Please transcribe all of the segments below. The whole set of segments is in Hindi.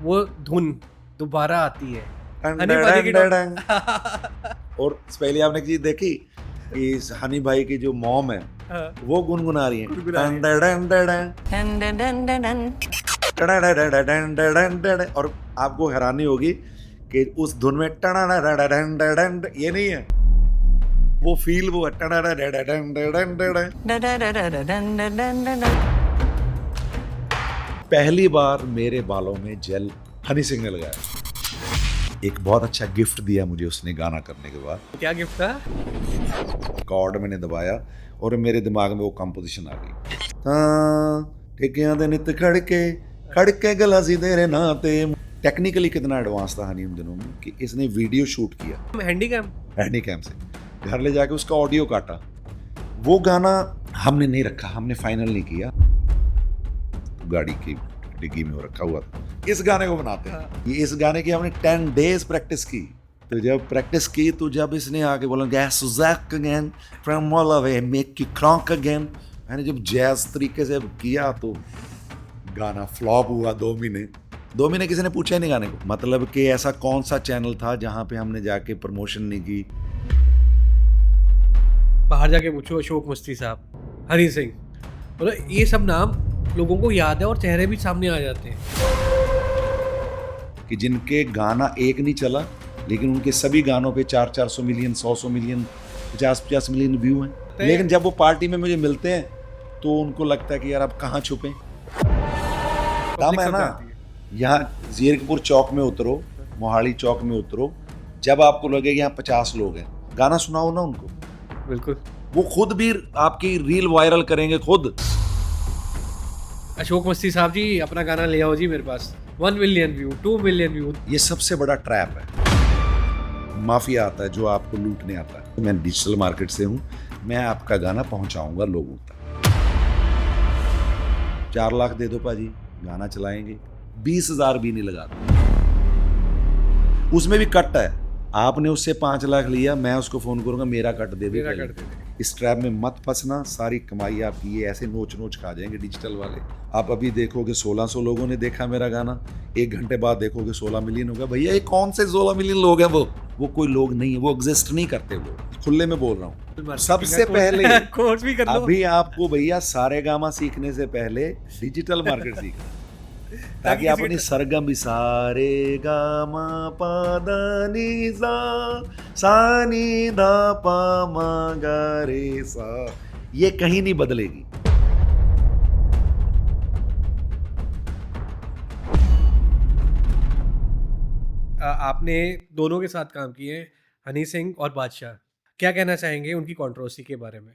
वो धुन दोबारा आती है। डं हनी डं भाई की डं डं डं। और पहले आपने एक चीज देखी कि इस हनी भाई की जो मॉम है हाँ, वो गुनगुना रही है गुनगुना रही है। डं डं डं डं डं। और आपको हैरानी होगी कि उस धुन में टन ये नहीं है, वो फील वो है पहली बार मेरे बालों में जेल हनी सिंह ने लगाया। एक बहुत अच्छा गिफ्ट दिया मुझे उसने गाना करने के बाद। क्या गिफ्ट था? कॉर्ड मैंने दबाया और मेरे दिमाग में वो कंपोजिशन आ गई। ठेकियां दे नित खड़के गला सी तेरे नाते। टेक्निकली कितना एडवांस था हनी उन दिनों में कि इसने वीडियो शूट किया हैंडीकैम। हैंडी कैम से, घर ले जाके उसका ऑडियो काटा। वो गाना हमने नहीं रखा, हमने फाइनल नहीं किया, गाड़ी की डिग्गी में वो रखा हुआ था। इस गाने को बनाते हैं, ये इस गाने की हमने 10 डेज प्रैक्टिस की। तो जब प्रैक्टिस की तो जब इसने आके बोला guess again from all away make you crock again, मैंने जब जैज तरीके से किया तो गाना फ्लॉप हुआ 2 महीने किसी ने पूछा ही नहीं गाने को। मतलब कि ऐसा कौन सा चैनल था जहां पे हमने जाके प्रमोशन नहीं की। बाहर जाके पूछो अशोक मस्ती साहब, हनी सिंह, मतलब ये सब नाम लोगों को याद है और चेहरे भी सामने आ जाते हैं। कि जिनके गाना एक नहीं चला लेकिन उनके सभी गानों पे 400 मिलियन 100 मिलियन 50 मिलियन व्यू हैं। लेकिन जब वो पार्टी में मुझे मिलते हैं तो उनको लगता है कि यार अब कहाँ छुपे। दम है ना, यहाँ जीरकपुर चौक में उतरो, मोहाली चौक में उतरो, जब आपको लगे कि यहाँ 50 लोग हैं, गाना सुनाओ ना उनको, बिल्कुल। वो खुद भी आपकी रील वायरल करेंगे खुद। अशोक मस्ती साहब जी अपना गाना ले आओ जी मेरे पास, 1 मिलियन व्यू, 2 मिलियन व्यू। ये सबसे बड़ा ट्रैप है। माफिया आता है जो आपको लूटने आता है। मैं डिजिटल मार्केट से हूँ, मैं आपका गाना पहुंचाऊंगा लोगों तक। 4 लाख दे दो पाजी, गाना चलाएंगे। 20,000 भी नहीं लगाते, उसमें भी कट है। आपने उससे 5 लाख लिया, मैं उसको फोन करूंगा मेरा कट दे दे। इस ट्रैप में मत फंसना, सारी कमाई आपकी ये ऐसे नोच खा जाएंगे डिजिटल वाले। आप अभी देखोगे 1600 लोगों ने देखा मेरा गाना, 1 घंटे बाद देखोगे 16 मिलियन होगा। भैया ये कौन से 16 मिलियन लोग हैं? वो कोई लोग नहीं है, वो एग्जिस्ट नहीं करते। वो खुले में बोल रहा हूँ। सबसे पहले कोर्स भी कर लो। अभी आपको भैया सारेगामा सीखने से पहले डिजिटल मार्केट सीखना, ताकि अपनी सरगम भी सारे गामा पादा नी सा सा नी दा पा मा गा रे सा, ये कहीं नहीं बदलेगी। आपने दोनों के साथ काम किए, हनी सिंह और बादशाह, क्या कहना चाहेंगे उनकी कंट्रोवर्सी के बारे में?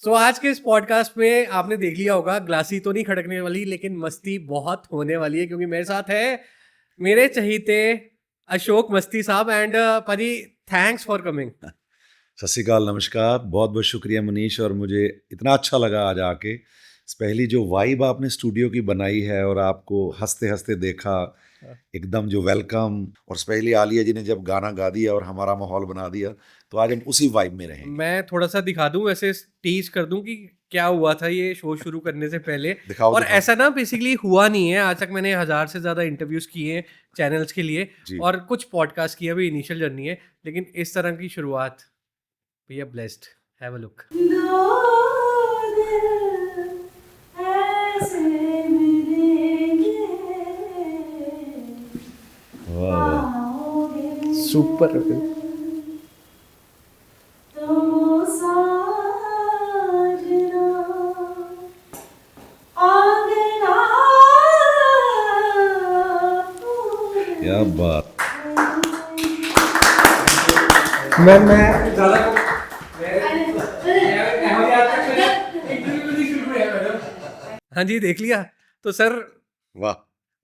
सो आज के इस पॉडकास्ट में आपने देख लिया होगा, ग्लासी तो नहीं खड़कने वाली लेकिन मस्ती बहुत होने वाली है, क्योंकि मेरे साथ है मेरे चहीते अशोक मस्ती साहब। एंड पाजी, थैंक्स फॉर कमिंग। सत श्री अकाल, नमस्कार, बहुत बहुत शुक्रिया मनीष। और मुझे इतना अच्छा लगा आज आके। पहली जो वाइब आपने स्टूडियो की बनाई है और आपको हंसते हंसते देखा, एकदम जो वेलकम, और स्पेशली आलिया जी ने जब गाना गा दिया और हमारा माहौल बना दिया, तो आज हम उसी वाइब में रहेंगे। मैं थोड़ा सा दिखा दूं, ऐसे टीज कर दूं कि क्या हुआ था ये शो शुरू करने से पहले। दिखाओ, और दिखाओ। ऐसा ना बेसिकली हुआ नहीं है। आज तक मैंने 1000 से ज़्यादा इंटरव्यूज़ किए हैं चैनल्स के लिए जी। और कुछ पॉडकास्ट किए, अभी इनिशियल जर्नी है, लेकिन इस तरह की शुरुआत भैया blessed. Have a look. Super. क्या बात। हाँ जी, देख लिया तो सर वाह,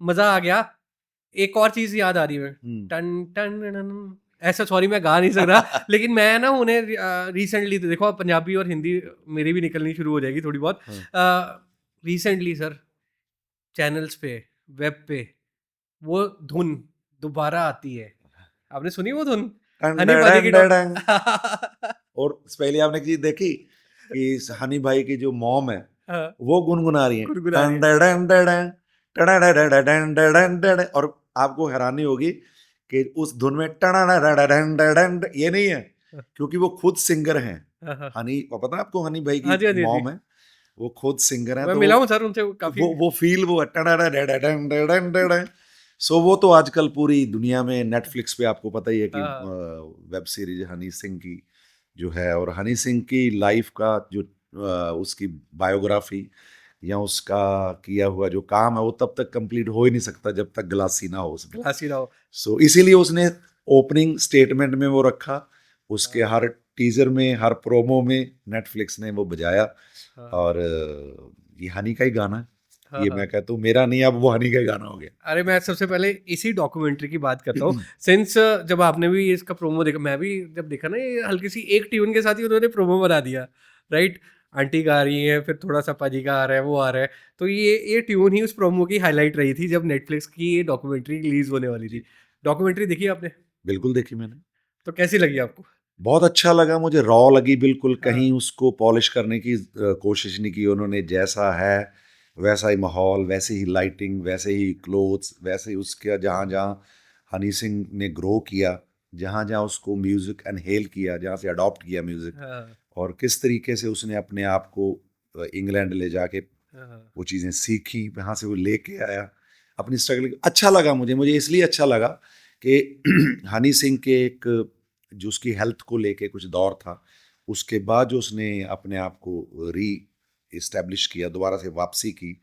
मजा आ गया। एक और चीज याद आ रही है, टन टन टन, ऐसा सॉरी मैं गा नहीं सकता लेकिन मैं ना उन्हें रिसेंटली देखो, पंजाबी और हिंदी मेरी भी निकलनी शुरू हो जाएगी थोड़ी बहुत। रिसेंटली सर चैनल्स पे, वेब पे वो धुन दोबारा आती है। आपने सुनी वो धुन? हनी भाई की और पहले आपने एक चीज देखी कि हनी भाई की जो मॉम है हाँ, वो गुनगुना रही है गुनगुना रही है। टन डन डन टन डन डन, और आपको हैरानी होगी कि उस धुन में टन डन ये नहीं है, हाँ, क्योंकि वो खुद सिंगर हैं। हाँ, हाँ। हनी, वो पता है आपको, हनी भाई हाँ की जी, हाँ जी, हाँ जी। मॉम है, वो खुद सिंगर हैं, मैं तो मिला हूँ सर उनसे काफ़ी। वो फील वो टन सो वो तो आजकल पूरी दुनिया में नेटफ्लिक्स पे आपको पता ही है कि हाँ, वेब सीरीज हनी सिंह की जो है, और हनी सिंह की लाइफ का जो उसकी बायोग्राफी या उसका किया हुआ जो काम है वो तब तक कंप्लीट हो ही नहीं सकता जब तक ग्लासी ना हो उसमें। ग्लासी रहो। सो इसीलिए उसने ओपनिंग स्टेटमेंट में वो रखा, उसके हाँ, हर टीजर में, हर प्रोमो में नेटफ्लिक्स ने वो बजाया। हाँ, और ये हनी का ही गाना है, हाँ, ये हाँ। मैं कहता हूँ मेरा नहीं, अब वो हनी का ही गाना हो गया। अरे मैं सबसे पहले इसी डॉक्यूमेंट्री की बात करता हूँ। सिंस जब आपने भी इसका प्रोमो देखा, मैं भी जब देखा ना, ये हल्की सी एक ट्यून के साथ ही उन्होंने प्रोमो बना दिया, राइट? आंटी गा रही है, फिर थोड़ा सा पाजी का आ रहा है, वो आ रहा है। तो ये ट्यून ही उस प्रोमो की हाईलाइट रही थी जब नेटफ्लिक्स की ये डॉक्यूमेंट्री रिलीज होने वाली थी। जी, डॉक्यूमेंट्री देखी आपने? बिल्कुल देखी मैंने, तो कैसी लगी आपको? बहुत अच्छा लगा मुझे, रॉ लगी बिल्कुल, हाँ, कहीं उसको पॉलिश करने की कोशिश नहीं की उन्होंने, जैसा है वैसा ही माहौल, वैसे ही लाइटिंग, वैसे ही क्लोथ्स, वैसे ही उसका जहाँ जहाँ हनी सिंह ने ग्रो किया, जहाँ जहाँ उसको म्यूज़िक इनहेल किया, जहाँ से अडॉप्ट किया म्यूज़िक, हाँ, और किस तरीके से उसने अपने आप को इंग्लैंड ले जाके हाँ, वो चीज़ें सीखी, वहाँ से वो लेके आया अपनी स्ट्रगल। अच्छा लगा मुझे इसलिए अच्छा लगा कि हनी सिंह के एक जो उसकी हेल्थ को लेके कुछ दौर था, उसके बाद जो उसने अपने आप को री इस्टेब्लिश किया, दोबारा से वापसी की,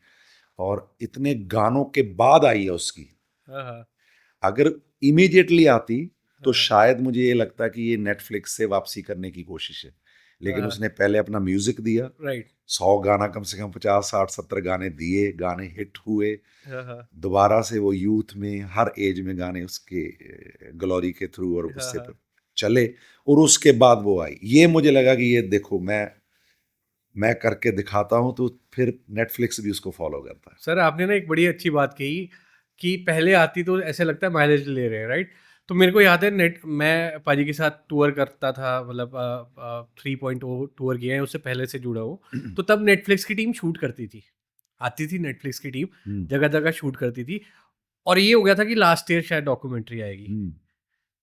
और इतने गानों के बाद आई है उसकी। हाँ, हाँ, अगर इमीडिएटली आती तो हाँ, शायद मुझे ये लगता कि ये नेटफ्लिक्स से वापसी करने की कोशिश है, लेकिन हाँ, उसने पहले अपना म्यूजिक दिया, राइट। 100 गाना, कम से कम 50 60 70 गाने दिए, गाने हिट हुए, हाँ, हाँ, दोबारा से वो यूथ में हर एज में गाने उसके ग्लोरी के थ्रू और हाँ, उससे हाँ। चले, और उसके बाद वो आई, ये मुझे लगा कि ये देखो मैं करके दिखाता हूँ, तो फिर नेटफ्लिक्स भी उसको फॉलो करता है। सर आपने ना एक बड़ी अच्छी बात कही कि पहले आती तो ऐसे लगता है माइलेज ले रहे हैं, राइट? तो मेरे को याद है, नेट मैं पाजी के साथ टूर करता था, मतलब 3.0 टूर किया है, उससे पहले से जुड़ा हूँ। तो तब नेटफ्लिक्स की टीम शूट करती थी, आती थी नेटफ्लिक्स की टीम, हम्म, जगह जगह शूट करती थी। और ये हो गया था कि लास्ट ईयर शायद डॉक्यूमेंट्री आएगी, हम्म,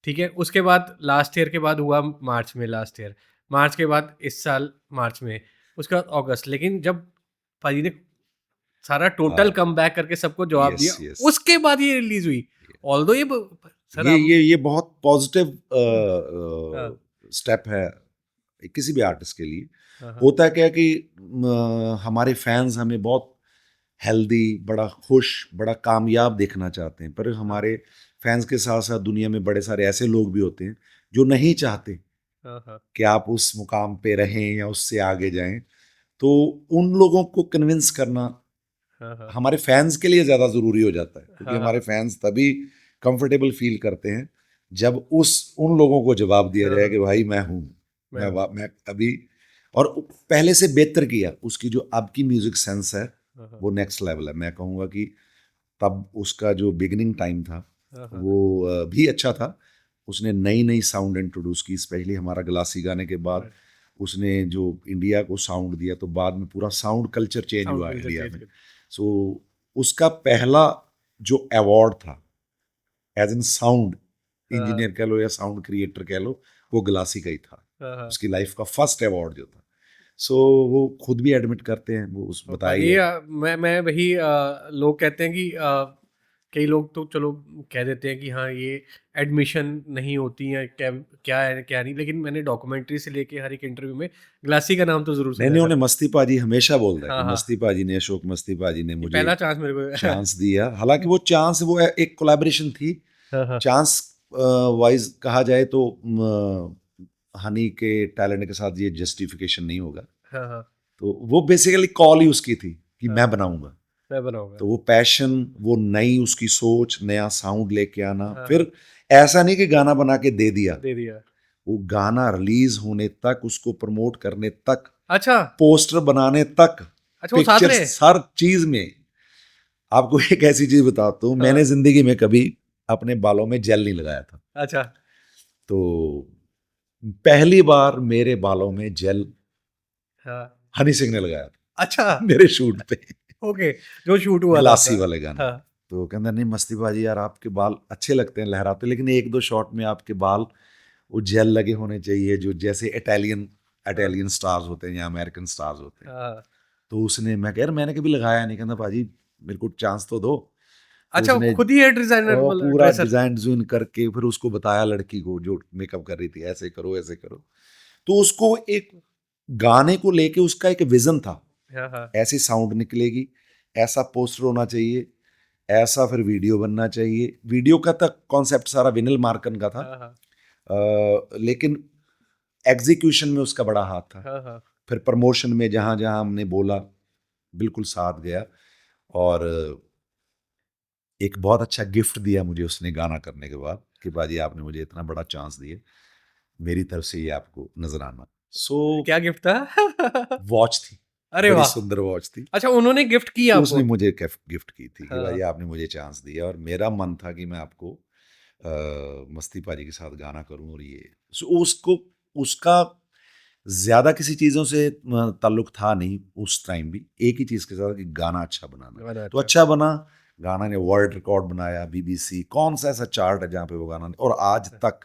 ठीक है? उसके बाद लास्ट ईयर के बाद हुआ मार्च में, लास्ट ईयर मार्च के बाद इस साल मार्च में, उसके बाद अगस्त। लेकिन जब पाजी ने सारा टोटल हाँ, कमबैक करके सबको जवाब यस दिया, यस, उसके बाद ये रिलीज हुई। ऑल्दो सर ये आप। ये ये बहुत पॉजिटिव हाँ, स्टेप है किसी भी आर्टिस्ट के लिए। हाँ, हाँ, होता क्या है कि हमारे फैंस हमें बहुत हेल्दी, बड़ा खुश, बड़ा कामयाब देखना चाहते हैं, पर हाँ, हमारे फैंस के साथ साथ दुनिया में बड़े सारे ऐसे लोग भी होते हैं जो नहीं चाहते हाँ, हाँ, कि आप उस मुकाम पे रहें या उससे आगे जाएं। तो उन लोगों को कन्विंस करना हाँ, हाँ, हमारे फैंस के लिए ज़्यादा ज़रूरी हो जाता है, क्योंकि हाँ, हमारे हाँ, फैंस तभी कंफर्टेबल फील करते हैं जब उस उन लोगों को जवाब दिया हाँ, जाए हाँ, कि भाई मैं हूँ, मैं हूँ। मैं अभी, और पहले से बेहतर किया, उसकी जो अब की म्यूजिक सेंस है हाँ, हाँ, वो नेक्स्ट लेवल है। मैं कहूँगा कि तब उसका जो बिगिनिंग टाइम था हाँ, हाँ, वो भी अच्छा था। उसने नई नई साउंड इंट्रोड्यूस की, स्पेशली हमारा ग्लासी गाने के बाद राइट। उसने जो इंडिया को साउंड दिया, तो बाद में पूरा साउंड कल्चर चेंज साउंड हुआ कल्चर इंडिया चेंज में। कर। सो उसका पहला जो अवार्ड था एज एन साउंड हाँ, हाँ, इंजीनियर कह लो या साउंड क्रिएटर कह लो, वो ग्लासी का ही था, हाँ, हाँ। उसकी लाइफ का फर्स्ट अवार्ड जो था। सो वो खुद भी एडमिट करते हैं, वो उस और बताया ही पाजी है। मैं वही लोग कहते हैं कि कई लोग तो चलो कह देते हैं कि हाँ ये एडमिशन नहीं होती है, क्या क्या है क्या नहीं, लेकिन मैंने डॉक्यूमेंट्री से लेके हर एक इंटरव्यू में ग्लासी का नाम तो जरूर नहीं सुना है नहीं, सर। उन्हें मस्ती पाजी हमेशा बोलता है कि हाँ, हाँ, मस्ती पाजी ने, अशोक मस्ती पाजी ने ये मुझे पहला चांस मेरे को। चांस दिया। हालांकि वो चांस वो एक कोलैबोरेशन थी, हाँ, हाँ, चांस वाइज कहा जाए तो हनी के टैलेंट के साथ ये जस्टिफिकेशन नहीं होगा। हाँ, हाँ, तो वो बेसिकली कॉल ही उसकी थी कि हाँ, मैं बनाऊंगा। मैं बनाऊंगा। तो वो पैशन, वो नई उसकी सोच, नया साउंड लेके आना, हाँ, हाँ, फिर ऐसा नहीं कि गाना बना के दे दिया, दे दिया। वो गाना रिलीज होने तक, उसको प्रमोट करने तक, अच्छा, पोस्टर बनाने तक, अच्छा वो साथ पिक्चर्स, रहे। हर चीज में। आपको एक ऐसी चीज बताता हूँ, हाँ, मैंने जिंदगी में कभी अपने बालों में जेल नहीं लगाया था, अच्छा, तो पहली बार मेरे बालों में जेल हाँ, हनी सिंह ने लगाया था। अच्छा मेरे शूट पे ओके, जो शूट हुआ था ग्लासी आपका। वाले गाने। हाँ तो कहता नहीं मस्ती बाजी यार आपके बाल अच्छे लगते हैं लहराते, लेकिन एक दो शॉट में आपके बाल वो जेल लगे होने चाहिए, जो जैसे इटालियन इटालियन स्टार्स होते हैं या अमेरिकन स्टार्स होते हैं। हाँ। तो उसने, मैं कह यार मैंने कभी लगाया नहीं, कहता भाजी मेरे को चांस तो दो। तो अच्छा, उसने खुद ही हेयर डिजाइनर मतलब पूरा ड्रेसर। डिजाइन डिजाइन करके फिर उसको बताया लड़की को जो मेकअप कर रही थी, ऐसे करो ऐसे करो। तो उसको एक गाने को लेके उसका एक विजन था, हाँ हाँ ऐसी साउंड निकलेगी, ऐसा पोस्टर होना चाहिए, ऐसा फिर वीडियो बनना चाहिए। वीडियो का तक कॉन्सेप्ट सारा विनिल मार्कन का था, हाँ हाँ लेकिन एग्जीक्यूशन में उसका बड़ा हाथ था। हाँ हाँ। फिर प्रमोशन में जहाँ जहाँ हमने बोला बिल्कुल साथ गया, और एक बहुत अच्छा गिफ्ट दिया मुझे उसने गाना करने के बाद कि बाजी आपने मुझे इतना बड़ा चांस दिया, मेरी तरफ से ये आपको नजराना। सो क्या गिफ्ट था? वॉच थी, अरे बड़ी वाह। सुंदर वॉच थी। अच्छा, उन्होंने गिफ्ट किया तो आपको? उसने मुझे गिफ्ट की थी कि भाई हाँ आपने मुझे चांस दिया, और मेरा मन था कि मैं आपको मस्ती पाजी के साथ गाना करूं। और ये उसको उसका ज्यादा किसी चीजों से ताल्लुक था नहीं उस टाइम भी, एक ही चीज के साथ कि गाना अच्छा बनाना। गाना तो अच्छा। अच्छा बना, गाना ने वर्ल्ड रिकॉर्ड बनाया, बीबीसी कौन सा ऐसा चार्ट है जहाँ पे वो गाना, और आज तक,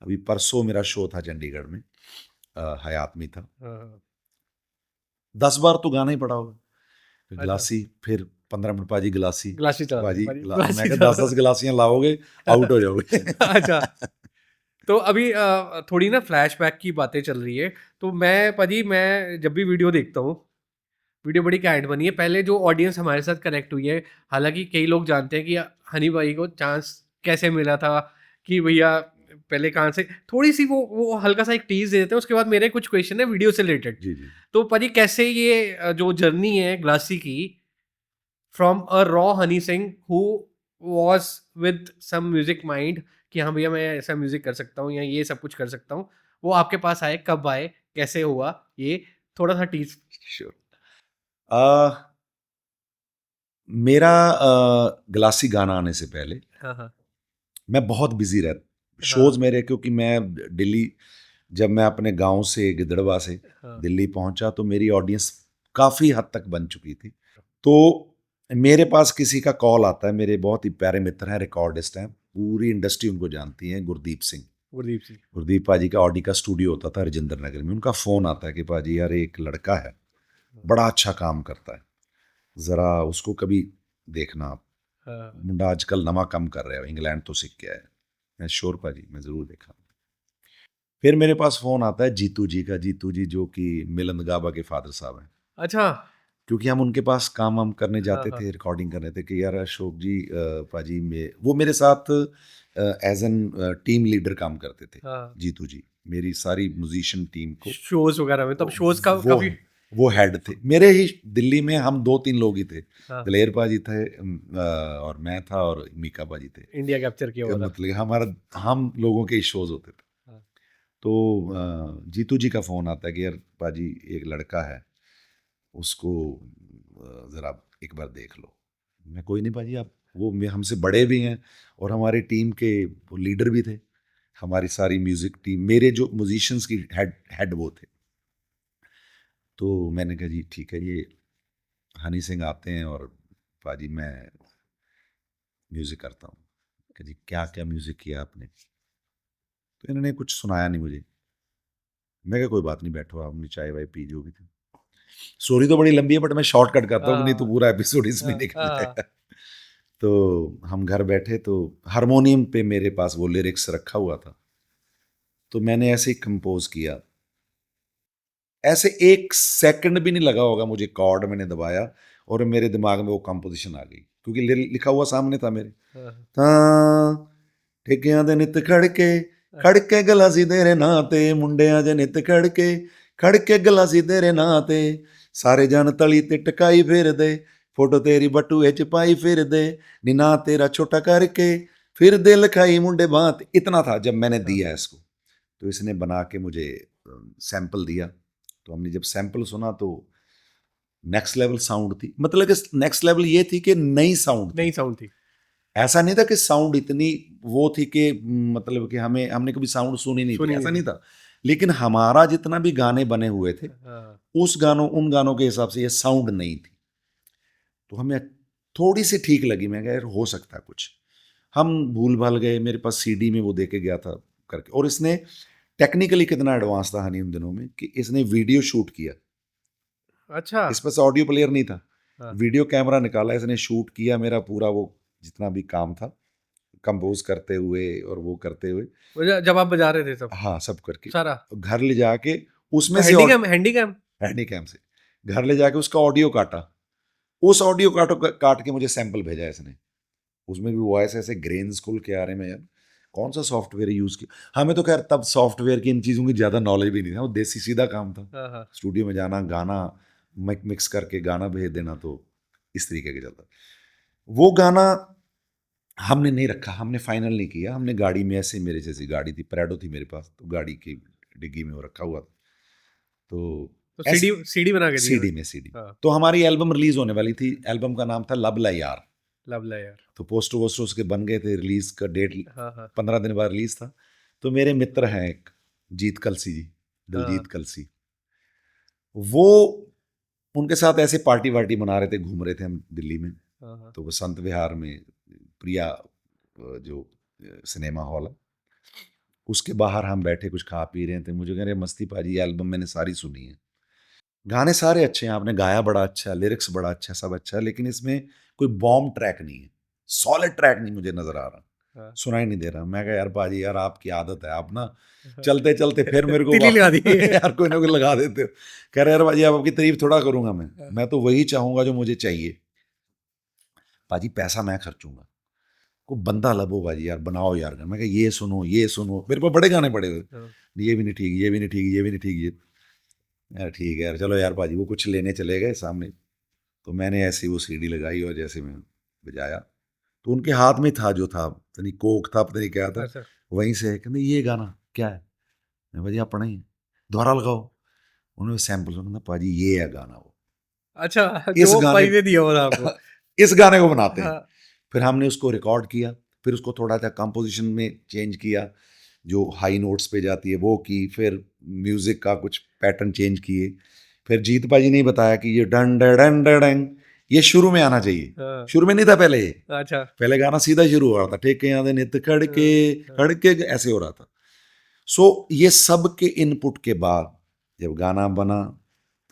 अभी परसों मेरा शो था चंडीगढ़ में, हयात में था, हाँ 10 बार तो गाना ही पड़ा होगा। फिर अच्छा। गिलासी, फिर 15 मिनट पाजी गिलासी, ग्लासी चलाते पाजी भाई, मैं ग्लासी क्या 10-10 गिलासियां लाओगे आउट हो जाओगे। अच्छा। तो अभी थोड़ी ना फ्लैशबैक की बातें चल रही है। तो मैं जब भी वीडियो देखता हूँ, वीडियो बड़ी काइंड बनी है। पहले जो ऑडियंस हमारे साथ कनेक्ट हुई है, हालांकि कई लोग जानते हैं कि हनी भाई को चांस कैसे मिला था, कि भैया पहले कहाँ से, थोड़ी सी वो हल्का सा एक टीज दे देते हैं। उसके बाद मेरे कुछ क्वेश्चन है वीडियो से रिलेटेड। जी जी। तो पाजी कैसे ये जो जर्नी है ग्लासी की, from a raw Honey Singh who was with some music mind, कि हाँ भैया मैं ऐसा म्यूजिक कर सकता हूँ या ये सब कुछ कर सकता हूँ, वो आपके पास आए, कब आए, कैसे हुआ, ये थोड़ा सा टीज। श्योर। मेरा ग्लासी गाना आने से पहले हाँ हाँ मैं बहुत बिजी रहता, शोज हाँ मेरे, क्योंकि मैं दिल्ली, जब मैं अपने गांव से गिदड़वा से हाँ दिल्ली पहुंचा तो मेरी ऑडियंस काफ़ी हद तक बन चुकी थी। तो मेरे पास किसी का कॉल आता है, मेरे बहुत ही प्यारे मित्र हैं, रिकॉर्डिस्ट हैं, पूरी इंडस्ट्री उनको जानती है, गुरदीप सिंह। गुरदीप सिंह। गुरदीप पाजी का ऑडी का स्टूडियो होता था राजेंद्र नगर में। उनका फ़ोन आता है कि पाजी यार एक लड़का है, बड़ा अच्छा काम करता है, ज़रा उसको कभी देखना आप, हाँ मुंडा आजकल नवा काम कर रहा है, इंग्लैंड तो सीख के आया है। मैं श्योर पाजी मैं ज़रूर देखा। फिर मेरे पास फ़ोन आता है जीतू जी का, जीतू जी जो कि मिलन गाबा के फादर साहब हैं। अच्छा। क्योंकि हम उनके पास काम वाम करने हाँ जाते हाँ थे, रिकॉर्डिंग करने थे कि यार अशोक जी पाजी में वो मेरे साथ एज एन टीम लीडर काम करते थे। हाँ। जीतू जी मेरी सारी म्यूजिशियन टीम को, शोज वगैरह में तब शोज का वो काफी। वो हेड थे मेरे ही। दिल्ली में हम 2-3 लोग ही थे, हाँ, दलेर पाजी थे, और मैं था, और मीका पाजी थे। इंडिया कैप्चर किया हुआ था। मतलब हमारा, हम लोगों के ही शोज होते थे। हाँ, तो जीतू जी का फ़ोन आता है कि यार पाजी एक लड़का है, उसको ज़रा एक बार देख लो। मैं कोई नहीं पाजी, आप वो हमसे बड़े भी हैं और हमारी टीम के वो लीडर भी थे, हमारी सारी म्यूज़िक टीम, मेरे जो म्यूजिशियंस की हेड हेड वो थे। तो मैंने कहा जी ठीक है, ये हनी सिंह आते हैं और पाजी मैं म्यूज़िक करता हूँ। कहा जी क्या क्या म्यूज़िक किया आपने? तो इन्होंने कुछ सुनाया नहीं मुझे। मैं कहा कोई बात नहीं, बैठो आप, हमने चाय वाय पी जो भी थी। स्टोरी तो बड़ी लंबी है बट मैं शॉर्टकट करता हूँ, नहीं तो हाँ, पूरा एपिसोड इसमें हाँ, निकल हाँ, जाएगा। तो हम घर बैठे तो हारमोनियम पे मेरे पास वो लिरिक्स रखा हुआ था, तो मैंने ऐसे ही कंपोज किया। ऐसे 1 सेकंड भी नहीं लगा होगा मुझे, कॉर्ड मैंने दबाया और मेरे दिमाग में वो कंपोजिशन आ गई, क्योंकि लिखा हुआ सामने था मेरे। हाँ, ਤਾਂ ਠੇਕਿਆਂ ਦੇ ਨਿੱਤ ਖੜ ਕੇ ਗਲਾਸੀ ਤੇਰੇ ਨਾਂ ਤੇ, ਮੁੰਡਿਆਂ ਦੇ ਨਿੱਤ ਖੜ ਕੇ ਗਲਾਸੀ ਤੇਰੇ ਨਾਂ ਤੇ, ਸਾਰੇ ਜਨ ਤਲੀ ਤੇ ਟਕਾਈ ਫਿਰਦੇ, ਫੋਟੋ ਤੇਰੀ ਬਟੂਏ ਚ ਪਾਈ ਫਿਰਦੇ, ਨੀ ਨਾਂ तेरा छोटा करके फिर दे लिखाई मुंडे बात। इतना था जब मैंने हाँ, दिया इसको, तो इसने बना के मुझे सैंपल दिया। तो हमने जब सैंपल सुना तो नेक्स्ट लेवल साउंड थी, मतलब कि नेक्स्ट लेवल ये थी कि नई साउंड नई थी। साउंड थी। ऐसा नहीं था कि साउंड इतनी वो थी कि मतलब कि हमने कभी साउंड सुनी नहीं थी, सुनी नहीं ऐसा नहीं थी। था। लेकिन हमारा जितना भी गाने बने हुए थे हाँ, उन गानों के हिसाब से ये साउंड नहीं थी, तो हमें थोड़ी सी ठीक लगी। मैं कहा यार हो सकता है कुछ, हम भूल भाल गए। मेरे पास सीडी में वो दे के गया था करके, और इसने टेक्निकली कितना एडवांस था हनी उन दिनों में कि इसने वीडियो शूट किया। अच्छा, इस पास ऑडियो प्लेयर नहीं था, हाँ, वीडियो कैमरा निकाला, इसने शूट किया मेरा पूरा वो जितना भी काम था कंपोज करते हुए और वो करते हुए, वो जब आप बजा रहे थे तब हाँ सब करके सारा, घर ले जाके तो उसमें से हैंडी कैम, हैंडी कैम से घर ले जाके उसका ऑडियो काटा। उस ऑडियो काट के मुझे सैंपल भेजा इसने। उसमें भी वॉइस ऐसे ग्रेन्स खुल के आ रहे हैं। यार कौन सा सॉफ्टवेयर यूज़ किया, हमें तो खैर तब सॉफ्टवेयर की इन चीज़ों की ज़्यादा नॉलेज भी नहीं था, वो देसी सीधा काम था। हाँ, हाँ, स्टूडियो में जाना, गाना मिक्स करके गाना भेज देना, तो इस तरीके का चलता। वो गाना हमने नहीं रखा, हमने फाइनल नहीं किया। हमने गाड़ी में, ऐसे मेरे जैसी गाड़ी थी, प्रेडो थी मेरे पास, तो गाड़ी की डिग्गी में वो रखा हुआ था। तो तो सीडी बना के दिया, सीडी हाँ, तो हमारी एल्बम रिलीज होने वाली थी। एल्बम का नाम था लबला यार। लवला यार, तो पोस्टर वोस्टर उसके बन गए थे, रिलीज का डेट हाँ, हाँ, 15 दिन बाद रिलीज था। तो मेरे मित्र हैं एक, जीत कलसी जी, हाँ, दिलजीत कलसी, वो उनके साथ ऐसे पार्टी वार्टी मना रहे थे, घूम रहे थे हम दिल्ली में। हाँ, हाँ, तो बसंत विहार में प्रिया जो सिनेमा हॉल है, उसके बाहर हम बैठे कुछ खा पी रहे थे। मुझे कह रहे मस्ती पाजी एल्बम मैंने सारी सुनी है, गाने सारे अच्छे हैं, आपने गाया बड़ा अच्छा, लिरिक्स बड़ा अच्छा, सब अच्छा है, लेकिन इसमें कोई बॉम्ब ट्रैक नहीं है, सॉलिड ट्रैक नहीं मुझे नजर आ रहा, हाँ, सुनाई नहीं दे रहा। मैं कहा यार पाजी यार आपकी आदत है, आप ना हाँ, चलते चलते फिर मेरे को तिली लगा दी, यार कोई ना कोई लगा देते हो। कह रहे यार पाजी आप आपकी तारीफ थोड़ा करूंगा मैं तो वही चाहूंगा जो मुझे चाहिए। पाजी पैसा मैं खर्चूंगा, को बंदा लबो बाजी यार, बनाओ यार। मैं कहा ये सुनो, मेरे पास बड़े गाने पड़े हुए, हाँ, ये भी नहीं ठीक, ये भी नहीं ठीक, ये भी नहीं ठीक, ये यार ठीक है यार, चलो यार पाजी। वो कुछ लेने चले गए सामने, तो मैंने ऐसी वो सीडी लगाई और जैसे मैं बजाया, तो उनके हाथ में था जो था, पता नहीं कोक था, पता नहीं क्या था, अच्छा, वहीं से कहते ये गाना क्या है। मैं भाजी अपना ही है, दोबारा लगाओ। उन्होंने सैंपल सुना, पाजी ये है गाना, वो अच्छा, इस जो गाने पाई ने दिया होगा आपको, इस गाने को बनाते हैं। हाँ, फिर हमने उसको रिकॉर्ड किया, फिर उसको थोड़ा सा कंपोजिशन में चेंज किया, जो हाई नोट्स पे जाती है वो की, फिर म्यूजिक का कुछ पैटर्न चेंज किए। फिर जीत पाजी ने बताया कि ये डन डन डन ये शुरू में आना चाहिए, हाँ, शुरू में नहीं था पहले ये, अच्छा, पहले गाना सीधा शुरू हो रहा था, ठेके आधे नित खड़के हाँ, हाँ, खड़के ऐसे हो रहा था। सो ये सब के इनपुट के बाद जब गाना बना,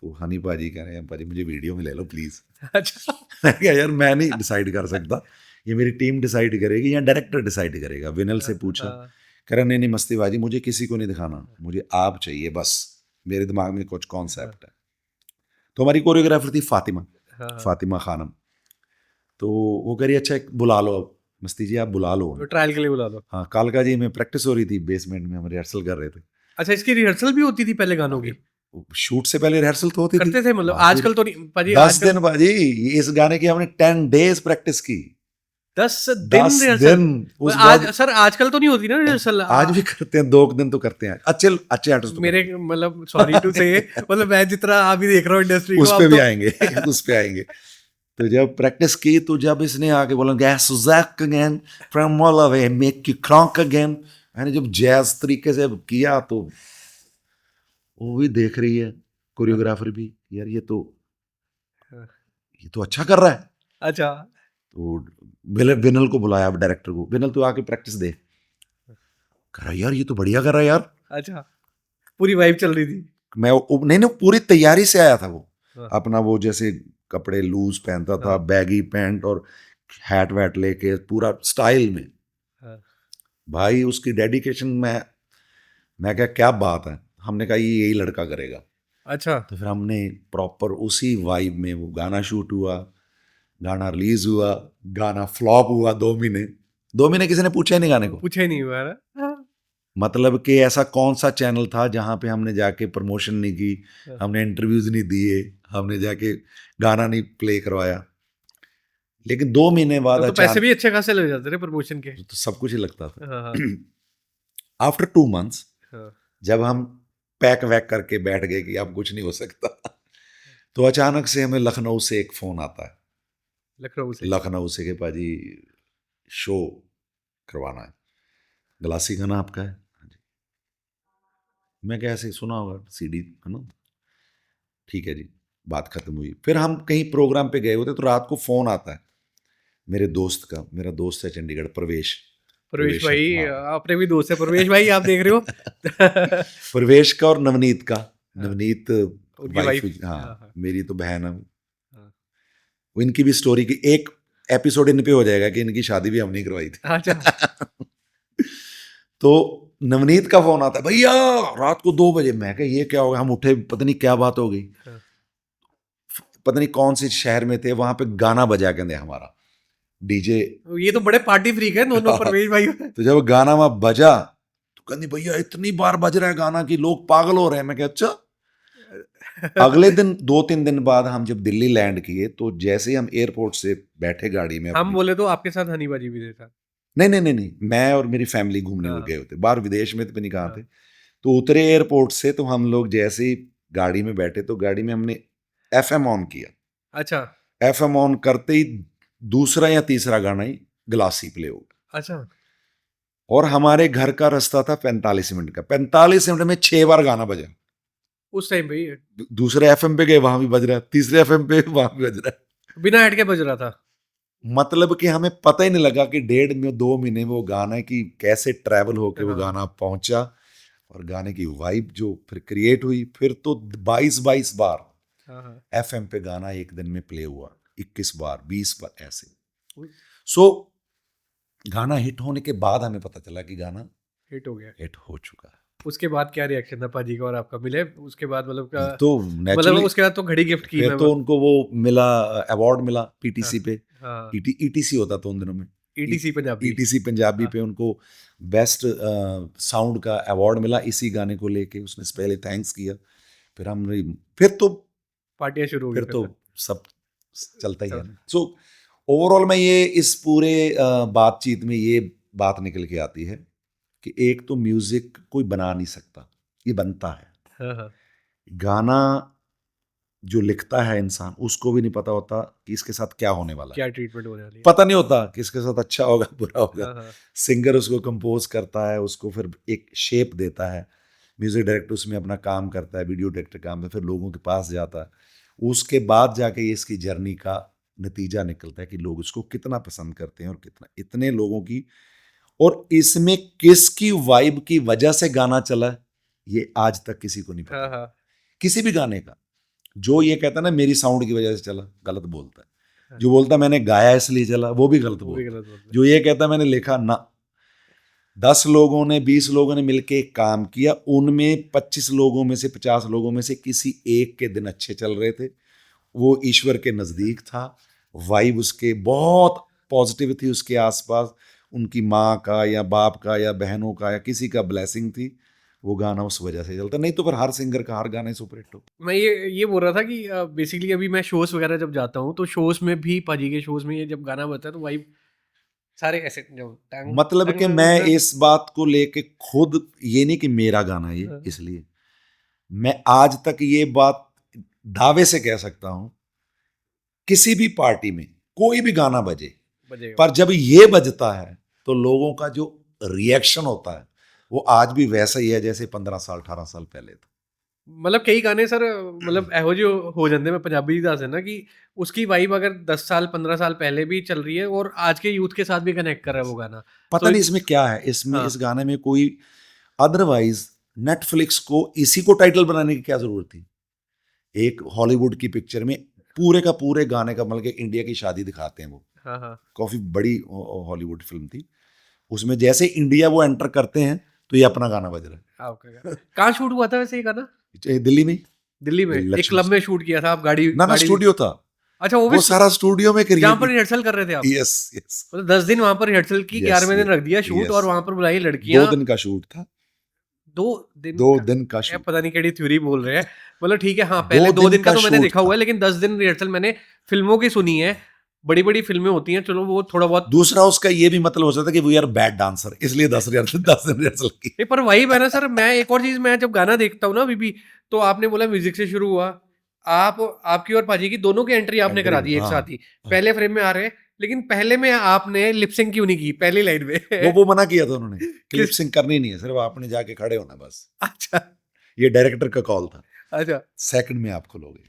तो हनी पाजी कह रहे हैं पाजी मुझे वीडियो में ले लो प्लीज। अच्छा, मैं कहा यार मैं नहीं डिसाइड कर सकता, ये मेरी टीम डिसाइड करेगी या डायरेक्टर डिसाइड करेगा। विनल से पूछा, हाँ, कह रहा नहीं मस्ती बाजी मुझे किसी को नहीं दिखाना, मुझे आप चाहिए बस, मेरे दिमाग में कुछ हाँ, कॉन्सेप्ट है। तो हमारी कोरियोग्राफर थी फातिमा, हाँ, हाँ, फातिमा खानम। तो वो कह रही अच्छा एक बुला लो, अब मस्ती जी आप बुला लो वो उन्हें। ट्रायल के लिए बुला दो। हाँ कालका जी में प्रैक्टिस हो रही थी, बेसमेंट में हम रिहर्सल कर रहे थे। अच्छा, इसकी रिहर्सल भी होती थी पहले गानों की? शूट से पहले रिहर्सल तो होती थी। करते थे मतलब? हाँ, आजकल तो नहीं पाजी, 10 आजकल दिन बाजी, इस गाने की हमने 10 डेज प्रैक्टिस की। 10 दिन 10 रिहर्सल? दिन उस आज बाद सर आजकल तो नहीं होती ना रिहर्सल? आज भी करते हैं, 2 दिन तो करते हैं, अच्छे अच्छे आर्टिस्ट तो मेरे करते मतलब सॉरी टू से मतलब मैं जितना अभी देख रहा हूँ इंडस्ट्री हैं। को, उस अब पे भी तो आएंगे उस पे आएंगे। तो जब प्रैक्टिस की, तो जब इसने आके बोला guess jack again from all away make you crock again, मैंने जब जैज तरीके से किया, तो वो भी देख रही है कोरियोग्राफर भी, यार ये तो अच्छा कर रहा है। अच्छा, तो विनल को बुलाया, डायरेक्टर को, विनल तो आके प्रैक्टिस दे। कह रहा यार ये तो बढ़िया कर रहा है यार। अच्छा, पूरी वाइब चल रही थी। नहीं पूरी तैयारी से आया था वो, हाँ, अपना वो जैसे कपड़े लूज पहनता था, हाँ, बैगी पैंट और हैट वैट लेके पूरा स्टाइल में। हाँ, भाई उसकी डेडिकेशन में, मैं क्या बात है, हमने कहा ये यही लड़का करेगा। अच्छा, तो फिर हमने प्रॉपर उसी वाइब में वो गाना शूट हुआ, गाना रिलीज हुआ, गाना फ्लॉप हुआ 2 महीने, 2 महीने किसी ने पूछा ही नहीं गाने को। पूछा ही नहीं हुआ है ना? मतलब कि ऐसा कौन सा चैनल था जहाँ पे हमने जाके प्रमोशन नहीं की, हाँ, हमने इंटरव्यूज नहीं दिए, हमने जाके गाना नहीं प्ले करवाया। लेकिन 2 महीने बाद तब तो पैसे अचानक, भी अच्छे खासे लग जाते थे प्रमोशन के। तो सब कुछ ही लगता था। हाँ, हाँ, आफ्टर 2 मंथ्स हाँ, जब हम पैक वैक करके बैठ गए कि अब कुछ नहीं हो सकता, तो अचानक से हमें लखनऊ से एक फोन आता है, लखनऊ से। लखनऊ से कि पाजी शो करवाना है, गलासी गाना आपका है। हाँ जी। मैं क्या ऐसे सुना होगा सीडी, है ना, ठीक है जी, बात खत्म हुई। फिर हम कहीं प्रोग्राम पे गए होते तो रात को फोन आता है मेरे दोस्त का, मेरा दोस्त है चंडीगढ़, प्रवेश। प्रवेश है, भाई, हाँ। आपने भी दोस्त है प्रवेश भाई, आप देख रहे हो। प्रवेश का और नवनीत का। हाँ, नवनीत उनकी वाइफ, वाइफ। हाँ, हाँ हाँ मेरी तो बहन है। हाँ। वो इनकी भी स्टोरी की एक एपिसोड इन पे हो जाएगा कि इनकी शादी भी हम नहीं करवाई अच्छा। थी। तो नवनीत का फोन आता है, भैया रात को 2 बजे। मैं कहा ये क्या हो गया, हम उठे, पता नहीं क्या बात हो गई, हाँ। पता नहीं कौन से शहर में थे, वहां पे गाना बजा के दे हमारा डीजे। ये तो बड़े पार्टी फ्रीक है दोनों प्रवेश भाई। तो जब गाना वहां बजा तो कहनी भैया इतनी बार बज रहा है गाना कि लोग पागल हो रहे हैं। मैं कहा अच्छा। अगले दिन 2-3 दिन बाद हम जब दिल्ली लैंड किए तो जैसे ही हम एयरपोर्ट से बैठे गाड़ी में हम अपनी, बोले तो आपके साथ हनीबाजी भी था। नहीं नहीं नहीं नहीं, मैं और मेरी फैमिली घूमने हाँ गए होते बाहर, विदेश में तो नहीं कहाँ थे। हाँ। तो उतरे एयरपोर्ट से तो हम लोग जैसे ही गाड़ी में बैठे तो गाड़ी में हमने एफएम ऑन किया। अच्छा एफएम ऑन करते ही दूसरा या तीसरा गाना ही ग्लासी प्ले हो गया। अच्छा। और हमारे घर का रास्ता था 45 मिनट का, 45 मिनट में 6 बार गाना बजा। उस टाइम पे ही दूसरे एफएम पे गए, वहां भी बज रहा है, तीसरे एफएम पे वहां भी बज रहा है। बिना ऐड के बज रहा था। मतलब कि हमें पता ही नहीं लगा कि 1.5 में 2 महीने में वो गाना की कैसे ट्रैवल होके वो हाँ गाना पहुंचा। और गाने की वाइब जो फिर क्रिएट हुई, फिर तो 22 बार हाँ हाँ। एफएम पे गाना एक दिन में प्ले हुआ, 21 बार, 20 बार ऐसे। सो गाना हिट होने के बाद हमें पता चला कि गाना हिट हो गया। हिट हो चुका है। उसके बाद क्या रिएक्शन था पाजी का और आपका, मिले उसके बाद मतलब का? तो मतलब नेचुरली उसके बाद तो घड़ी गिफ्ट की फिर मैं। तो उनको वो मिला, अवार्ड मिला हाँ पीटीसी पे। हाँ। ईटीसी होता था उन दिनों में, ईटीसी पंजाबी। ईटीसी पंजाबी हाँ पे उनको बेस्ट साउंड का अवार्ड मिला इसी गाने को लेके। उसने पहले थैंक्स किया, फिर हम, पार्टियां शुरू हो गई फिर फिर तो तो। सब चलता ही है सब। ना। सो ओवरऑल में ये इस पूरे बातचीत में ये बात निकल के आती है कि एक तो म्यूजिक कोई बना नहीं सकता, ये बनता है। हाँ हाँ। गाना जो लिखता है इंसान, उसको भी नहीं पता होता कि इसके साथ क्या होने वाला है, क्या ट्रीटमेंट होने वाली है। पता नहीं होता कि इसके साथ अच्छा होगा बुरा होगा। हाँ हाँ। सिंगर उसको कंपोज करता है, उसको फिर एक शेप देता है, म्यूजिक डायरेक्टर उसमें अपना काम करता है, वीडियो डायरेक्टर काम करता है, फिर लोगों के पास जाता है। उसके बाद जाके ये इसकी जर्नी का नतीजा निकलता है कि लोग उसको कितना पसंद करते हैं और कितना, इतने लोगों की। और इसमें किसकी वाइब की वजह से गाना चला ये आज तक किसी को नहीं हाँ पता। हाँ। किसी भी गाने का जो ये कहता है ना मेरी साउंड की वजह से चला, गलत बोलता है। हाँ। जो बोलता है मैंने गाया इसलिए चला, वो भी गलत वो भी बोलता है। गलत बोल रहे जो ये कहता है मैंने लिखा ना, 10 लोगों ने 20 लोगों ने मिलके एक काम किया, उनमें 25 लोगों में से 50 लोगों में से किसी एक के दिन अच्छे चल रहे थे, वो ईश्वर के नज़दीक था, वाइब उसके बहुत पॉजिटिव थी, उसके आसपास उनकी माँ का या बाप का या बहनों का या किसी का ब्लेसिंग थी, वो गाना उस वजह से चलता। नहीं तो फिर हर सिंगर का हर गाना सुपर हिट हो। मैं ये बोल रहा था कि बेसिकली अभी मैं शोज वगैरह जब जाता हूँ तो शोज में भी पाजी के शोज में ये जब गाना बजता है तो वाइब सारे ऐसे जो टंग मतलब टंग कि टंग मैं टंग। इस बात को लेके खुद, ये नहीं कि मेरा गाना है ये, हाँ, इसलिए मैं आज तक ये बात दावे से कह सकता हूं, किसी भी पार्टी में कोई भी गाना बजे, बजेगा। पर जब ये बजता है तो लोगों का जो रिएक्शन होता है वो आज भी वैसा ही है जैसे 15 साल 18 साल पहले था। मतलब कई गाने सर, मतलब ਇਹੋ ਜਿਹੇ हो जाते मैं पंजाबी दस है ना कि उसकी वाइब अगर 10 साल 15 साल पहले भी चल रही है और आज के यूथ के साथ भी कनेक्ट कर रहा है वो गाना। पता तो नहीं इसमें क्या है, इसमें हाँ इस गाने में कोई, अदरवाइज नेटफ्लिक्स को इसी को टाइटल बनाने की क्या जरूरत थी। एक हॉलीवुड की पिक्चर में पूरे का पूरे गाने का, मतलब कि इंडिया की शादी दिखाते हैं, वो हाँ हाँ। काफी बड़ी हॉलीवुड फिल्म थी, उसमें जैसे इंडिया वो एंटर करते हैं तो ये अपना गाना बज रहा आपका कहाँ शूट हुआ था वैसे ये गाना? है। दिल्ली में, दिल्ली में एक लक्ष्मी, क्लब में शूट किया था आप? गाड़ी ना गाड़ी स्टूडियो था, अच्छा वो भी वो सारा स्टूडियो में जहाँ क्रिएट। पर रिहर्सल कर रहे थे आप? यस यस मतलब 10 दिन वहां पर रिहर्सल की, 11वें दिन रख दिया शूट और वहां पर बुलाई 2 लड़कियां। दिन का शूट था, 2 दिन 2 का? दिन का यार शूट, पता नहीं केड़ी थ्योरी बोल रहे हैं। मतलब ठीक है, हाँ 2 पहले 2 दिन दिन का का तो मैंने शूट देखा हुआ था। है, लेकिन 10 दिन रिहर्सल मैंने फिल्मों की सुनी है। बड़ी बड़ी फिल्में होती हैं, चलो वो थोड़ा बहुत। दूसरा उसका ये भी मतलब हो सकता है कि वी आर बैड डांसर, इसलिए 10 दिन रिहर्सल की। नहीं पर वही है ना सर, मैं एक और चीज, मैं जब गाना देखता हूँ ना अभी भी, तो आपने बोला म्यूजिक से शुरू हुआ, आप आपकी और पाजी की दोनों की एंट्री आपने करा दी एक हाँ, साथ ही, पहले फ्रेम में आ रहे हैं। लेकिन पहले में आपने लिपसिंग क्यों नहीं की पहली लाइन में? वो मना किया था उन्होंने कि लिप किस? सिंक करनी नहीं है, सिर्फ आपने जाके खड़े होना बस। अच्छा ये डायरेक्टर का कॉल था, अच्छा, सेकंड में आप खोलोगे।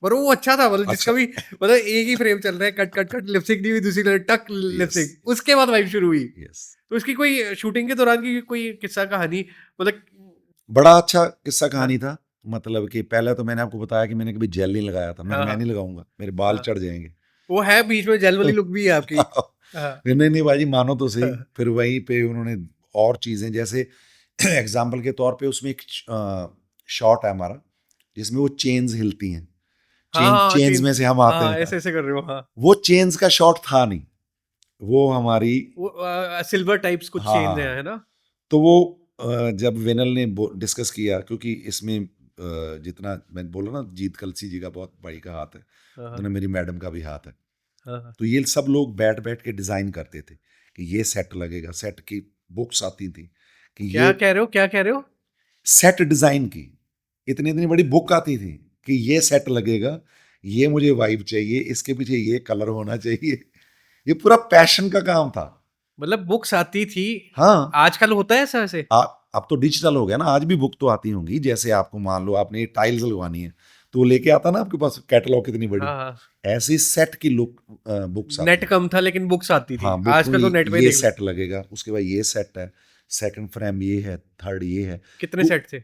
पर वो अच्छा था, मतलब जिसका अच्छा। भी मतलब एक ही फ्रेम चल रहा है, कट कट कट, लिपसिंग नहीं हुई, दूसरी तरफ टक लिपसिंग, Yes. उसके बाद वाइब शुरू हुई। यस, तो उसकी कोई शूटिंग के दौरान की कोई किस्सा कहानी, मतलब बड़ा अच्छा किस्सा हाँ, कहानी था। मतलब कि पहले तो मैंने आपको बताया कि मैंने कभी जेल नहीं लगाया था, हाँ, मैं हाँ, नहीं लगाऊंगा, मेरे बाल हाँ। चढ़ जाएंगे। वो है बीच में जेल वाली लुक भी है आपकी। हाँ, नहीं नहीं भाई, मानो तो सही। हाँ, फिर वहीं पे उन्होंने और चीजें, जैसे एग्जाम्पल के तौर पे उसमें एक शॉट है हमारा जिसमें वो चेन्स हिलती हैं, हाँ, हाँ, चेन्स चेन, में से हम आते हाँ, हैं। ऐसे ऐसे कर रहे हो, हाँ। वो चेन्स का शॉट था नहीं, वो हमारी, वो सिल्वर टाइप्स कुछ हाँ चेन हाँ है हाँ। ना? तो वो जब विनल ने डिस्कस किया, क्योंकि इसमें जितना मैं बोला ना, जीत कलसी जी का बहुत भाई का हाथ है, हाँ, हाँ, उतना मेरी मैडम का भी हाथ है। हाँ, हाँ। तो ये सब लोग बैठ बैठ के डिजाइन करते थे कि ये सेट लगेगा, सेट की बुक्स आती थी कि क्या ये कह रहे हो, क्या कह रहे हो? सेट डिजाइन की इतनी इतनी बड़ी बुक आती थी कि ये सेट लगेगा, ये मुझे वाइब चाहिए, इसके पीछे ये कलर होना चाहिए। ये पूरा पैशन का काम था। मतलब बुक्स आती थी। हाँ, आजकल होता है ऐसा वैसे? अब तो डिजिटल हो गया ना, आज भी बुक तो आती होंगी। जैसे आपको मान लो आपने टाइल्स लगवानी है तो वो लेके आता ना आपके पास कैटलॉग कितनी बड़ी, हाँ, हाँ। ऐसी सेट की लुक बुक्स आती नेट हैं। कम था लेकिन बुक्स आती थी। हाँ, बुक में आजकल तो नेट पे ये देख लो। सेट लगेगा, उसके बाद ये सेट है, सेकंड फ्रेम ये है, थर्ड ये है। कितने तो सेट थे?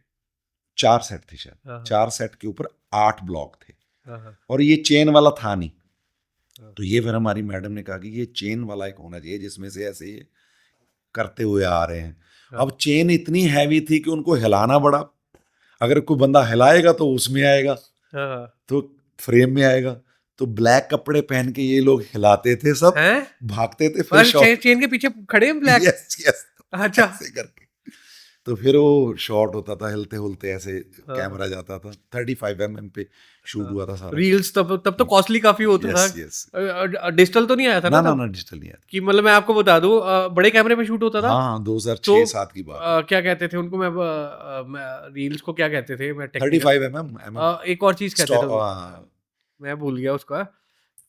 4 सेट थे शायद, हाँ, हाँ, 4 सेट के ऊपर 8 ब्लॉक थे, हाँ, हाँ, और ये चेन वाला था नहीं। हाँ, तो ये फिर हमारी मैडम ने कहा कि ये चेन वाला एक होना चाहिए जिसमें से ऐसे ये करते हुए आ रहे हैं। हाँ, अब चेन इतनी हैवी थी कि उनको हिलाना पड़ा। अगर कोई बंदा हिलाएगा तो उसमें आएगा, हाँ, हाँ। तो फ्रेम में आएगा। तो ब्लैक कपड़े पहन के ये लोग हिलाते थे सब, हैं? भागते थे फिर और चेन शॉट। चेन के पीछे खड़े हैं ब्लैक? यस यस, अच्छा। ऐसे करके। तो फिर वो शॉट होता था, हिलते हुलते ऐसे हाँ, कैमरा जाता था। 35 mm पे शूट हाँ। हुआ था सारा। रील्स तब तो कॉस्टली काफी होता था। Yes yes. डिजिटल तो नहीं आया था ना ना ना तब? ना, डिजिटल नहीं आया कि मतलब मैं आपको बता दूं, बड़े कैमरे में शूट होता था। था। हाँ हाँ, तो 2006-7 की बात है। क्या कहते थे उनको, मैं रील्स को क्या कहते थे, मैं टेक्निकल 35 mm। एक और चीज कहते थे मैं भूल गया उसका।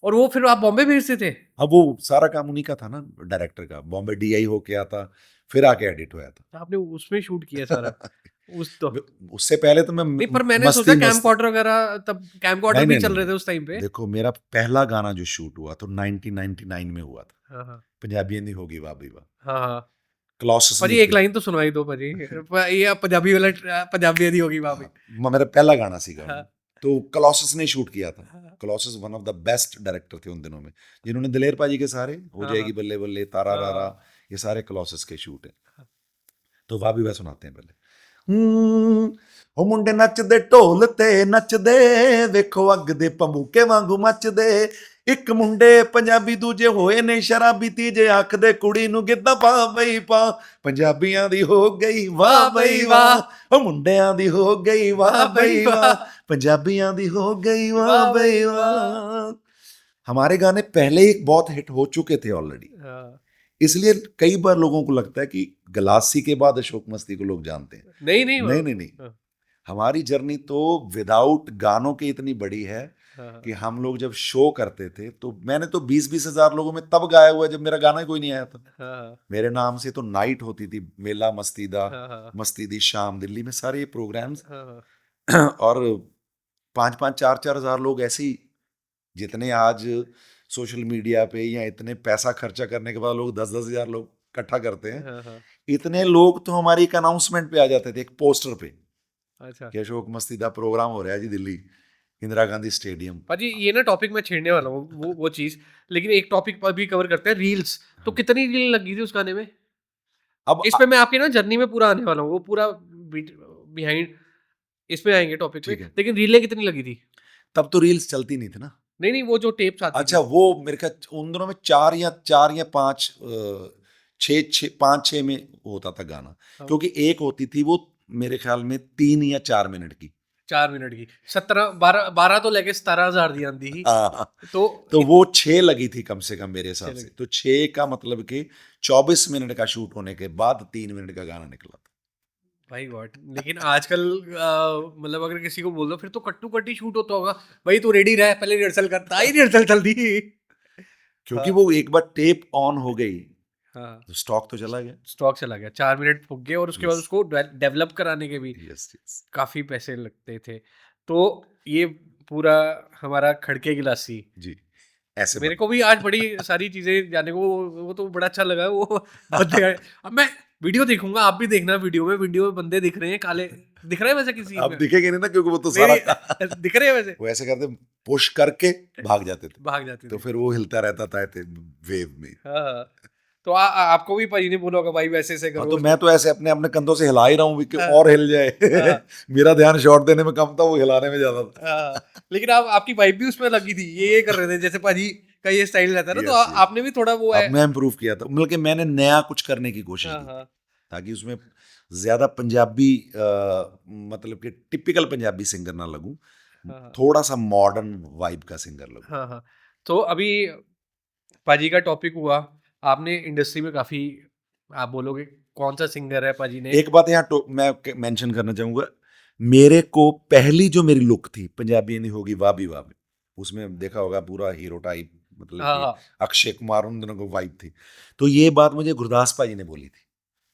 और वो फिर आप बॉम्बे भेजते थे? अब वो सारा काम उन्हीं का था ना, डायरेक्टर का। बॉम्बे डीआई होके आता, फिर आके एडिट हुआ आपने उसमें शूट किया सारा? था। उस तो उससे पहले तो मैं नहीं, पर मैंने सोचा मस्ती मस्ती। कैमकॉर्डर वगैरह, तब कैमकॉर्डर नहीं भी नहीं चल नहीं रहे थे नहीं, उस टाइम पे। देखो मेरा पहला गाना जो शूट हुआ तो 1999 में हुआ था। हाँ, हाँ, पंजाबी नहीं होगी वाह भी वाह, हाँ, हाँ। क्लॉसेस भाजी ने एक लाइन तो सुनवाई दो भाजी। ये पंजाबी वाला, पंजाबी यदि होगी वहां पे। मेरा पहला गाना सी गाना। हाँ, तो क्लॉसेस ने शूट किया था। हाँ, clauses one of the best director थे उन दिनों में, जिन्होंने दिलेर पाजी के सारे हो हाँ, जाएगी हाँ, बल्ले बल्ले, तारा रारा, हाँ, ये सारे क्लॉसेस के शूट है। तो वाह भी वाह सुनाते हैं पहले। ਉਹ ਮੁੰਡੇ ਨੱਚਦੇ ਢੋਲ ਤੇ ਨੱਚਦੇ, ਵੇਖੋ ਅੱਗ ਦੇ ਭਮੂਕੇ ਵਾਂਗੂ ਮੱਚਦੇ। ਇੱਕ ਮੁੰਡੇ ਪੰਜਾਬੀ ਦੂਜੇ ਹੋਏ ਨੇ ਸ਼ਰਾਬੀ, ਤੀਜੇ ਆਖਦੇ ਕੁੜੀ ਨੂੰ ਗਿੱਧਾ ਪਾ ਬਈ ਪਾ। ਪੰਜਾਬੀਆਂ ਦੀ ਹੋ ਗਈ ਵਾਹ ਬਈ ਵਾਹ, ਉਹ ਮੁੰਡਿਆਂ ਦੀ ਹੋ ਗਈ ਵਾਹ ਬਈ ਵਾਹ, पंजाबियां दी हो गई वाह वाह बई भाई वाह। वाह। हमारे गाने पहले ही बहुत हिट हो चुके थे ऑलरेडी, हाँ। इसलिए कई बार लोगों को लगता है कि गलासी के बाद अशोक मस्ती को लोग जानते हैं। नहीं नहीं नहीं नहीं नहीं, हाँ, हमारी जर्नी तो विदाउट गानों के इतनी बड़ी है हाँ, कि हम लोग जब शो करते थे तो मैंने तो 20-20 हजार लोगों में तब गाया हुआ है जब मेरा गाना ही कोई नहीं आया था। हाँ, मेरे नाम से तो नाइट होती थी, मेला मस्ती दा, हाँ, हाँ, मस्ती दी शाम, दिल्ली में सारे ये प्रोग्राम्स। हाँ, और 5-5 4-4 हजार लोग ऐसे ही, जितने आज सोशल मीडिया पे या इतने पैसा खर्चा करने के बाद लोग 10-10 हजार लोग इकट्ठा करते हैं, हाँ, हाँ, इतने लोग तो हमारी एक अनाउंसमेंट पे आ जाते थे, एक पोस्टर पे अच्छा। कि अशोक मस्ती दा प्रोग्राम हो रहा है जी दिल्ली, इंदिरा गांधी स्टेडियम। भाजी ये ना टॉपिक मैं छेड़ने वाला हूँ, वो चीज, लेकिन एक टॉपिक पर भी कवर करते हैं, रील्स। तो कितनी रील लगी थी उस गाने में? अब इस पे मैं आपकी ना जर्नी में पूरा आने वाला हूँ, वो पूरा बिहाइंड इसमें आएंगे टॉपिक पे, ठीक है, लेकिन रीलें कितनी लगी थी? तब तो रील्स चलती नहीं थी ना। नहीं नहीं, वो जो टेप्स आती अच्छा, थी। वो मेरे ख्याल उन दिनों में 4 या 5 6 में होता था गाना, हाँ, क्योंकि एक होती थी वो मेरे ख्याल में 3 या 4 मिनट की। 4 मिनट की 17 12 तो लेके 17,000 दी आंदी ही। हाँ, तो तो वो 6 लगी थी कम से कम मेरे हिसाब से। चलेगी। तो 6 का मतलब कि 24 मिनट का शूट होने के बाद 3 मिनट का गाना निकला था। भाई व्हाट, लेकिन आजकल मतलब अगर किसी को बोल दो फिर तो कट्टू कट्टी शूट होता होगा। भाई तू रेडी रह, पहले रिहर्सल करता ही, रिहर्सल चल दी। हाँ, क्योंकि वो एक बार टेप ऑन हो गई हाँ तो स्टॉक तो चला गया। स्टॉक चला गया, 4 मिनट फूक गए, और उसके बाद Yes. उसको डेवलप कराने के भी यस यस काफ़ी पैसे लगते थे। तो ये पूरा हमारा खड़के गिलासी, जी, ऐसे मेरे बन को भी आज बड़ी सारी चीज़ें जानने को, वो तो बड़ा अच्छा लगा वो बंदे आए। अब मैं वीडियो देखूँगा, आप भी देखना वीडियो में बंदे दिख रहे हैं काले, दिख रहे हैं वैसे किसी अब में? दिखेंगे नहीं ना, क्योंकि वो तो सारा मेरी दिख रहे हैं वैसे? वो ऐसे करते, पुश करके भाग जाते थे, भाग जाते तो थे। फिर वो हिलता रहता था ऐसे वेव में। हाँ, हाँ। तो आपको भी भाई ने बोला होगा भाई वैसे ऐसे हाँ, करो तो उसमें। मैं तो ऐसे अपने अपने कंधों से हिला ही रहा हूँ कि हाँ, और हिल जाए। हाँ, मेरा ध्यान शॉट देने में कम था, वो हिलाने में ज्यादा था। हाँ। लेकिन आप, आपकी वाइफ भी उसमें लगी थी, ये कर रहे थे जैसे पाजी का ये स्टाइल रहता है ना, तो यस यस, आपने भी थोड़ा वो अब है। मैं इम्प्रूव किया था, मतलब कि मैंने नया कुछ करने की कोशिश हाँ, की थी, हाँ, ताकि उसमें ज्यादा पंजाबी मतलब कि टिपिकल पंजाबी सिंगर ना लगूं, हाँ, हाँ, थोड़ा सा मॉडर्न वाइब का सिंगर लगूं। हाँ, हाँ। तो अभी पाजी का टॉपिक हुआ, आपने इंडस्ट्री में काफ़ी, आप बोलोगे कौन सा सिंगर है पाजी ने? एक बात यहाँ मैं मेंशन करना चाहूंगा, मेरे को पहली जो मेरी लुक थी पंजाबी नहीं होगी वाह भी वाह भी, उसमें देखा होगा पूरा हीरो टाइप, मतलब हाँ, कि हाँ, अक्षय कुमार उन दोनों को वाइब थी। तो ये बात मुझे गुरदास भाई ने बोली थी,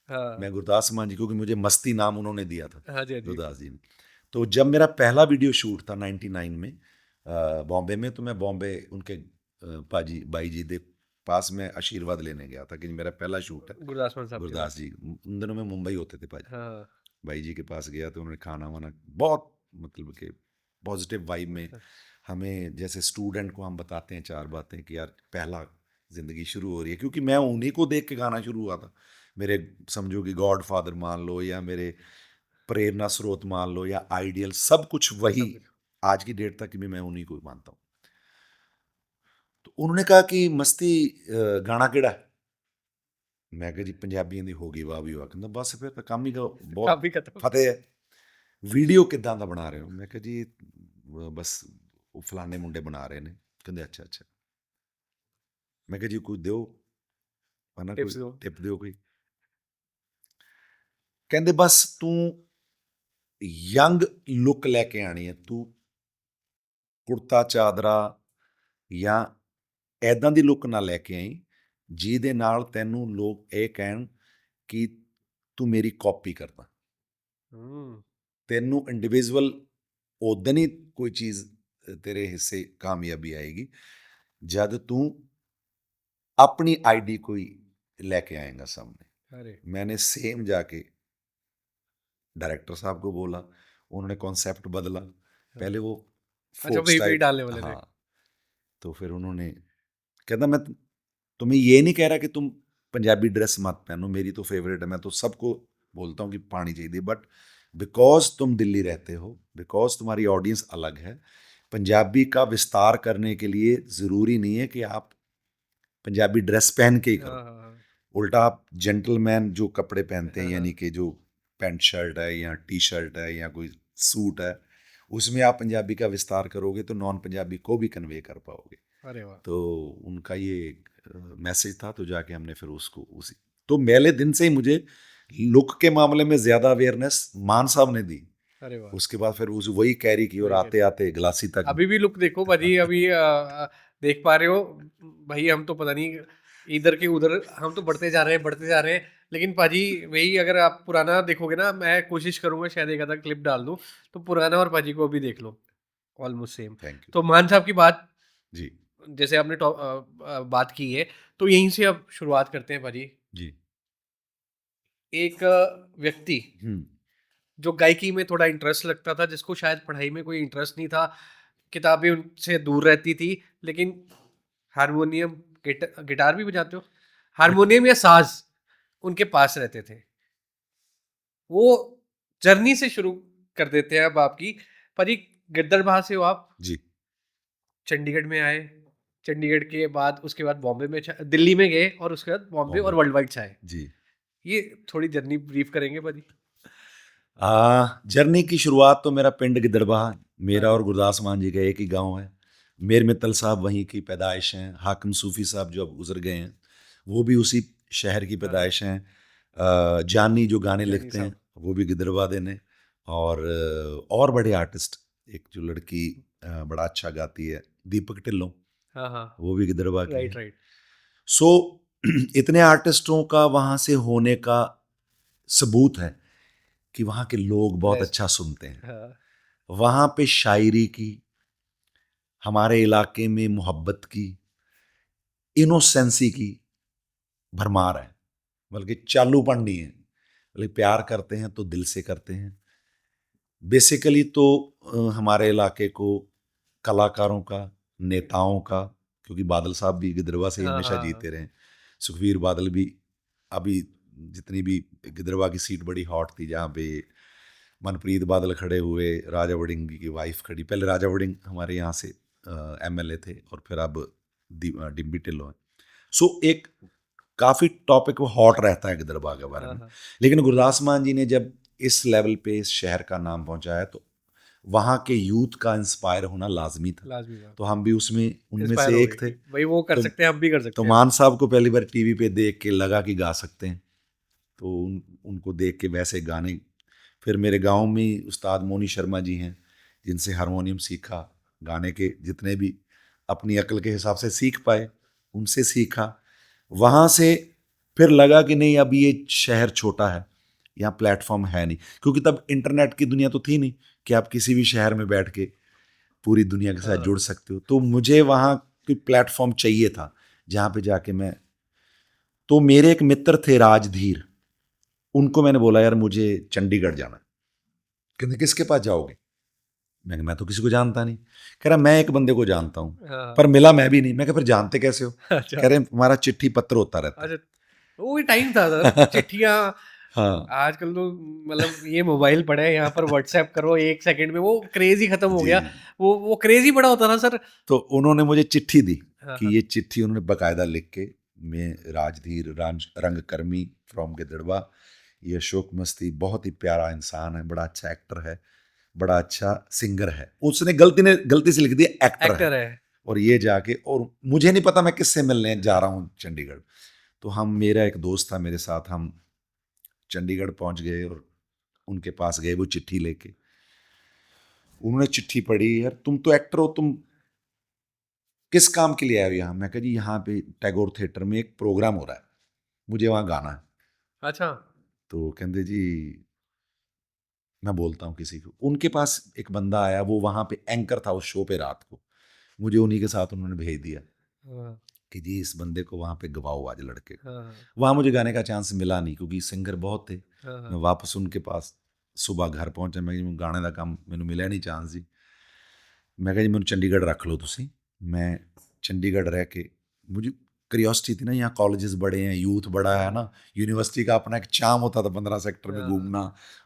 हाँ, मैं गुरदास मान जी, क्योंकि मुझे मस्ती नाम उन्होंने दिया था, हाँ जी, हाँ जी। गुरदास जी ने। तो जब मेरा पहला वीडियो शूट था 99 में बॉम्बे में, तो मैं बॉम्बे उनके पाजी बाई जी के पास में आशीर्वाद लेने गया था कि मेरा पहला शूट है। गुरदास मान साहब के पास। गुरदास जी उन दिनों में मुंबई होते थे पाजी, हाँ, भाई जी के पास गया, तो उन्होंने खाना वाना बहुत, मतलब कि पॉजिटिव वाइब में हमें, जैसे स्टूडेंट को हम बताते हैं चार बातें कि यार पहला ज़िंदगी शुरू हो रही है, क्योंकि मैं उन्हीं को देख के गाना शुरू हुआ था। मेरे समझो कि गॉड फादर मान लो, या मेरे प्रेरणा स्रोत मान लो, या आइडियल, सब कुछ वही, सब कुछ। आज की डेट तक भी मैं उन्हीं को मानता हूँ। तो उन्होंने कहा कि मस्ती गाना केड़ा है? मैं कहा जी पंजाबियों ਦੀ ਹੋ ਗਈ ਵਾਹ ਵੀ ਵਾਹ, ਕਹਿੰਦਾ ਬਸ ਫਿਰ ਤਾਂ ਕੰਮ ਹੀ ਬਹੁਤ काफ़ी खत्म। ਫਤਿਹ ਹੈ। ਵੀਡੀਓ ਕਿੱਦਾਂ ਦਾ ਬਣਾ ਰਹੇ ਹੋ? ਮੈਂ ਕਿਹਾ ਜੀ ਬਸ ਉਹ ਫਲਾਣੇ ਮੁੰਡੇ ਬਣਾ ਰਹੇ ਨੇ। ਕਹਿੰਦੇ ਅੱਛਾ ਅੱਛਾ। ਮੈਂ ਕਿਹਾ ਜੀ ਕੋਈ ਦਿਓ, ਹਨਾ ਕੋਈ टिप्स दो। ਟਿਪ ਦਿਓ ਕੋਈ। ਕਹਿੰਦੇ ਬਸ ਤੂੰ ਯੰਗ ਲੁੱਕ ਲੈ ਕੇ ਆਣੀ ਹੈ, ਤੂੰ ਕੁੜਤਾ ਚਾਦਰਾ ਜਾਂ ਐਦਾਂ ਦੀ ਲੁੱਕ ਨਾ ਲੈ ਕੇ ਆਈ ਜਿਹਦੇ ਨਾਲ ਤੈਨੂੰ ਲੋਕ ਇਹ ਕਹਿਣ ਕਿ ਤੂੰ ਮੇਰੀ ਕਾਪੀ ਕਰਦਾ। हुँ, ਤੈਨੂੰ ਇੰਡੀਵਿਜੂਅਲ ਉਦੋਂ ਹੀ ਕੋਈ ਚੀਜ਼ ਤੇਰੇ ਹਿੱਸੇ ਕਾਮਯਾਬੀ ਆਏਗੀ ਜਦ ਤੂੰ अपनी आईडी कोई लेके आएगा सामने। अरे! मैंने सेम जाके डायरेक्टर साहब को बोला, उन्होंने कॉन्सेप्ट बदला। हाँ। पहले वो अच्छा फोक्स वहीं पे ही टाइप, डालने वाले थे। हाँ, तो फिर उन्होंने कहता मैं तुम्हें ये नहीं कह रहा कि तुम पंजाबी ड्रेस मत पहनो, मेरी तो फेवरेट है, मैं तो सबको बोलता हूँ कि पानी चाहिए, बट बिकॉज तुम दिल्ली रहते हो, बिकॉज तुम्हारी ऑडियंस अलग है, पंजाबी का विस्तार करने के लिए ज़रूरी नहीं है कि आप पंजाबी ड्रेस पहन के ही हाँ, करो। हाँ, हाँ। उल्टा आप जेंटलमैन जो कपड़े पहनते हैं, हाँ, यानी हाँ। कि जो पैंट शर्ट है या टी शर्ट है या कोई सूट है, उसमें आप पंजाबी का विस्तार करोगे तो नॉन पंजाबी को भी कन्वे कर पाओगे। अरे वाह! तो उनका ये मैसेज था, तो जाके हमने फिर उसको उसी, तो पहले दिन से ही मुझे लुक के मामले में ज़्यादा अवेयरनेस मान साहब ने दी। अरे वाह! उसके बाद फिर उस वही कैरी की, और वही आते कह आते ग्लासी तक। अभी भी लुक देखो भाजी, अभी देख पा रहे हो भाई, हम तो पता नहीं इधर के उधर हम तो बढ़ते जा रहे हैं, बढ़ते जा रहे हैं, लेकिन पाजी वही, अगर आप पुराना देखोगे ना, मैं कोशिश करूंगा शायद एक आधा क्लिप डाल दूं, तो पुराना और पाजी को अभी देख लो, ऑलमोस्ट सेम। थैंक यू तो मान साहब की बात, जी। जैसे आपने बात की है, तो यहीं से अब शुरुआत करते हैं पाजी। जी। एक व्यक्ति हम्म। जो गायकी में थोड़ा इंटरेस्ट लगता था, जिसको शायद पढ़ाई में कोई इंटरेस्ट नहीं था, किताबें उनसे दूर रहती थी, लेकिन हारमोनियम, गिटार भी बजाते हो? हारमोनियम या साज़ उनके पास रहते थे। वो जर्नी से शुरू कर देते हैं अब आपकी। पर ये गिद्दड़बाह से हो आप, जी। चंडीगढ़ में आए, चंडीगढ़ के बाद उसके बाद बॉम्बे में दिल्ली में गए, और उसके बाद बॉम्बे और बॉम्बे। वर्ल्ड वाइड छाए। जी। ये थोड़ी जर्नी ब्रीफ करेंगे भाजी? जर्नी की शुरुआत तो मेरा पिंड गिद्दड़बाह, मेरा हाँ, और गुरदास मान जी का एक ही गांव है। मीर मित्तल साहब वहीं की पैदाइश हैं। हाकिम सूफ़ी साहब जो अब गुजर गए हैं, वो भी उसी शहर की हाँ, पैदाइश हैं। जानी जो गाने जानी लिखते हैं, साहब। वो भी गिद्दड़बाह देने। और बड़े आर्टिस्ट, एक जो लड़की बड़ा अच्छा गाती है, दीपक ढिल्लों, हाँ, हाँ। वो भी गिद्दड़बाह की राइट, है। राइट। सो इतने आर्टिस्टों का वहाँ से होने का सबूत है कि वहाँ के लोग बहुत Blessed. अच्छा सुनते हैं। हाँ, वहाँ पे शायरी की, हमारे इलाके में मोहब्बत की, इनोसेंसी की भरमार है, बल्कि चालूपन नहीं है। बल्कि प्यार करते हैं तो दिल से करते हैं। बेसिकली तो हमारे इलाके को कलाकारों का, नेताओं का, क्योंकि बादल साहब भी गिदरवा से ही हाँ, हमेशा हाँ, जीते रहे, सुखबीर बादल भी, अभी जितनी भी गिदरवा की सीट बड़ी हॉट थी जहाँ पे मनप्रीत बादल खड़े हुए, राजा वड़िंग की वाइफ खड़ी, पहले राजा वड़िंग हमारे यहाँ से एमएलए थे और फिर अब डिम्बी टिल्लो हैं। सो एक काफ़ी टॉपिक वो हॉट रहता है गिदरवा के बारे में। हाँ, लेकिन गुरदास मान जी ने जब इस लेवल पे इस शहर का नाम पहुंचाया तो वहाँ के यूथ का इंस्पायर होना लाजमी था। लाजमी बात। तो हम भी उसमें उनमें इंस्पायर से हो एक गए थे। कि भाई वो कर तो सकते हैं, हम भी कर सकते हैं। मान साहब को पहली बार टीवी पे देख के लगा कि गा सकते हैं, तो उनको देख के वैसे गाने। फिर मेरे गांव में उस्ताद मोनी शर्मा जी हैं, जिनसे हारमोनियम सीखा, गाने के जितने भी अपनी अक्ल के हिसाब से सीख पाए उनसे सीखा। वहाँ से फिर लगा कि नहीं, अब ये शहर छोटा है, यहाँ प्लेटफॉर्म है नहीं, क्योंकि तब इंटरनेट की दुनिया तो थी नहीं कि आप किसी भी शहर में बैठ के पूरी दुनिया के साथ हाँ, जुड़ सकते हो। तो मुझे वहाँ कोई प्लेटफॉर्म चाहिए था जहाँ पे जाके मैं, तो मेरे एक मित्र थे राजधीर, उनको मैंने बोला यार मुझे चंडीगढ़ जाना है। कहते किसके पास जाओगे? मैं तो किसी को जानता नहीं। कह रहा मैं एक बंदे को जानता हूँ, हाँ, पर मिला मैं भी नहीं। मैं कहा फिर जानते कैसे हो? अच्छा, कह रहे हमारा चिट्ठी पत्र होता रहता अच्छा। वो भी टाइम था सर, है। चिट्ठियाँ। हाँ आजकल तो मतलब ये मोबाइल पड़ा है, यहाँ पर व्हाट्सएप करो 1 सेकंड में, वो क्रेज़ ही खत्म हो जी गया। जी। वो क्रेज़ ही बड़ा होता था सर। तो उन्होंने मुझे चिट्ठी दी हाँ, कि हाँ, ये चिट्ठी उन्होंने बकायदा लिख के, मैं राजधीर रंगकर्मी फ्रॉम गिदड़वा, ये अशोक मस्ती बहुत ही प्यारा इंसान है, बड़ा अच्छा एक्टर है, बड़ा अच्छा सिंगर है। उसने गलती से लिख दिया एक्टर है। एक्टर है। और ये जाके, और मुझे नहीं पता मैं किससे मिलने जा रहा हूँ चंडीगढ़। तो मेरा एक दोस्त था मेरे साथ, हम चंडीगढ़ पहुंच गए और उनके पास गए वो चिट्ठी लेके। उन्होंने चिट्ठी पढ़ी, यार तुम तो एक्टर हो, तुम किस काम के लिए आए हो यहाँ? मैं कहा जी यहाँ पे टैगोर थिएटर में एक प्रोग्राम हो रहा है, मुझे वहाँ गाना है। अच्छा, तो कहते जी मैं बोलता हूँ किसी को। उनके पास एक बंदा आया, वो वहाँ पे एंकर था उस शो पे रात को, मुझे उन्हीं के साथ उन्होंने भेज दिया हाँ, कि जी इस बंदे को वहाँ पे गवाओ आज लड़के को। हाँ, वहाँ मुझे गाने का चांस मिला नहीं क्योंकि सिंगर बहुत थे। हाँ, मैं वापस उनके पास सुबह घर पहुंचा, मैं जी गाने का काम मैंने मिला नहीं चांस जी। मैं कहा जी मैंने चंडीगढ़ रख लो तुसी। मैं चंडीगढ़ रह के, मुझे क्रियोसिटी थी ना, यहाँ कॉलेजेस बड़े हैं, यूथ बड़ा है ना, यूनिवर्सिटी का अपना एक चाम होता था, 15 सेक्टर में हाँ, घूमना,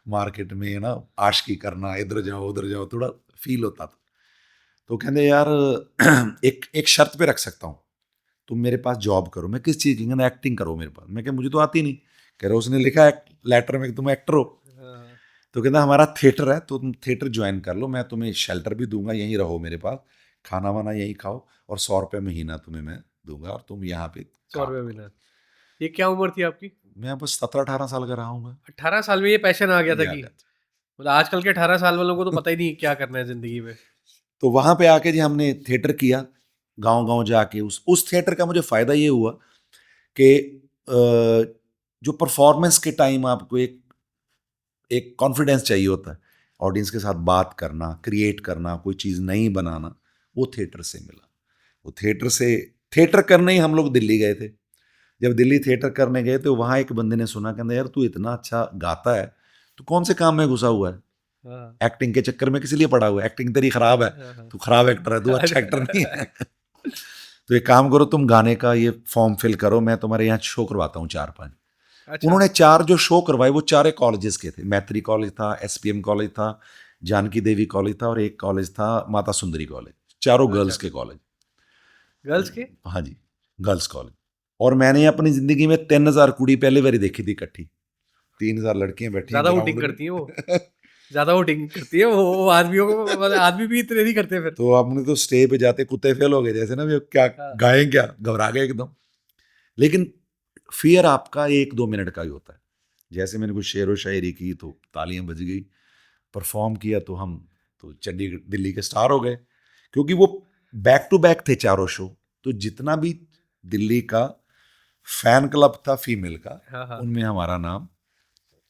मार्केट में ना आशिकी करना, इधर जाओ उधर जाओ, थोड़ा फील होता था। तो कहते यार एक शर्त पे रख सकता हूँ, तुम मेरे पास जॉब करो। मैं किस चीज़ की? कहना एक्टिंग करो मेरे पास। मैं क्या मुझे तो आती नहीं। कह रहा उसने लिखा है लेटर में कि तुम एक्टर हो। हाँ, तो कहता हमारा थिएटर है, तो तुम थिएटर ज्वाइन कर लो, मैं तुम्हें शेल्टर भी दूंगा, यहीं रहो मेरे पास, खाना वाना यहीं खाओ, और 100 रुपये महीना तुम्हें मैं दूंगा और तुम यहाँ पे 100 काम रुपए करो। मिला। ये क्या उम्र थी आपकी? मैं बस 17-18 साल का रहा हूँ। 18 साल में ये पैशन आ गया था ये आ कि गया था। मतलब आजकल के 18 साल वालों को तो पता ही नहीं क्या करना है ज़िंदगी में। तो वहाँ पे आके जी हमने थिएटर किया, गांव-गांव जाके। उस थिएटर का मुझे फ़ायदा ये हुआ कि जो परफॉर्मेंस के टाइम आपको एक एक कॉन्फिडेंस चाहिए होता है, ऑडियंस के साथ बात करना, क्रिएट करना, कोई चीज़ नई बनाना, वो थिएटर से मिला। वो थिएटर करने ही हम लोग दिल्ली गए थे। जब दिल्ली थिएटर करने गए तो वहाँ एक बंदे ने सुना, कहता यार तू इतना अच्छा गाता है, तू कौन से काम में घुसा हुआ है? हाँ, एक्टिंग के चक्कर में किस लिए पड़ा हुआ है? एक्टिंग तेरी खराब है, हाँ, हाँ। तू खराब एक्टर है, तू अच्छा एक्टर नहीं अच्छा। है। तो एक काम करो, तुम गाने का ये फॉर्म फिल करो, मैं तुम्हारे यहाँ शो करवाता हूँ 4-5। अच्छा, उन्होंने 4 जो शो करवाए वो 4 कॉलेजेस के थे। मैत्री कॉलेज था, एसपीएम कॉलेज था, जानकी देवी कॉलेज था, और एक कॉलेज था माता सुंदरी कॉलेज, चारों अच्छा। गर्ल्स के कॉलेज। गर्ल्स के? हाँ जी, गर्ल्स कॉलेज। और मैंने अपनी जिंदगी में 3000 कुड़ी पहले बारी देखी थी इकट्ठी। 3000 लड़कियां बैठी हैं ज़्यादा वोटिंग ग्राउंड करती हैं वो। में। ज़्यादा वोटिंग करती है वो आदमियों को, मतलब आदमी भी इतने नहीं करते फिर। तो हमने तो स्टेज पे जाते कुत्ते फेल हो गए, जैसे ना भी क्या हाँ, गाएं, क्या घबरा गए एकदम। लेकिन फियर आपका 1-2 मिनट का ही होता है। जैसे मैंने कुछ शेर व शायरी की तो तालियां बज गई, परफॉर्म किया तो हम तो चंडीगढ़ दिल्ली के स्टार हो गए, क्योंकि वो बैक टू बैक थे चारों शो। तो जितना भी दिल्ली का फैन क्लब था फीमेल का, हाँ हाँ, उनमें हमारा नाम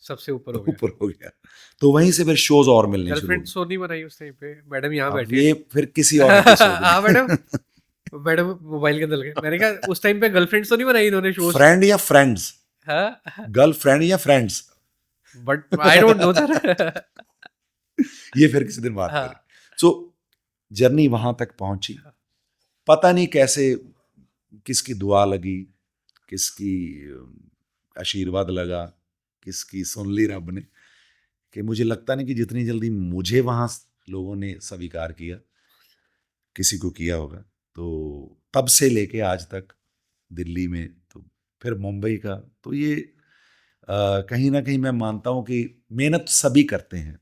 सबसे ऊपर हो गया। ऊपर हो गया। तो वहीं से फिर शोज और मिलने शुरू गर्लफ्रेंड हुए। शो नहीं बनाई उस टाइम पे? मैडम यहाँ अब बैठी है। ये फिर किसी और एपिसोड हाँ मैडम, में। मैडम मोबाइल के अंदर लगे। मैंने कहा उस टाइम पे गर्लफ्रेंड्स तो नहीं बनाई इन्होंने शोज? फ्रेंड या फ्रेंड्स, हाँ, गर्लफ्रेंड या friends, but I don't know sir. ये फिर किसी दिन बात हाँ करें। सो जर्नी वहां तक पहुंची, पता नहीं कैसे, किसकी दुआ लगी, किसकी आशीर्वाद लगा, किसकी सुन ली रब ने, कि मुझे लगता नहीं कि जितनी जल्दी मुझे वहाँ लोगों ने स्वीकार किया, किसी को किया होगा। तो तब से लेके आज तक दिल्ली में, तो फिर मुंबई का, तो ये कहीं ना कहीं मैं मानता हूँ कि मेहनत सभी करते हैं,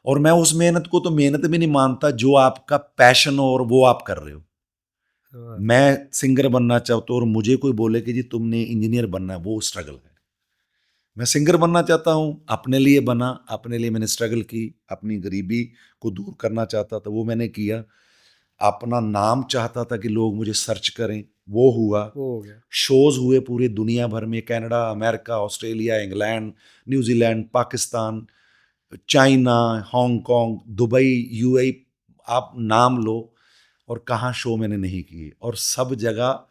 और मैं उस मेहनत को तो मेहनत भी नहीं मानता जो आपका पैशन हो और वो आप कर रहे हो। हाँ, मैं सिंगर बनना चाहता हूँ और मुझे कोई बोले कि जी तुमने इंजीनियर बनना है, वो स्ट्रगल है। मैं सिंगर बनना चाहता हूँ, अपने लिए बना, अपने लिए मैंने स्ट्रगल की, अपनी गरीबी को दूर करना चाहता था, वो मैंने किया। अपना नाम चाहता था कि लोग मुझे सर्च करें, वो हुआ। वो हो गया। शोज हुए पूरे दुनिया भर में, Canada, America, Australia, England, New Zealand, Pakistan, China, Hong Kong, Dubai, UAE, आप नाम लो, और कहाँ शो मैंने नहीं किए, और सब जगह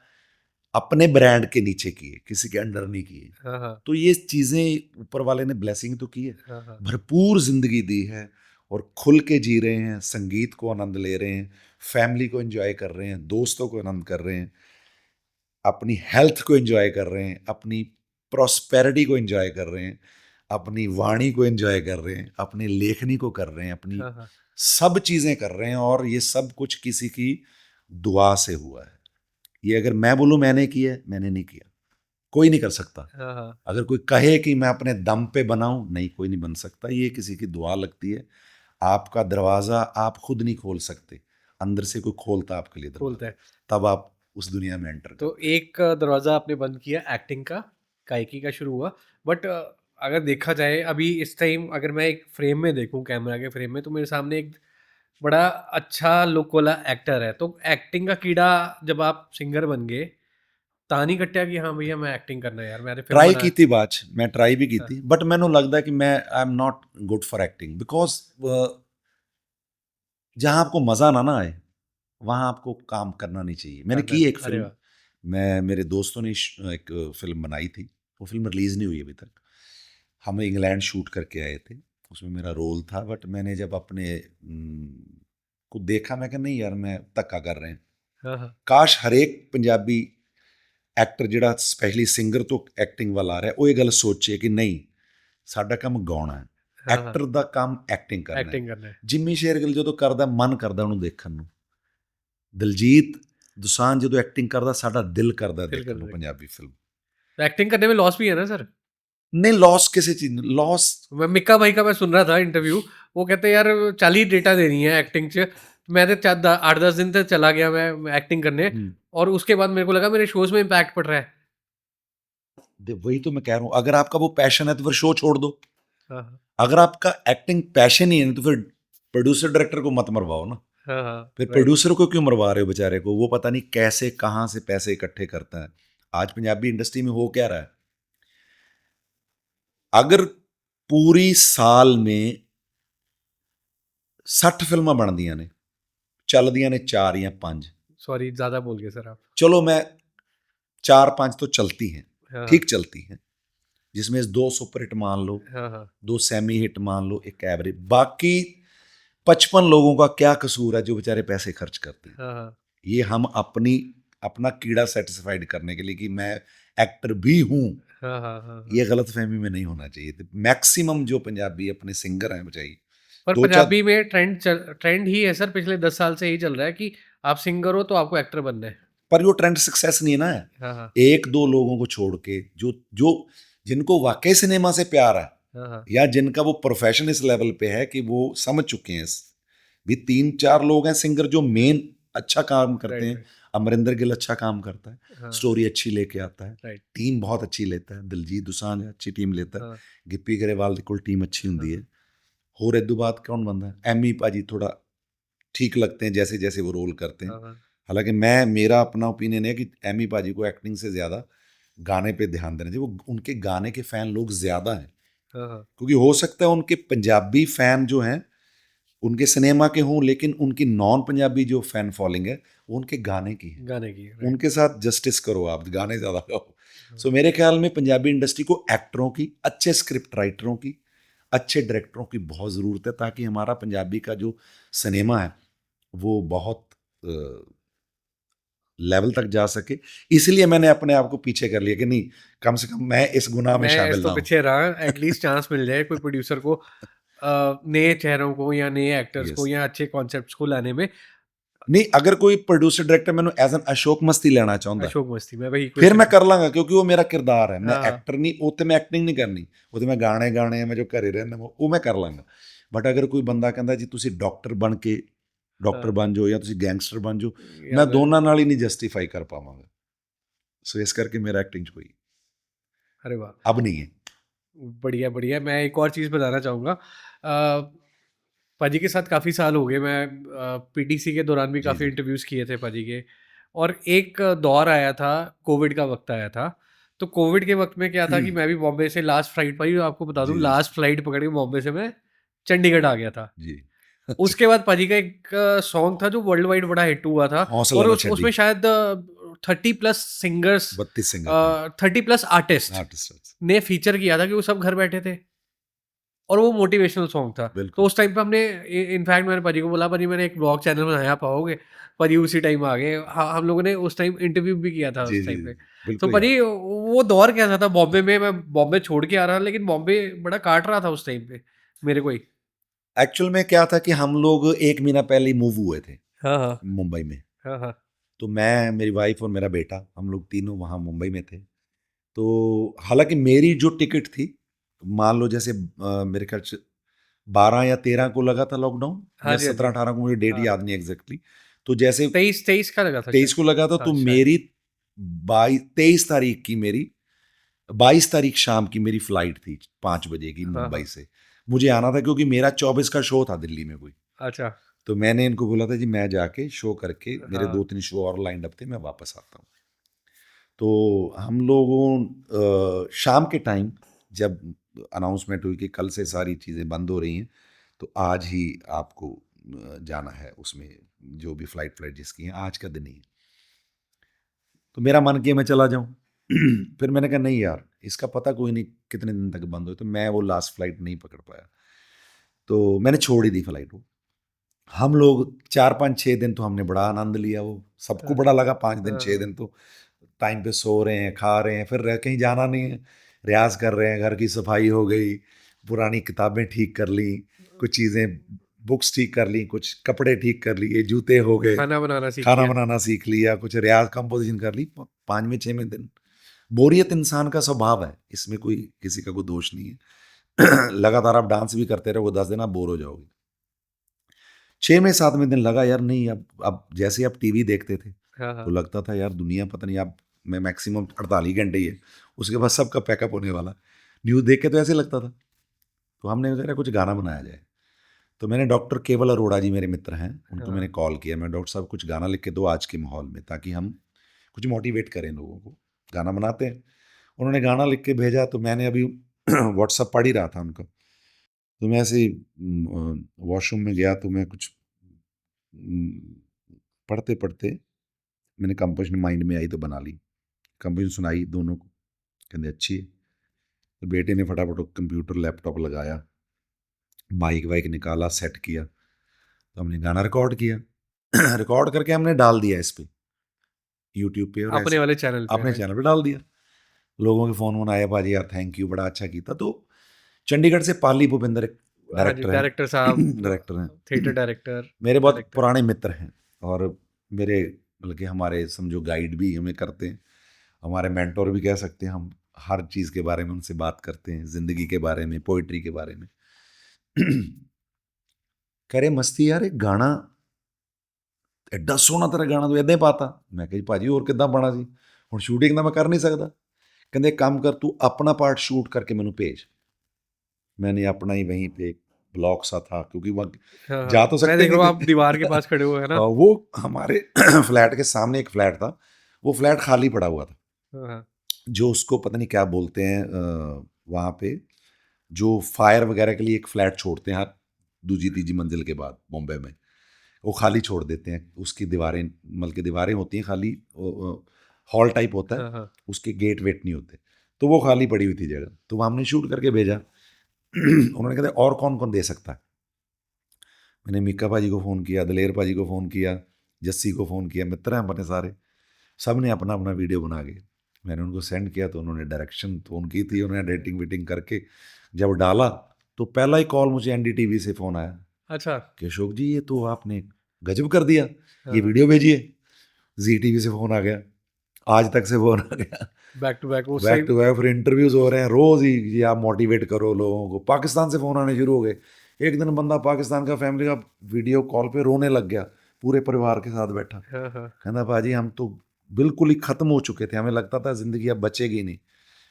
अपने ब्रांड के नीचे किए, किसी के अंडर नहीं किए। हाँ हाँ तो ये चीज़ें ऊपर वाले ने ब्लेसिंग तो की है, हाँ हाँ भरपूर जिंदगी दी है, और खुल के जी रहे हैं, संगीत को आनंद ले रहे हैं, फैमिली को एंजॉय कर रहे हैं, दोस्तों को आनंद कर रहे हैं, अपनी हेल्थ को एंजॉय कर रहे हैं, अपनी प्रॉस्पेरिटी को एंजॉय कर रहे हैं, अपनी वाणी को एंजॉय कर रहे हैं, अपनी लेखनी को कर रहे हैं, अपनी हाँ हाँ सब चीज़ें कर रहे हैं। और ये सब कुछ किसी की दुआ से हुआ है। ये अगर मैं बोलूँ मैंने किया है, मैंने नहीं किया, कोई नहीं कर सकता। हाँ हाँ। अगर कोई कहे कि मैं अपने दम पे बनाऊं, नहीं, कोई नहीं बन सकता। ये किसी की दुआ लगती है। आपका दरवाज़ा आप खुद नहीं खोल सकते, अंदर से कोई खोलता आपके लिए खोलता दरवाज़ा, है। तब आप उस दुनिया में एंटर तो करते हैं। एक दरवाज़ा आपने बंद किया एक्टिंग का, गायकी का शुरू हुआ। बट अगर देखा जाए अभी इस टाइम, अगर मैं एक फ्रेम में देखूँ, कैमरा के फ्रेम में, तो मेरे सामने एक बड़ा अच्छा लुक वाला एक्टर है। तो एक्टिंग का कीड़ा, जब आप सिंगर बन गए, ਤਾਂ नहीं कट्टिया कि हाँ भैया मैं एक्टिंग करना है यार, मैंने फिल्म ट्राई बना की है। थी बात, मैं ट्राई भी की हाँ, थी, बट मैंने लगता है कि मैं I am not good for acting, because जहाँ आपको मज़ा ना आए, वहाँ आपको काम करना नहीं चाहिए। मैंने करना की एक अरे फिल्म, वाह! मैं, मेरे दोस्तों ने एक फिल्म बनाई थी, वो फिल्म रिलीज़ नहीं हुई अभी तक। हम इंग्लैंड शूट करके आए थे, उसमें मेरा रोल था, बट मैंने जब अपने को देखा, मैं कहा नहीं यार, मैं धक्का कर रहे हैं। हाँ, हाँ, काश हरेक पंजाबी एक्टर ਜਿਹੜਾ स्पेशली सिंगर तो एक्टिंग वाला आ रहा है, वो ये गल सोचे कि नहीं, ਸਾਡਾ ਕੰਮ ਗਾਉਣਾ ਹੈ, हाँ, हाँ, ਐਕਟਰ ਦਾ ਕੰਮ ਐਕਟਿੰਗ ਕਰਨਾ ਹੈ। एक्टिंग करना है, ਜਿੰਮੀ ਸ਼ੇਰਗਿੱਲ ਜਦੋਂ ਕਰਦਾ, ਮਨ ਕਰਦਾ ਉਹਨੂੰ ਦੇਖਣ ਨੂੰ। ਦਿਲਜੀਤ ਦੋਸਾਂਝ ਜਦੋਂ ਐਕਟਿੰਗ ਕਰਦਾ, ਸਾਡਾ ਦਿਲ ਕਰਦਾ दिल ਦੇਖਣ कर ਨੂੰ देगा। ਪੰਜਾਬੀ ਫਿਲਮ। तो एक्टिंग करने में लॉस भी है ना सर? नहीं, लॉस किसी चीज, लॉस मैं मिक्का भाई का मैं सुन रहा था इंटरव्यू, वो कहते हैं यार 40 डेटा देनी है एक्टिंग च। मैं तो 8-10 दिन तक चला गया मैं एक्टिंग करने, और उसके बाद मेरे को लगा मेरे शोज में इम्पैक्ट पड़ रहा है। वही तो मैं कह रहा हूँ, अगर आपका वो पैशन है तो फिर शो छोड़ दो। हाँ हाँ अगर आपका एक्टिंग पैशन ही है तो फिर प्रोड्यूसर डायरेक्टर को मत मरवाओ ना। हाँ हाँ फिर राइट। प्रोड्यूसर को क्यों मरवा रहे हो बेचारे को? वो पता नहीं कैसे कहाँ से पैसे इकट्ठे करता है। आज पंजाबी इंडस्ट्री में हो क्या रहा है, अगर पूरी साल में 60 फिल्मां बनदियां ने, चलदियां ने 4 या 5, सॉरी ज्यादा बोल गए सर आप। चलो मैं 4-5 तो चलती हैं, हाँ ठीक चलती हैं, जिसमें 2 सुपर हिट मान लो, हाँ हाँ 2 सेमी हिट मान लो, एक एवरेज, बाकी 55 लोगों का क्या कसूर है जो बेचारे पैसे खर्च करते हैं। हाँ हाँ ये हम अपना कीड़ा सेटिस्फाइड करने के लिए कि मैं एक्टर भी हूँ, हाँ हाँ हाँ हाँ। ये गलत फहमी में नहीं होना चाहिए। तो मैक्सिमम जो पंजाबी अपने सिंगर हैं बचाई, पर 2-4, पंजाबी में ट्रेंड ही है सर, पिछले 10 साल से यही चल रहा है कि आप सिंगर हो तो आपको एक्टर बनना है। पर वो ट्रेंड सक्सेस नहीं है ना। हाँ हाँ 1-2 लोगों को छोड़ के जो जो जिनको वाकई सिनेमा से प्यार है, हाँ हाँ या जिनका वो प्रोफेशन इस लेवल पे है कि वो समझ चुके हैं भी 3-4 लोग हैं सिंगर जो मेन अच्छा काम करते राइट हैं। राइट। अमरिंदर गिल अच्छा काम करता है, हाँ स्टोरी अच्छी लेके आता है, राइट। टीम बहुत अच्छी लेता है, दिलजीत दोसांझ अच्छी टीम लेता है, हाँ गिप्पी गरेवाल की टीम अच्छी हाँ होंगी है। होर इदू बाद कौन बनता है? एमी पाजी थोड़ा ठीक लगते हैं जैसे जैसे वो रोल करते हैं, हाँ हाँ हालांकि मेरा अपना ओपिनियन है कि एमी पाजी को एक्टिंग से ज़्यादा गाने पे ध्यान देना चाहिए, वो उनके गाने के फ़ैन लोग ज़्यादा हैं। हाँ, क्योंकि हो सकता है उनके पंजाबी फ़ैन जो हैं उनके सिनेमा के हों, लेकिन उनकी नॉन पंजाबी जो फ़ैन फॉलोइंग है वो उनके गाने की है। गाने की, राइट। उनके साथ जस्टिस करो, आप गाने ज़्यादा गाओ। सो मेरे ख्याल में पंजाबी इंडस्ट्री को एक्टरों की, अच्छे स्क्रिप्ट राइटरों की, अच्छे डायरेक्टरों की बहुत ज़रूरत है, ताकि हमारा पंजाबी का जो सिनेमा है वो बहुत लेवल तक जा सके। इसलिए मैंने अपने आप को पीछे कर लिया कि नहीं, कम से कम मैं इस गुनाह में मैं शामिल इस ना तो हूँ। पीछे रहा, एटलीस्ट चांस मिल जाए कोई प्रोड्यूसर को नए चेहरों को या नए एक्टर्स को यस, या अच्छे कॉन्सेप्ट्स को लाने में। नहीं, अगर कोई प्रोड्यूसर डायरेक्टर मैंने एज एन अशोक मस्ती लेना चाहता है अशोक मस्ती में वही फिर मैं क्वेश्चन। कर लांगा, क्योंकि वो मेरा किरदार है। मैं हाँ, एक्टर नहीं, उत्ते मैं एक्टिंग नहीं करनी, उत्ते मैं गाने गाने मैं जो घरे रहना वो मैं कर लांगा। बट अगर कोई बंदा कहता जी तुसी डॉक्टर बन के डॉक्टर हाँ, बन जाओ या तुसी गैंगस्टर बन जाओ, या मैं दोनों नाल ही नहीं जस्टिफाई कर पावांगा। सो इस करके मेरा एक्टिंग कोई अरे वाह, अब नहीं है। बढ़िया बढ़िया। मैं एक और चीज़ बताना चाहूँगा, पाजी के साथ काफ़ी साल हो गए। मैं पीटीसी के दौरान भी जी काफ़ी जी इंटरव्यूज़ किए थे पाजी के, और एक दौर आया था, कोविड का वक्त आया था। तो कोविड के वक्त में क्या था कि मैं भी बॉम्बे से लास्ट फ्लाइट पाई, आपको बता दूं जी जी लास्ट फ्लाइट पकड़ के बॉम्बे से मैं चंडीगढ़ आ गया था। जी अच्छा, उसके बाद पाजी का एक सॉन्ग था जो वर्ल्ड वाइड बड़ा हिट हुआ था, हौसला और न छड्डी, उसमें शायद 30+ सिंगर्स, 32 सिंगर थे, 30+ आर्टिस्ट आर्टिस्ट। ने फीचर किया था, कि वो सब घर बैठे थे और वो मोटिवेशनल सॉन्ग था। तो बिल्कुल, उस टाइम पे हमने इनफैक्ट मैंने पाजी को बोला, पाजी मैंने एक ब्लॉग चैनल बनाया, आप आओगे? पाजी उसी टाइम आ गए। हम लोगों ने उस टाइम इंटरव्यू भी किया था जी उस जी टाइम जी पे। तो बिल्कुल यार। पाजी वो दौर कैसा था बॉम्बे में? मैं बॉम्बे छोड़ के आ रहा, लेकिन बॉम्बे बड़ा काट रहा था उस टाइम पे मेरे को ही। एक्चुअल में क्या था कि हम लोग 1 महीना पहले ही मूव हुए थे हाँ, हाँ। मुंबई में। हाँ, हाँ। तो मैं, मेरी वाइफ और मेरा बेटा, हम लोग तीनों वहाँ मुंबई में थे। तो हालाँकि मेरी जो टिकट थी, मान लो जैसे मेरे ख़्याल से 12 या 13 को लगा था लॉकडाउन, हाँ या जी, हाँ जी। 17-18 को, मुझे डेट हाँ। याद नहीं एग्ज़ैक्टली। तो जैसे 23 का लगा था 23 शायद। को लगा था, हाँ, तो शायद। मेरी 23 तारीख की मेरी 22 तारीख शाम की मेरी फ्लाइट थी 5 बजे की हाँ, मुंबई हाँ। से। मुझे आना था क्योंकि मेरा 24 का शो था दिल्ली में कोई। अच्छा। तो मैंने इनको बोला था जी मैं जाके शो करके, मेरे हाँ। 2-3 शो और लाइन्ड अप थे, मैं वापस आता हूँ। तो हम लोगों शाम के टाइम जब अनाउंसमेंट हुई कि कल से सारी चीज़ें बंद हो रही हैं, तो आज ही आपको जाना है उसमें, जो भी फ्लाइट जिसकी हैं, आज का दिन ही है। तो मेरा मन किया मैं चला जाऊँ। फिर मैंने कहा नहीं यार, इसका पता कोई नहीं कितने दिन तक बंद हो, तो मैं वो लास्ट फ्लाइट नहीं पकड़ पाया। तो मैंने छोड़ ही दी फ्लाइट वो। हम लोग 4-5-6 दिन तो हमने बड़ा आनंद लिया, वो सबको हाँ, बड़ा लगा। 5 दिन हाँ, 6 दिन तो टाइम पे सो रहे हैं, खा रहे हैं, फिर कहीं जाना नहीं है, रियाज़ कर रहे हैं, घर की सफाई हो गई, पुरानी किताबें ठीक कर ली, कुछ चीज़ें बुक्स ठीक कर ली, कुछ कपड़े ठीक कर लिए, जूते हो गए, खाना बनाना सीख खाना लिया। बनाना सीख लिया, कुछ रियाज़ कंपोज़िशन कर ली। 5वें 6वें दिन बोरियत इंसान का स्वभाव है, इसमें कोई किसी का कोई दोष नहीं है। लगातार आप डांस भी करते रहोगे, 10 दिन आप बोर हो जाओगे। 6वें 7वें दिन लगा यार नहीं, अब जैसे आप टीवी देखते थे, हाँ, तो हाँ। लगता था यार दुनिया पता नहीं, अब मैं मैक्सिमम 48 घंटे ही है, उसके बाद सबका पैकअप होने वाला। न्यूज़ देख के तो ऐसे लगता था। तो हमने कहा कुछ गाना बनाया जाए। तो मैंने डॉक्टर केवल अरोड़ा जी मेरे मित्र हैं, उनको मैंने हाँ। कॉल किया, मैं डॉक्टर साहब कुछ गाना लिख के दो आज के माहौल में, ताकि हम कुछ मोटिवेट करें लोगों को, गाना बनाते हैं। उन्होंने गाना लिख के भेजा, तो मैंने अभी व्हाट्सअप पढ़ ही रहा था उनका। तो मैं ऐसे ही वॉशरूम में गया, तो मैं कुछ पढ़ते पढ़ते मैंने कंपोजिशन माइंड में आई तो बना ली। कंपोजिशन सुनाई दोनों को, कहते अच्छी है। तो बेटे ने फटाफट कंप्यूटर लैपटॉप लगाया, माइक वाइक निकाला, सेट किया, तो हमने गाना रिकॉर्ड किया। रिकॉर्ड करके हमने डाल दिया इस पे, यूट्यूब पे, और अपने ऐसे वाले चैनल पे, अपने राइट। चैनल पे डाल दिया। लोगों के फ़ोन आया, भाजी यार थैंक यू, बड़ा अच्छा किया। तो चंडीगढ़ से पाली भूपेंद्र एक हाँ जी, डायरेक्टर हैं, डायरेक्टर साहब, डायरेक्टर थिएटर हैं, डायरेक्टर, मेरे बहुत डायरेक्टर। पुराने मित्र हैं, और मेरे बल्कि हमारे समझो गाइड भी हमें करते हैं, हमारे मेंटोर भी कह सकते हैं। हम हर चीज़ के बारे में उनसे बात करते हैं, ज़िंदगी के बारे में, पोइट्री के बारे में। कह रहे मस्ती यार एक गाना एड्डा सोहना तेरा गाना, तू इदां ही पाता। मैं कहा जी भाजी होर किद्दां पाना सी, हुण शूटिंग तां मैं कर नहीं सकदा। कहंदे एक काम कर, तू अपना पार्ट शूट करके मैनू भेज। मैंने अपना ही वहीं पे ब्लॉक सा था, क्योंकि वहाँ हाँ, जा तो मैं सकते देख रहा हूँ नहीं आप थे। दीवार के पास खड़े हुए हैं ना। वो हमारे फ्लैट के सामने एक फ्लैट था, वो फ्लैट खाली पड़ा हुआ था, हाँ, हाँ, जो उसको पता नहीं क्या बोलते हैं, वहाँ पे जो फायर वगैरह के लिए एक फ्लैट छोड़ते हैं हर दूसरी तीसरी मंजिल के बाद बॉम्बे में, वो खाली छोड़ देते हैं, उसकी दीवारें मतलब की दीवारें होती हैं खाली, हॉल टाइप होता है, हाँ, हाँ, उसके गेट वेट नहीं होते, तो वो खाली पड़ी हुई थी जगह, तो वो हमने शूट करके भेजा। उन्होंने कहते और कौन कौन दे सकता है, मैंने मीका भाजी को फ़ोन किया, दलेर भाजी को फ़ोन किया, जस्सी को फ़ोन किया, मित्र हैं अपने सारे, सब ने अपना अपना वीडियो बना के मैंने उनको सेंड किया, तो उन्होंने डायरेक्शन तो उनकी थी, उन्होंने एडिटिंग वेटिंग करके जब डाला, तो पहला ही कॉल मुझे एनडीटीवी से फ़ोन आया अच्छा, कि अशोक जी ये तो आपने गजब कर दिया, हाँ, ये वीडियो भेजिए। जी टीवी से फ़ोन आ गया, आज तक से फ़ोन आ गया, बैक टू बैक उस बैक टाइम। टू बैक, फिर इंटरव्यूज़ हो रहे हैं रोज़ ही, ये आप मोटिवेट करो लोगों को, पाकिस्तान से फ़ोन आने शुरू हो गए। एक दिन बंदा पाकिस्तान का फैमिली का वीडियो कॉल पे रोने लग गया, पूरे परिवार के साथ बैठा, हाँ, हाँ, कहना भाजी हम तो बिल्कुल ही खत्म हो चुके थे, हमें लगता था जिंदगी अब बचेगी नहीं,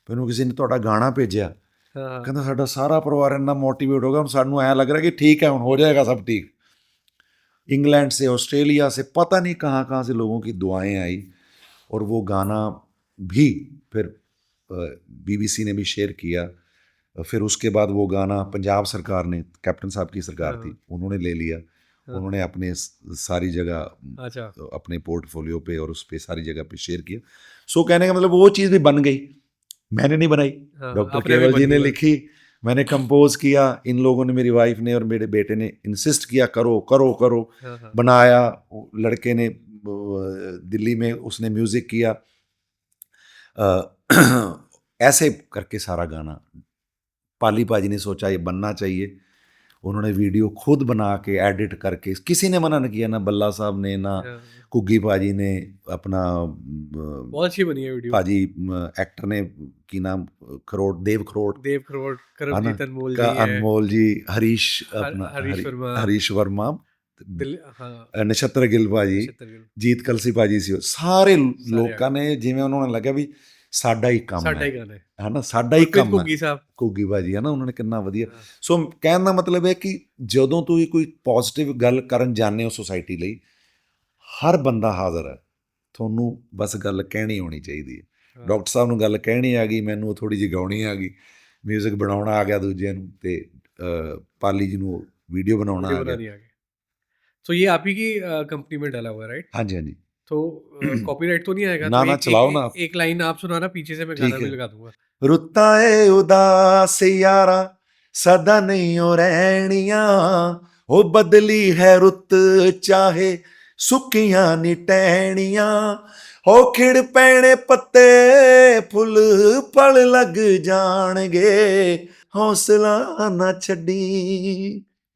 फिर ਉਹਨੂੰ ਕਿਸੇ ਨੇ ਤੁਹਾਡਾ ਗਾਣਾ ਭੇਜਿਆ, हाँ, हाँ, ਕਹਿੰਦਾ ਸਾਡਾ ਸਾਰਾ ਪਰਿਵਾਰ ਇੰਨਾ ਮੋਟੀਵੇਟ ਹੋ ਗਿਆ, ਹੁਣ ਸਾਨੂੰ ਐਂ ਲੱਗ ਰਿਹਾ कि ठीक है ਹੁਣ हो जाएगा सब ठीक। इंग्लैंड से, ऑस्ट्रेलिया से, पता नहीं कहाँ कहाँ से लोगों की दुआएं आई, और वो गाना भी फिर बीबीसी ने भी शेयर किया, फिर उसके बाद वो गाना पंजाब सरकार ने, कैप्टन साहब की सरकार थी, हाँ, उन्होंने ले लिया, हाँ, उन्होंने अपने सारी जगह अच्छा, अपने पोर्टफोलियो पे और उस पे सारी जगह पे शेयर किया। सो कहने का मतलब वो चीज़ भी बन गई, मैंने नहीं बनाई, हाँ, डॉक्टर अपने भी केवल जी बन गई ने बस। लिखी, मैंने कंपोज किया, इन लोगों ने, मेरी वाइफ ने और मेरे बेटे ने इंसिस्ट किया करो करो करो, हाँ, हाँ, बनाया, लड़के ने दिल्ली में उसने म्यूज़िक किया, ऐसे करके सारा गाना, पाली पाजी ने सोचा ये बनना चाहिए, उन्होंने वीडियो खुद बना के एडिट करके, किसी ने मना नहीं किया, ना बल्ला साहब ने, ना हाँ, कुग्गी पाजी ने, अपना बहुत अच्छी बनी है वीडियो। पाजी एक्टर ने की नाम खरोट, देव खरोट, देव खरोड़, है ना, करमजीत अनमोल का जी हैं, अनमोल जी, हरीश, अपना हरीश वर्मा, हरीश वर्मा, दिल, हाँ, नक्षत्र गिल भाजी, नक्षत्र गिल, जीत कलसी भाजी ਸੀ, ਸਾਰੇ सारे आ ਲੋਕਾਂ गए। ਨੇ ਜਿਵੇਂ ਉਹਨਾਂ ਨੂੰ ਲੱਗਿਆ ਵੀ ਸਾਡਾ ਹੀ ਕੰਮ साडा ਹੈ ही गाना है। ਹੈ ਨਾ, ਸਾਡਾ ਹੀ गुरप्रीत ਕੰਮ ਹੈ। घुग्गी साहब। ਘੁੱਗੀ ਭਾਜੀ ਹੈ ਨਾ, ਉਹਨਾਂ ਨੇ ਕਿੰਨਾ ਵਧੀਆ, हाँ, ਸੋ ਕਹਿਣ ਦਾ ਮਤਲਬ ਹੈ ਕਿ ਜਦੋਂ ਤੁਸੀਂ ਕੋਈ ਪੋਜ਼ਿਟਿਵ ਗੱਲ ਕਰਨ ਜਾਂਦੇ ਹੋ ਸੋਸਾਇਟੀ ਲਈ, ਹਰ ਬੰਦਾ ਹਾਜ਼ਰ ਹੈ, ਤੁਹਾਨੂੰ ਬਸ ਗੱਲ ਕਹਿਣੀ ਹੋਣੀ ਚਾਹੀਦੀ ਹੈ। हाँ, ਡਾਕਟਰ ਸਾਹਿਬ ਨੂੰ ਗੱਲ ਕਹਿਣੀ ਆ ਗਈ, ਮੈਨੂੰ ਥੋੜੀ ਜਿਹੀ ਗਾਉਣੀ ਆ ਗਈ, ਮਿਊਜ਼ਿਕ ਬਣਾਉਣਾ ਆ ਗਿਆ ਦੂਜਿਆਂ ਨੂੰ, ਤੇ ਪਾਲੀ ਜੀ ਨੂੰ ਵੀਡੀਓ ਬਣਾਉਣਾ वीडियो ਆ ਗਿਆ। बनानी आ गई। तो ये आप ही की कंपनी में डाला हुआ है, राइट? ਹਾਂਜੀ ਹਾਂਜੀ। तो कॉपीराइट तो नहीं आएगा? ना तो ना एक चलाओ ना आप। एक लाइन आप सुनाना, पीछे से मैं गाना ठीक भी है। लगा दूंगा। रुत्ता ए उदास यारा सदा नहीं हो रहनियां, हो बदली है रुत चाहे सुकियां नी टहनियां, हो खिड़ पैने पत्ते फुल फल लग जाणगे, हौसला ना छड्डी।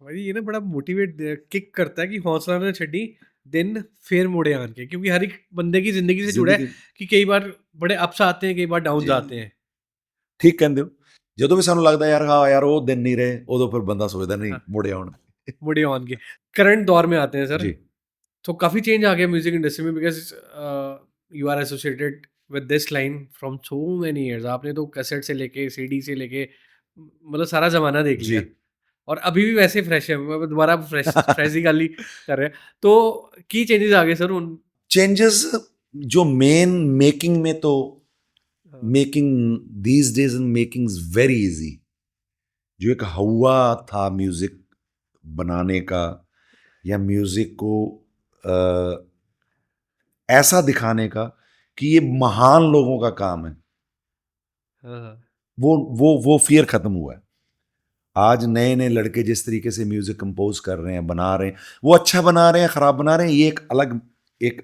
भाई ये ना बड़ा मोटिवेट किक करता है कि हौसला ना छड़ी, दिन फिर मुड़े आन के, क्योंकि हर एक बंदे की जिंदगी से जुड़ा है जिंदगी कि कई बार बड़े अप्स आते हैं, कई बार डाउन जी आते हैं। ठीक कहंदे हो, ਜਦੋਂ ਵੀ ਸਾਨੂੰ ਲੱਗਦਾ ਯਾਰ ਹਾਂ ਯਾਰ ਉਹ ਦਿਨ ਨਹੀਂ ਰਹੇ, ਉਦੋਂ ਫਿਰ ਬੰਦਾ ਸੋਚਦਾ नहीं हाँ, मुड़े आउण। मुड़े ऑन के करंट दौर में आते हैं सर। जी तो काफ़ी चेंज आ गया म्यूजिक इंडस्ट्री में, because you are associated with this line from so many years. आपने तो कैसेट से लेके सीडी से लेके मतलब सारा ज़माना देख जी। लिया, और अभी भी वैसे फ्रेश है। मैं दोबारा फ्रेश फ्रेश ही गाली कर रहे हैं। तो की चेंजेस आ गए सर उन। चेंजेस जो मेन मेकिंग में, तो हाँ, making these days in making is very easy. जो एक हवा था म्यूजिक बनाने का, या म्यूजिक को ऐसा दिखाने का कि ये महान लोगों का काम है, हाँ, हाँ, वो फियर खत्म हुआ है। आज नए नए लड़के जिस तरीके से म्यूजिक कंपोज कर रहे हैं, बना रहे हैं, वो अच्छा बना रहे हैं खराब बना रहे हैं, ये एक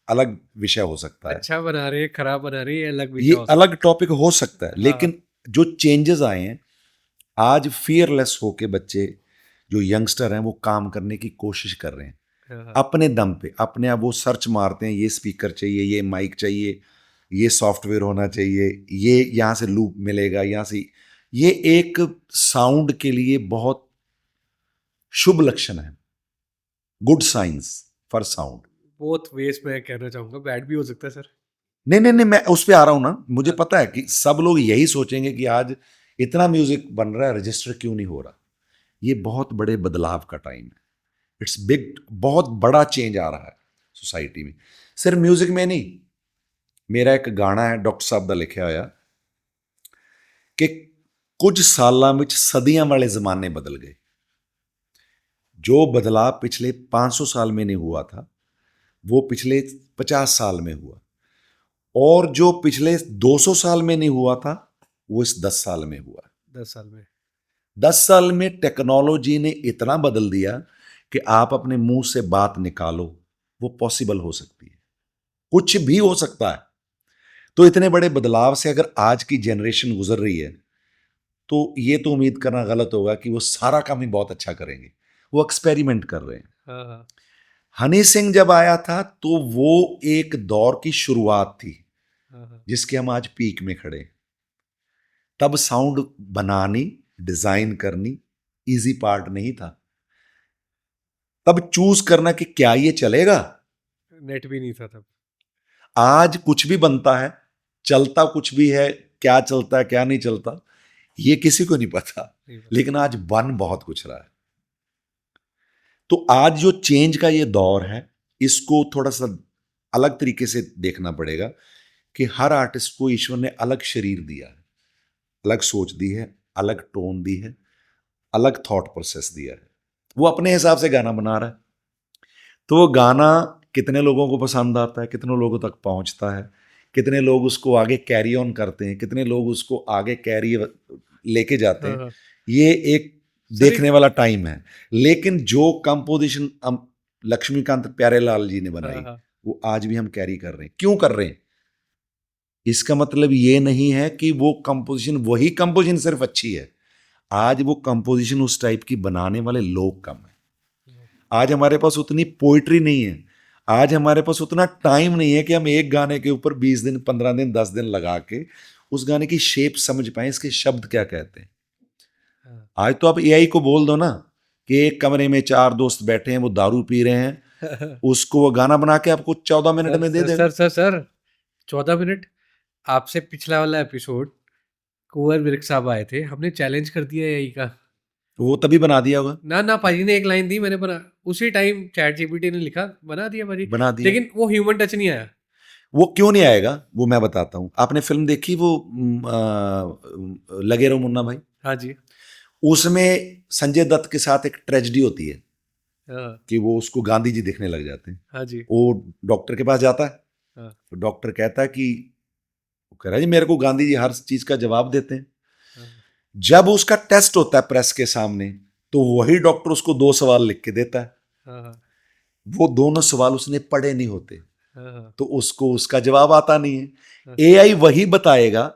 अलग विषय हो सकता है, अच्छा बना रहे हैं, खराब बना रहे हैं, ये अलग विषय ये हो सकता अलग टॉपिक हो सकता है। हाँ, लेकिन जो चेंजेस आए हैं, आज फियरलेस होके बच्चे जो यंगस्टर हैं वो काम करने की कोशिश कर रहे हैं, है। हाँ, अपने दम पे, अपने आप वो सर्च मारते हैं, ये स्पीकर चाहिए, ये माइक चाहिए, ये सॉफ्टवेयर होना चाहिए, ये यहाँ से लूप मिलेगा, यहाँ से, ये एक साउंड के लिए बहुत शुभ लक्षण है, good science for sound. Both ways में कहना चाहूँगा, बैड भी हो सकता है सर। नहीं नहीं नहीं, मैं उस पे आ रहा हूँ ना, मुझे हाँ, पता है कि सब लोग यही सोचेंगे कि आज इतना म्यूजिक बन रहा है, रजिस्टर क्यों नहीं हो रहा, ये बहुत बड़े बदलाव का टाइम है। इट्स बिग, बहुत बड़ा चेंज आ रहा है सोसाइटी में, सिर्फ म्यूजिक में नहीं। मेरा एक गाना है डॉक्टर साहब का लिखा होया कि कुछ सालों में सदियां वाले जमाने बदल गए। जो बदलाव पिछले 500 साल में नहीं हुआ था वो पिछले 50 साल में हुआ, और जो पिछले 200 साल में नहीं हुआ था वो इस 10 साल में हुआ। 10 साल में टेक्नोलॉजी ने इतना बदल दिया कि आप अपने मुंह से बात निकालो, वो पॉसिबल हो सकती है, कुछ भी हो सकता है। तो इतने बड़े बदलाव से अगर आज की जनरेशन गुजर रही है तो ये तो उम्मीद करना गलत होगा कि वो सारा काम ही बहुत अच्छा करेंगे। वो एक्सपेरिमेंट कर रहे हैं। हनी सिंह जब आया था तो वो एक दौर की शुरुआत थी जिसके हम आज पीक में खड़े। तब साउंड बनानी, डिजाइन करनी इजी पार्ट नहीं था। तब चूज करना कि क्या ये चलेगा, नेट भी नहीं था तब। आज कुछ भी बनता है, चलता कुछ भी है, क्या चलता है क्या नहीं चलता ये किसी को नहीं पता, लेकिन आज बन बहुत कुछ रहा है। तो आज जो चेंज का ये दौर है इसको थोड़ा सा अलग तरीके से देखना पड़ेगा कि हर आर्टिस्ट को ईश्वर ने अलग शरीर दिया है, अलग सोच दी है, अलग टोन दी है, अलग थॉट प्रोसेस दिया है। वो अपने हिसाब से गाना बना रहा है। तो वो गाना कितने लोगों को पसंद आता है, कितने लोगों तक पहुंचता है, कितने लोग उसको आगे कैरी ऑन करते हैं, कितने लोग उसको आगे कैरी लेके जाते हैं, ये एक देखने वाला टाइम है। लेकिन जो कंपोजिशन लक्ष्मीकांत प्यारेलाल जी ने बनाई वो आज भी हम कैरी कर रहे हैं। क्यों कर रहे हैं? इसका मतलब ये नहीं है कि वो कंपोजिशन, वही कंपोजिशन सिर्फ अच्छी है, आज वो कंपोजिशन उस टाइप की बनाने वाले लोग कम है। आज हमारे पास उतनी पोइट्री नहीं है, आज हमारे पास उतना टाइम नहीं है कि हम एक गाने के ऊपर 20 दिन 15 दिन 10 दिन लगा के उस गाने की शेप समझ पाए, इसके शब्द क्या कहते हैं। आज तो आप एआई को बोल दो ना कि एक कमरे में 4 दोस्त बैठे हैं, वो दारू पी रहे हैं, उसको वो गाना बना के आपको 14 मिनट में दे देगा। Sir 14 minute? आपसे पिछला वाला एपिसोड कुंवर विरक साहब आए थे, हमने चैलेंज कर दिया एआई का। वो तभी बना दिया होगा ना पाजी ने एक लाइन दी, मैंने बना, उसी टाइम चैट जीपीटी ने लिखा, बना दिया पाजी, बना दिया। लेकिन वो ह्यूमन टच नहीं आया। वो क्यों नहीं आएगा वो मैं बताता हूँ। आपने फिल्म देखी वो लगे रहो मुन्ना भाई? हाँ जी। उसमें संजय दत्त के साथ एक ट्रेजेडी होती है कि वो उसको गांधी जी दिखने लग जाते हैं। हाँ जी। वो डॉक्टर के पास जाता है, तो डॉक्टर कहता है कि, वो कह रहा है जी मेरे को गांधी जी हर चीज का जवाब देते हैं। जब उसका टेस्ट होता है प्रेस के सामने तो वही डॉक्टर उसको 2 सवाल लिख के देता है। वो दोनों सवाल उसने पढ़े नहीं होते, तो उसको उसका जवाब आता नहीं है। एआई वही बताएगा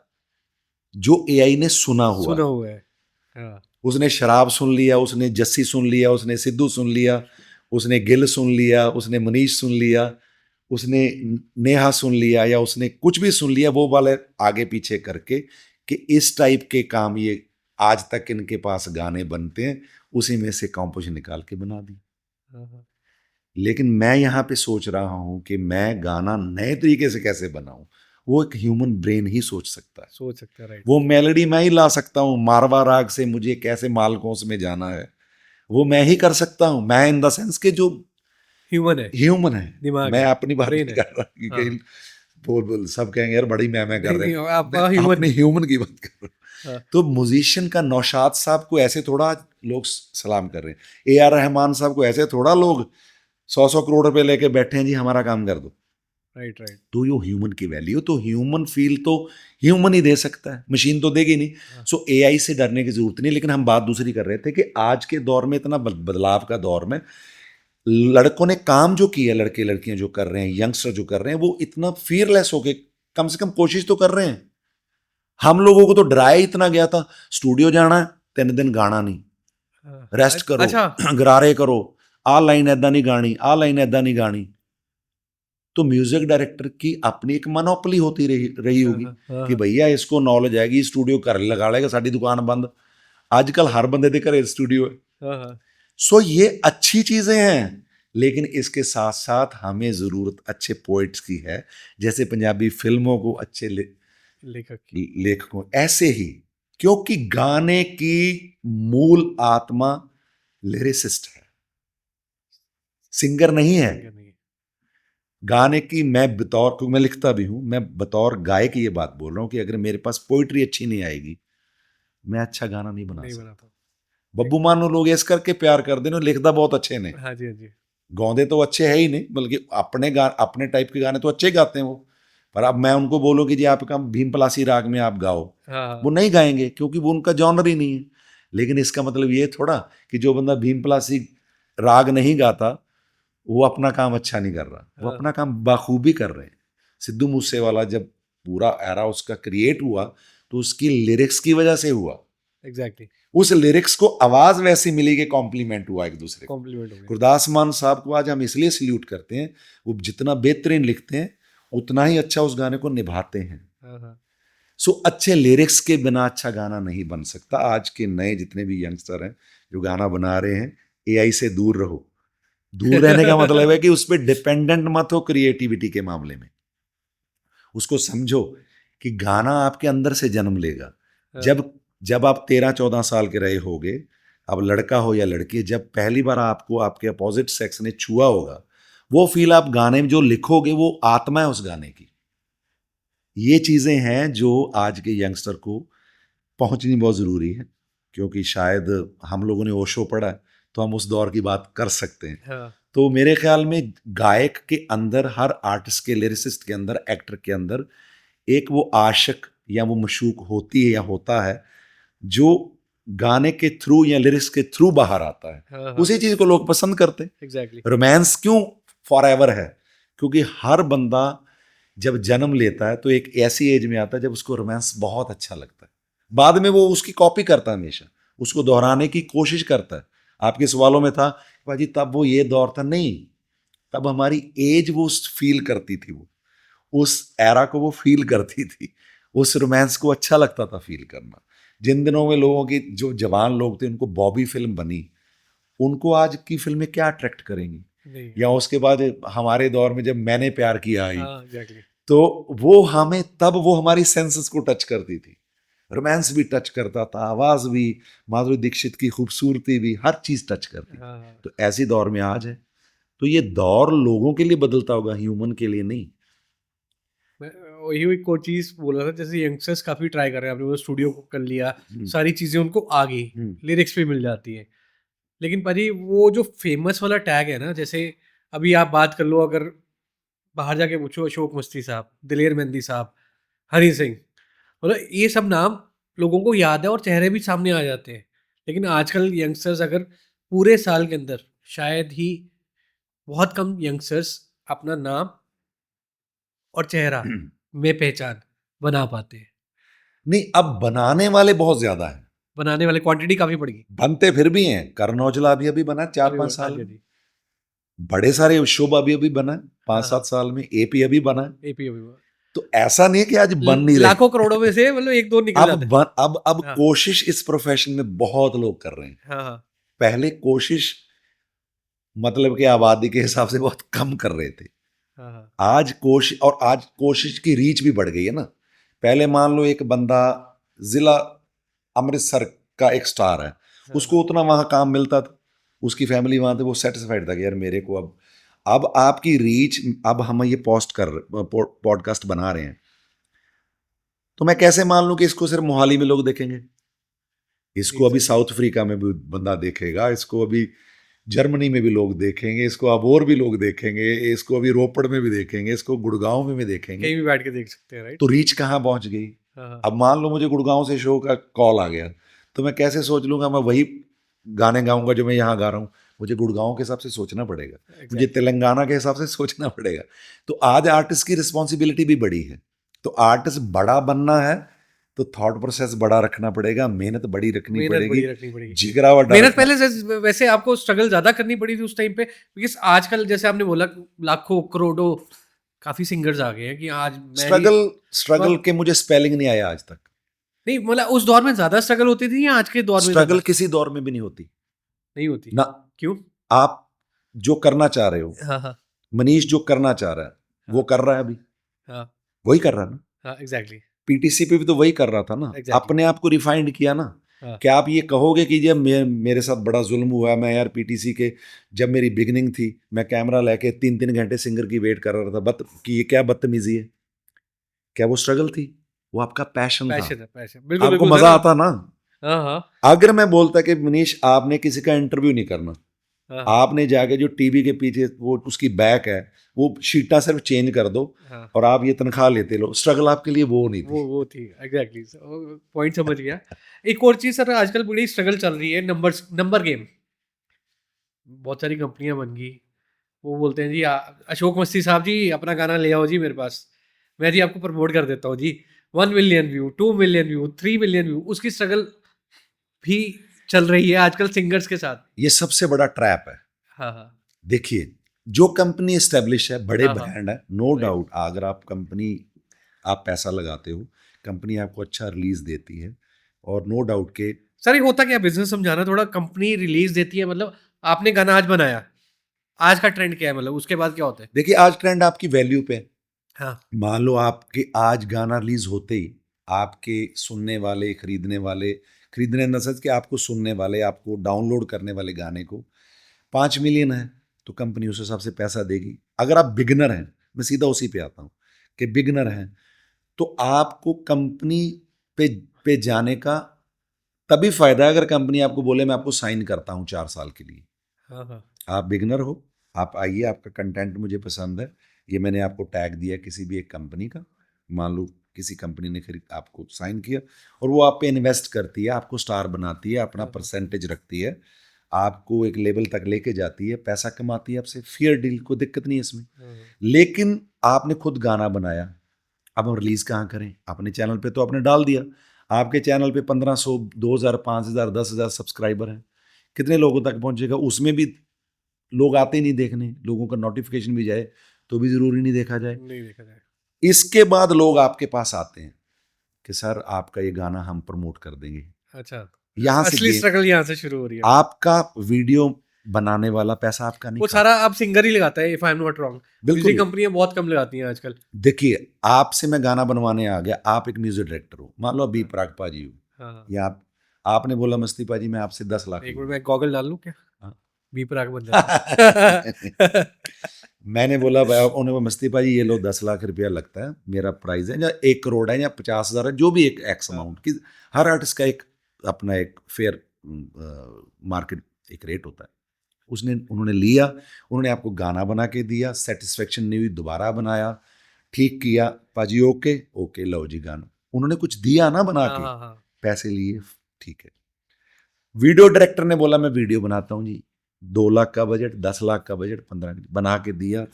जो एआई ने सुना हुआ है। उसने शराब सुन लिया, उसने जस्सी सुन लिया, उसने सिद्धू सुन लिया, उसने गिल सुन लिया, उसने मनीष सुन लिया, उसने नेहा सुन लिया, या उसने कुछ भी सुन लिया, वो वाले आगे पीछे करके कि इस टाइप के काम ये आज तक इनके पास गाने बनते हैं, उसी में से कंपोजिशन निकाल के बना दी। लेकिन मैं यहाँ पे सोच रहा हूँ कि मैं गाना नए तरीके से कैसे बनाऊं, वो एक ह्यूमन ब्रेन ही सोच सकता है। राइट। वो मेलोडी मैं ही ला सकता हूँ, मारवा राग से मुझे कैसे मालकोस में जाना है वो मैं ही कर सकता हूँ। मैं इन द सेंस के जो ह्यूमन है, मैं अपनी बात नहीं कर रहा कि कहीं बोल सब कहेंगे यार बड़ी मैं कर रहे हैं, अपने ह्यूमन की बात कर रहा हूँ। तो म्यूजिशियन का नौशाद साहब को ऐसे थोड़ा लोग सलाम कर रहे हैं, AR रहमान साहब को ऐसे थोड़ा लोग 100 करोड़ रुपए लेके बैठे हैं जी हमारा काम कर दो। राइट। तो ये ह्यूमन की वैल्यू, तो ह्यूमन फील तो ह्यूमन ही दे सकता है, मशीन तो देगी नहीं। सो एआई से डरने की जरूरत नहीं। लेकिन हम बात दूसरी कर रहे थे कि आज के दौर में, इतना बदलाव का दौर में, लड़कों ने काम जो किया, लड़के लड़कियां जो कर रहे हैं, यंगस्टर जो कर रहे हैं, वो इतना फियरलेस होके कम से कम कोशिश तो कर रहे हैं। हम लोगों को तो डराया इतना गया था, स्टूडियो जाना है 3 दिन गाना नहीं, रेस्ट करो, गरारे करो, आ लाइन ऐदा नहीं गानी, आ लाइन ऐदा नहीं गानी। तो म्यूजिक डायरेक्टर की अपनी एक मोनोपोली होती रही होगी कि भैया इसको नॉलेज आएगी, स्टूडियो घर लगा लेगा, साड़ी दुकान बंद। आजकल हर बंदे के घरे स्टूडियो है। सो ये अच्छी चीजें हैं, लेकिन इसके साथ साथ हमें जरूरत अच्छे पोइट्स की है, जैसे पंजाबी फिल्मों को अच्छे लेखकों ऐसे ही, क्योंकि गाने की मूल आत्मा लिरिसिस्ट है, सिंगर नहीं है। गाने की मैं बतौर, क्योंकि मैं लिखता भी हूं, मैं बतौर गायक ये बात बोल रहा हूं कि अगर मेरे पास पोइट्री अच्छी नहीं आएगी, मैं अच्छा गाना नहीं बना सकता। बब्बू मान ਨੂੰ लोग इस करके प्यार करते हैं, लिखता बहुत अच्छे ने, हाँ जी, हाँ जी, गाਉਂਦੇ तो अच्छे है ही नहीं, बल्कि अपने टाइप के गाने तो अच्छे गाते हैं वो। पर अब मैं उनको बोलूँ कि जी आपका भीम पलासी राग में आप गाओ, हाँ, वो नहीं गाएंगे, क्योंकि वो उनका जॉनर ही नहीं है। लेकिन इसका मतलब ये थोड़ा कि जो बंदा भीम पलासी राग नहीं गाता वो अपना काम अच्छा नहीं कर रहा, वो हाँ, अपना काम बाखूबी कर रहे हैं। सिद्धू मूसेवाला जब पूरा एरा उसका क्रिएट हुआ तो उसकी लिरिक्स की वजह से हुआ। एग्जैक्टली, उस लिरिक्स को आवाज वैसी मिली कि कॉम्प्लीमेंट हुआ एक दूसरे को। कॉम्प्लीमेंट हो गया। गुरदास मान साहब को आज हम इसलिए सल्यूट करते हैं, वो जितना बेहतरीन लिखते हैं उतना ही अच्छा उस गाने को निभाते हैं। हाँ, हाँ, सो अच्छे लिरिक्स के बिना अच्छा गाना नहीं बन सकता। आज के नए जितने भी यंगस्टर हैं जो गाना बना रहे हैं, एआई से दूर रहो। दूर रहने का मतलब है कि उस पर डिपेंडेंट मत हो क्रिएटिविटी के मामले में। उसको समझो कि गाना आपके अंदर से जन्म लेगा। हाँ, जब जब आप 13-14 साल के रहे होगे, अब लड़का हो या लड़की, जब पहली बार आपको आपके अपोजिट सेक्स ने छुआ होगा, वो फील आप गाने में जो लिखोगे वो आत्मा है उस गाने की। ये चीजें हैं जो आज के यंगस्टर को पहुंचनी बहुत जरूरी है, क्योंकि शायद हम लोगों ने ओशो पढ़ा है तो हम उस दौर की बात कर सकते हैं। हाँ, तो मेरे ख्याल में गायक के अंदर, हर आर्टिस्ट के, लिरिसिस्ट के अंदर, एक्टर के अंदर एक वो आशिक या वो मशूक होती है या होता है जो गाने के थ्रू या लिरिक्स के थ्रू बाहर आता है। हाँ, हाँ, उसी चीज को लोग पसंद करते हैं। एग्जैक्टली, रोमांस क्यों फॉरएवर है? क्योंकि हर बंदा जब जन्म लेता है तो एक ऐसी एज में आता है जब उसको रोमांस बहुत अच्छा लगता है। बाद में वो उसकी कॉपी करता है, हमेशा उसको दोहराने की कोशिश करता है। आपके सवालों में था भाजी तब वो ये दौर था, नहीं, तब हमारी एज वो फील करती थी, वो उस एरा को वो फील करती थी, उस रोमांस को अच्छा लगता था फील करना। जिन दिनों में लोगों की, जो जवान लोग थे, उनको बॉबी फिल्म बनी, उनको आज की फिल्में क्या अट्रैक्ट करेंगी? नहीं, या उसके बाद हमारे दौर में जब मैंने प्यार किया आई, हाँ, एग्जैक्टली, तो वो हमें, तब वो हमारी सेंसेस को टच करती थी, रोमांस भी टच करता था, आवाज भी, माधुरी दीक्षित की खूबसूरती भी, हर चीज टच करती। हाँ, हाँ, तो ऐसी दौर में आज है, तो ये दौर लोगों के लिए बदलता होगा, ह्यूमन के लिए नहीं। मैं वही एक और चीज़ बोल रहा था, जैसे यंगस्टर्स काफ़ी ट्राई कर रहे हैं, आपने वो स्टूडियो को कर लिया, हम्म, सारी चीज़ें उनको आ गई, हम्म, लिरिक्स भी मिल जाती हैं। लेकिन पाजी वो जो फेमस वाला टैग है ना, जैसे अभी आप बात कर लो, अगर बाहर जाके पूछो अशोक मस्ती साहब, दिलेर मेहंदी साहब, हनी सिंह, मतलब ये सब नाम लोगों को याद है और चेहरे भी सामने आ जाते हैं। लेकिन आजकल यंगस्टर्स अगर पूरे साल के अंदर शायद ही बहुत कम यंगस्टर्स अपना नाम और चेहरा में पहचान बना पाते हैं। नहीं, अब बनाने वाले बहुत ज्यादा हैं, बनाने वाले क्वांटिटी काफ़ी बढ़ गई। बनते फिर भी हैं। करण औजला अभी अभी बना अभी 4-5 हाँ साल जी, हाँ में, जी। बड़े सारे शोभ अभी अभी बना है हाँ, 5-7 हाँ। साल में, एपी अभी बना है। एपी अभी तो ऐसा नहीं है कि आज बन नहीं रहे। लाखों करोड़ों में से मतलब 1-2 निकल जाते हैं। अब हाँ, कोशिश इस प्रोफेशन में बहुत लोग कर रहे हैं। हाँ, हाँ। पहले कोशिश मतलब कि आबादी के हिसाब से बहुत कम कर रहे थे। हाँ, हाँ। आज कोशिश की रीच भी बढ़ गई है ना। पहले मान लो एक बंदा जिला अमृतसर का एक स्टार है, हाँ, उसको उतना वहां काम मिलता था, उसकी फैमिली वहां थे, वो सेटिस्फाइड था कि यार मेरे को अब आपकी रीच, अब हम ये पॉडकास्ट बना रहे हैं, तो मैं कैसे मान लूं कि इसको सिर्फ मोहाली में लोग देखेंगे, इसको अभी एग्ज़ैक्टली। साउथ अफ्रीका में भी बंदा देखेगा, इसको अभी जर्मनी में भी लोग देखेंगे, इसको अबोर भी लोग देखेंगे, इसको अभी रोपड़ में भी देखेंगे, इसको गुड़गांव में भी देखेंगे। कहीं भी बैठ के देख सकते हैं, राइट? तो रीच कहाँ पहुंच गई? हाँ, हाँ। अब मान लो मुझे गुड़गांव से शो का कॉल आ गया, तो मैं कैसे सोच लूंगा मैं वही गाने गाऊंगा जो मैं यहाँ गा रहा हूँ? मुझे गुड़गांव के हिसाब से सोचना पड़ेगा, मुझे एग्ज़ैक्टली। तेलंगाना के हिसाब से सोचना पड़ेगा। तो आज आर्टिस्ट की रिस्पॉन्सिबिलिटी भी बड़ी है। तो आर्टिस्ट बड़ा बनना है तो थॉट प्रोसेस बड़ा रखना पड़ेगा, मेहनत बड़ी रखनी मेहनत पड़ेगी, बड़ी रखनी पड़ेगी। जिगरा बड़ा मेहनत रखना। पहले से वैसे आपको स्ट्रगल ज़्यादा करनी पड़ी थी उस टाइम पे, बिकॉज़ आजकल जैसे आपने बोला लाखों, करोड़ों काफ़ी सिंगर्स आ गए हैं कि आज मैं ही स्ट्रगल ब के मुझे स्पेलिंग नहीं आया आज तक। नहीं, मतलब उस दौर में ज़्यादा स्ट्रगल होती थी या आज के दौर में ज़्यादा? स्ट्रगल किसी दौर में भी नहीं होती नहीं होती। ना। क्यों? आप जो करना चाह रहे हो, हाँ, हाँ। मनीष जो करना चाह रहा है वो हाँ, कर रहा है, अभी हाँ, वही कर रहा है ना। हाँ, एग्ज़ैक्टली, पीटीसी पे भी तो वही कर रहा था ना, एग्ज़ैक्टली। अपने आप को रिफाइंड किया ना। हाँ। क्या आप ये कहोगे कि जब मेरे साथ बड़ा जुल्म हुआ, मैं यार पीटीसी के जब मेरी बिगनिंग थी, मैं कैमरा लेके 3-3 घंटे सिंगर की वेट कर रहा था, कि ये क्या बदतमीजी है? क्या वो स्ट्रगल थी? वो आपका पैशन था, पैशन है, पैशन, बिल्कुल आपको बिल्कुल मजा सर। आता ना। हाँ हाँ अगर मैं बोलता कि मनीष आपने किसी का इंटरव्यू नहीं करना, हाँ हाँ आपने जाके जो टीवी के पीछे वो उसकी बैक है, वो शीटा सिर्फ चेंज कर दो हाँ, और आप ये तनख्वाह लेते लो, स्ट्रगल आपके लिए वो नहीं थी। वो थी एग्जैक्टली, पॉइंट समझ गया। एक और चीज़ सर, आजकल बड़ी स्ट्रगल चल रही है, नंबर गेम। बहुत सारी कंपनियां बन गई, वो बोलते हैं जी अशोक मस्ती साहब जी अपना गाना ले आओ जी मेरे पास, मैं जी आपको प्रमोट कर देता हूँ जी, 1 million view, 2 million view, 3 million view. उसकी स्ट्रगल भी चल रही है आजकल सिंगर्स के साथ। ये सबसे बड़ा ट्रैप है। हाँ हाँ देखिए, जो कंपनी एस्टेब्लिश है, बड़े हाँ हाँ ब्रांड है, नो राइट। डाउट, अगर आप पैसा लगाते हो, कंपनी आपको अच्छा रिलीज देती है, और नो डाउट के सर ये होता क्या, बिजनेस समझाना थोड़ा। कंपनी रिलीज देती है, मतलब आपने गाना आज बनाया, आज का ट्रेंड क्या है, मतलब उसके बाद क्या होता है? देखिए, आज ट्रेंड आपकी वैल्यू पे है। हाँ मान लो आपके आज गाना रिलीज होते ही आपके सुनने वाले, खरीदने न सच के आपको सुनने वाले, आपको डाउनलोड करने वाले गाने को 5 मिलियन है, तो कंपनी उस हिसाब से पैसा देगी। अगर आप बिगनर हैं, मैं सीधा उसी पे आता हूँ कि बिगनर हैं, तो आपको कंपनी पे पे जाने का तभी फायदा है अगर कंपनी आपको बोले मैं आपको साइन करता हूँ 4 साल के लिए। हाँ हाँ आप बिगनर हो, आप आइए, आपका कंटेंट मुझे पसंद है, ये मैंने आपको टैग दिया किसी भी एक कंपनी का, मान लो किसी कंपनी ने खरीद आपको साइन किया, और वो आप पे इन्वेस्ट करती है, आपको स्टार बनाती है, अपना हाँ परसेंटेज रखती है, आपको एक लेवल तक लेके जाती है, पैसा कमाती है आपसे, फेयर डील, कोई दिक्कत नहीं है इसमें। हाँ लेकिन आपने खुद गाना बनाया, अब हम रिलीज कहाँ करें? अपने चैनल पे तो आपने डाल दिया, आपके चैनल पे 1500, 2000, 5000, 10,000 सब्सक्राइबर हैं, कितने लोगों तक पहुंचेगा? उसमें भी लोग आते ही नहीं देखने, लोगों का नोटिफिकेशन भी जाए तो भी जरूरी नहीं देखा जाए। नहीं देखा जाए। इसके बाद लोग आपके पास आते हैं कि सर आपका ये गाना हम प्रमोट कर देंगे। अच्छा, यहां से असली गेम, स्ट्रगल यहाँ से शुरू हो रही है। आपका वीडियो बनाने वाला पैसा आपका नहीं वो खाता। सारा अब सिंगर ही लगाता है, if I am not wrong. Music बिल्कुल। कंपनियां बहुत कम लगाती हैं आजकल। देखिए, आपसे मैं गाना बनवाने आ गया, आप एक म्यूजिक डायरेक्टर हो, मान लो बी प्राक पाजी हो, हाँ हाँ। या आपने बोला मस्ती पाजी मैं आपसे 10 लाख एक मिनट लूंगा। मैं गॉगल डाल लूं क्या? हाँ। बी प्राक बन जाता। मैंने बोला भाई, उन्होंने बोला मस्ती पाजी ये लो 10 लाख रुपया लगता है, मेरा प्राइस है, या 1 करोड़ है, या 50,000 है, जो भी एक एक्स हाँ अमाउंट की, हर आर्टिस्ट का एक अपना एक फेयर मार्केट एक रेट होता है। उन्होंने लिया, उन्होंने आपको गाना बना के दिया, सेटिस्फेक्शन नहीं हुई, दोबारा बनाया, ठीक किया, पाजी ओके ओके, लो जी गाना, उन्होंने कुछ दिया ना बना हाँ के, हाँ हाँ। पैसे लिए, ठीक है। वीडियो डायरेक्टर ने बोला मैं वीडियो बनाता हूँ जी, 2 लाख का बजट, 10 लाख का बजट, 15 बना के दिया,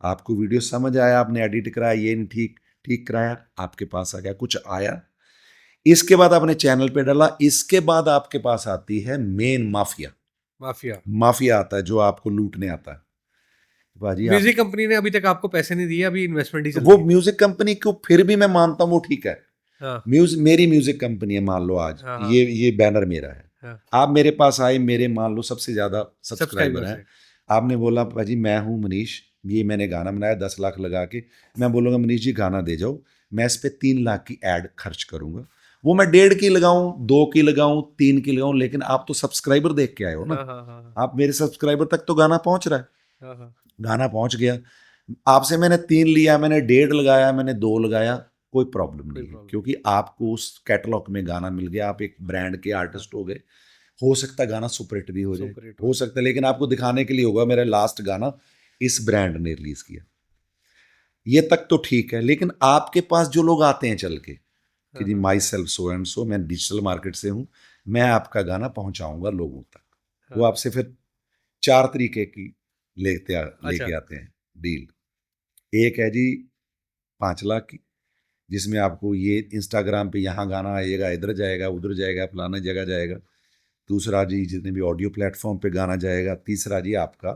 आपको वीडियो समझ आया, आपने एडिट कराया, ये नहीं ठीक, ठीक कराया, आपके पास आ गया, कुछ आया, इसके बाद आपने चैनल पे डाला, इसके बाद आपके पास आती है मेन माफिया। माफिया। माफिया आता है जो आपको लूटने आता है। भाजी आप, म्यूजिक कंपनी ने अभी तक आपको पैसे नहीं दिए, अभी इन्वेस्टमेंट ही चल वो रही है। म्यूजिक कंपनी को फिर भी मैं मानता हूँ वो ठीक है, हाँ मेरी म्यूजिक कंपनी है, मान लो आज हाँ हाँ ये बैनर मेरा है, हाँ। आप मेरे पास आए, मेरे मान लो सबसे ज्यादा सब्सक्राइबर सब्सक्राइबर्स हैं, है। आपने बोला भाजी मैं हूँ मनीष, ये मैंने गाना बनाया 10 लाख लगा के, मैं बोलूँगा मनीष जी गाना दे जाओ, मैं इस पे 3 लाख की एड खर्च करूंगा, वो मैं 1.5 की लगाऊं, 2 की लगाऊं, 3 की लगाऊं, लेकिन आप तो सब्सक्राइबर देख के आए हो ना, हाँ हाँ हाँ आप मेरे सब्सक्राइबर तक तो गाना पहुंच रहा है, हाँ हाँ। गाना पहुंच गया, आपसे मैंने 3 लिया, मैंने 1.5 लगाया, मैंने 2 लगाया, कोई प्रॉब्लम कोई नहीं है, प्रॉब्लम क्योंकि आपको उस कैटलॉग में गाना मिल गया, आप एक ब्रांड के नहीं। आर्टिस्ट हो गए, हो सकता है गाना सुपरहिट भी हो जाए, सुपर हिट हो हो। सकता है, लेकिन आपको दिखाने के लिए होगा मेरा लास्ट गाना इस ब्रांड ने रिलीज किया, ये तक तो ठीक है, लेकिन आपके पास जो लोग आते हैं चल के कि हाँ जी हाँ my self so and so, मैं डिजिटल मार्केट से हूँ, मैं आपका गाना पहुंचाऊंगा लोगों तक, वो हाँ। आपसे फिर 4 तरीके की अच्छा। लेके आते हैं डील। एक है जी 5 लाख की, जिसमें आपको ये इंस्टाग्राम पे यहाँ गाना आएगा, इधर जाएगा, उधर जाएगा, फलाना जगह जाएगा, दूसरा जी जितने भी ऑडियो प्लेटफॉर्म पे गाना जाएगा, तीसरा जी आपका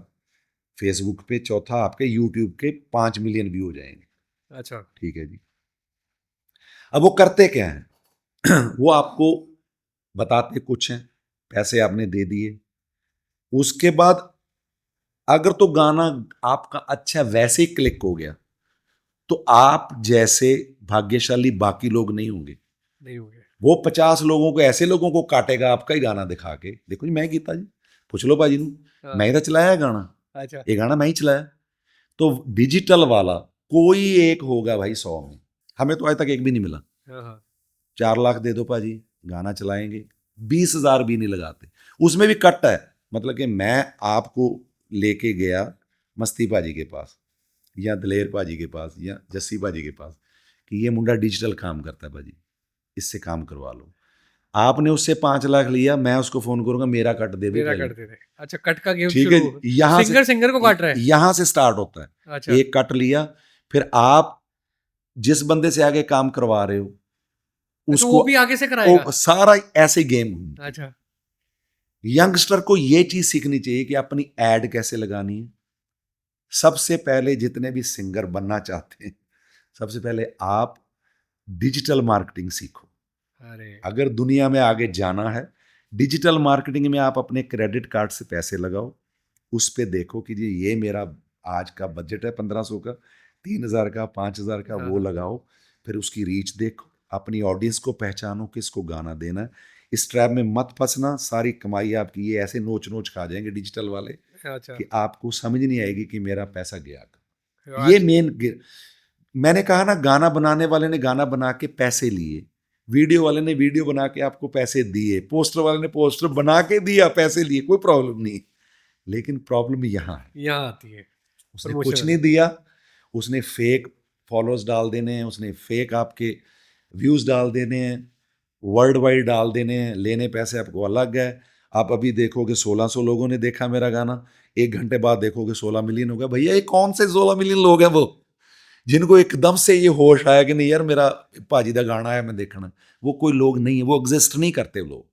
फेसबुक पे, चौथा आपके यूट्यूब के 5 मिलियन व्यू हो जाएंगे, अच्छा। ठीक है जी। अब वो करते क्या हैं वो आपको बताते कुछ हैं, पैसे आपने दे दिए, उसके बाद अगर तो गाना आपका अच्छा वैसे ही क्लिक हो गया, तो आप जैसे भाग्यशाली बाकी लोग नहीं होंगे, नहीं हो गया। वो 50 लोगों को, ऐसे लोगों को काटेगा आपका ही गाना दिखा के, देखो जी मैं कीता जी, पूछ लो भाजी हाँ। मैं ही तो चलाया गाना, अच्छा। ये गाना मैं ही चलाया। तो डिजिटल वाला कोई एक होगा भाई 100 में, हमें तो आज तक एक भी नहीं मिला। हाँ हाँ 4 लाख दे दो पाजी, गाना चलाएंगे, 20,000 भी नहीं लगाते, उसमें भी कट है। मतलब कि मैं आपको लेके गया मस्ती पाजी के पास या दलेर पाजी के पास या जस्सी पाजी के पास कि ये मुंडा डिजिटल काम करता है पाजी, इससे काम करवा लो। आपने उससे 5 लाख लिया, मैं उसको फोन करूंगा मेरा कट दे दे मेरा पहले। कर दे रहे। अच्छा, कट का गेम ठीक है, शुरू। यहां से सिंगर को काट रहा है। यहां से स्टार्ट होता है। अच्छा। एक कट लिया, फिर आप जिस बंदे से आगे काम करवा रहे हो अच्छा, वो उसको भी आगे से कराएगा। वो सारा ऐसे गेम घूमता है। अच्छा। यंगस्टर को ये चीज सीखनी चाहिए कि अपनी एड कैसे लगानी है। सबसे पहले जितने भी सिंगर बनना चाहते हैं, सबसे पहले आप डिजिटल मार्केटिंग सीखो। अरे अगर दुनिया में आगे जाना है, डिजिटल मार्केटिंग में आप अपने क्रेडिट कार्ड से पैसे लगाओ, उस पे देखो कि जी ये मेरा आज का बजट है 1500 का, 3000 का, 5000 का, हाँ वो हाँ लगाओ। फिर उसकी रीच देखो, अपनी ऑडियंस को पहचानो, किसको गाना देना है। इस ट्रैप में मत फंसना, सारी कमाई आपकी ये ऐसे नोच नोच खा जाएंगे डिजिटल वाले अच्छा। कि आपको समझ नहीं आएगी कि मेरा पैसा गया कहाँ। ये आज मैंने कहा ना, गाना बनाने वाले ने गाना बना के पैसे लिए, वीडियो वाले ने वीडियो बना के आपको पैसे दिए, पोस्टर वाले ने पोस्टर बना के दिया, पैसे लिए, कोई प्रॉब्लम नहीं। लेकिन प्रॉब्लम यहाँ है, यहाँ आती है उसने प्रमोशन कुछ वाली। नहीं दिया, उसने फेक फॉलोअर्स डाल देने हैं, उसने फेक आपके व्यूज डाल देने हैं, वर्ल्ड वाइड डाल देने हैं, लेने पैसे आपको अलग है। आप अभी देखोगे 1600 लोगों ने देखा मेरा गाना, 1 घंटे बाद देखोगे 16 मिलियन हो गया। भैया ये कौन से 16 मिलियन लोग हैं वो जिनको एकदम से ये होश आया कि नहीं यार मेरा भाजी दा गाना है मैं देखना, वो कोई लोग नहीं है, वो एग्जिस्ट नहीं करते। वो लोग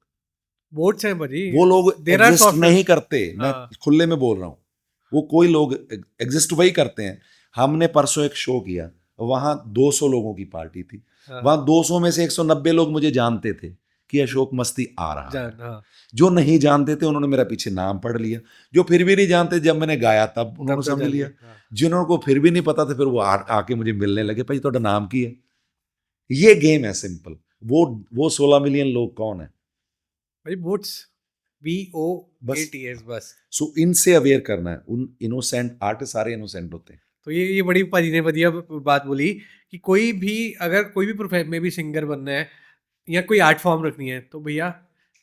बोट्स हैं भाजी। वो लोग देयर आर एग्जिस्ट सॉफ्टवेयर। नहीं करते, मैं हाँ। खुले में बोल रहा हूँ। वो कोई लोग एग्जिस्ट वही करते हैं। हमने परसों एक शो किया, वहां 200 लोगों की पार्टी थी, हाँ वहां 200 में से 190 लोग मुझे जानते थे कि अशोक मस्ती आ रहा है। जान हाँ। जो नहीं जानते थे उन्होंने मेरा पीछे नाम पढ़ लिया, जो फिर भी नहीं जानते जब मैंने गाया तब तब उन्होंने तो समझ जान लिया, गए। हाँ। जिन्होंने को फिर भी नहीं पता था फिर वो आके मुझे मिलने लगे, भाई ਤੁਹਾਡਾ नाम की है। ये गेम है सिंपल। वो 16 मिलियन लोग कौन है? भाई बोट्स, बस BOATS बस। सो इनसे अवेयर करना है। उन इनोसेंट आर्टिस्ट सारे इनोसेंट होते हैं। तो ये बड़ी पाजी ने बढ़िया बात बोली कि कोई भी अगर कोई भी प्रोफेशन में भी सिंगर बनना है या कोई आर्ट फॉर्म रखनी है तो भैया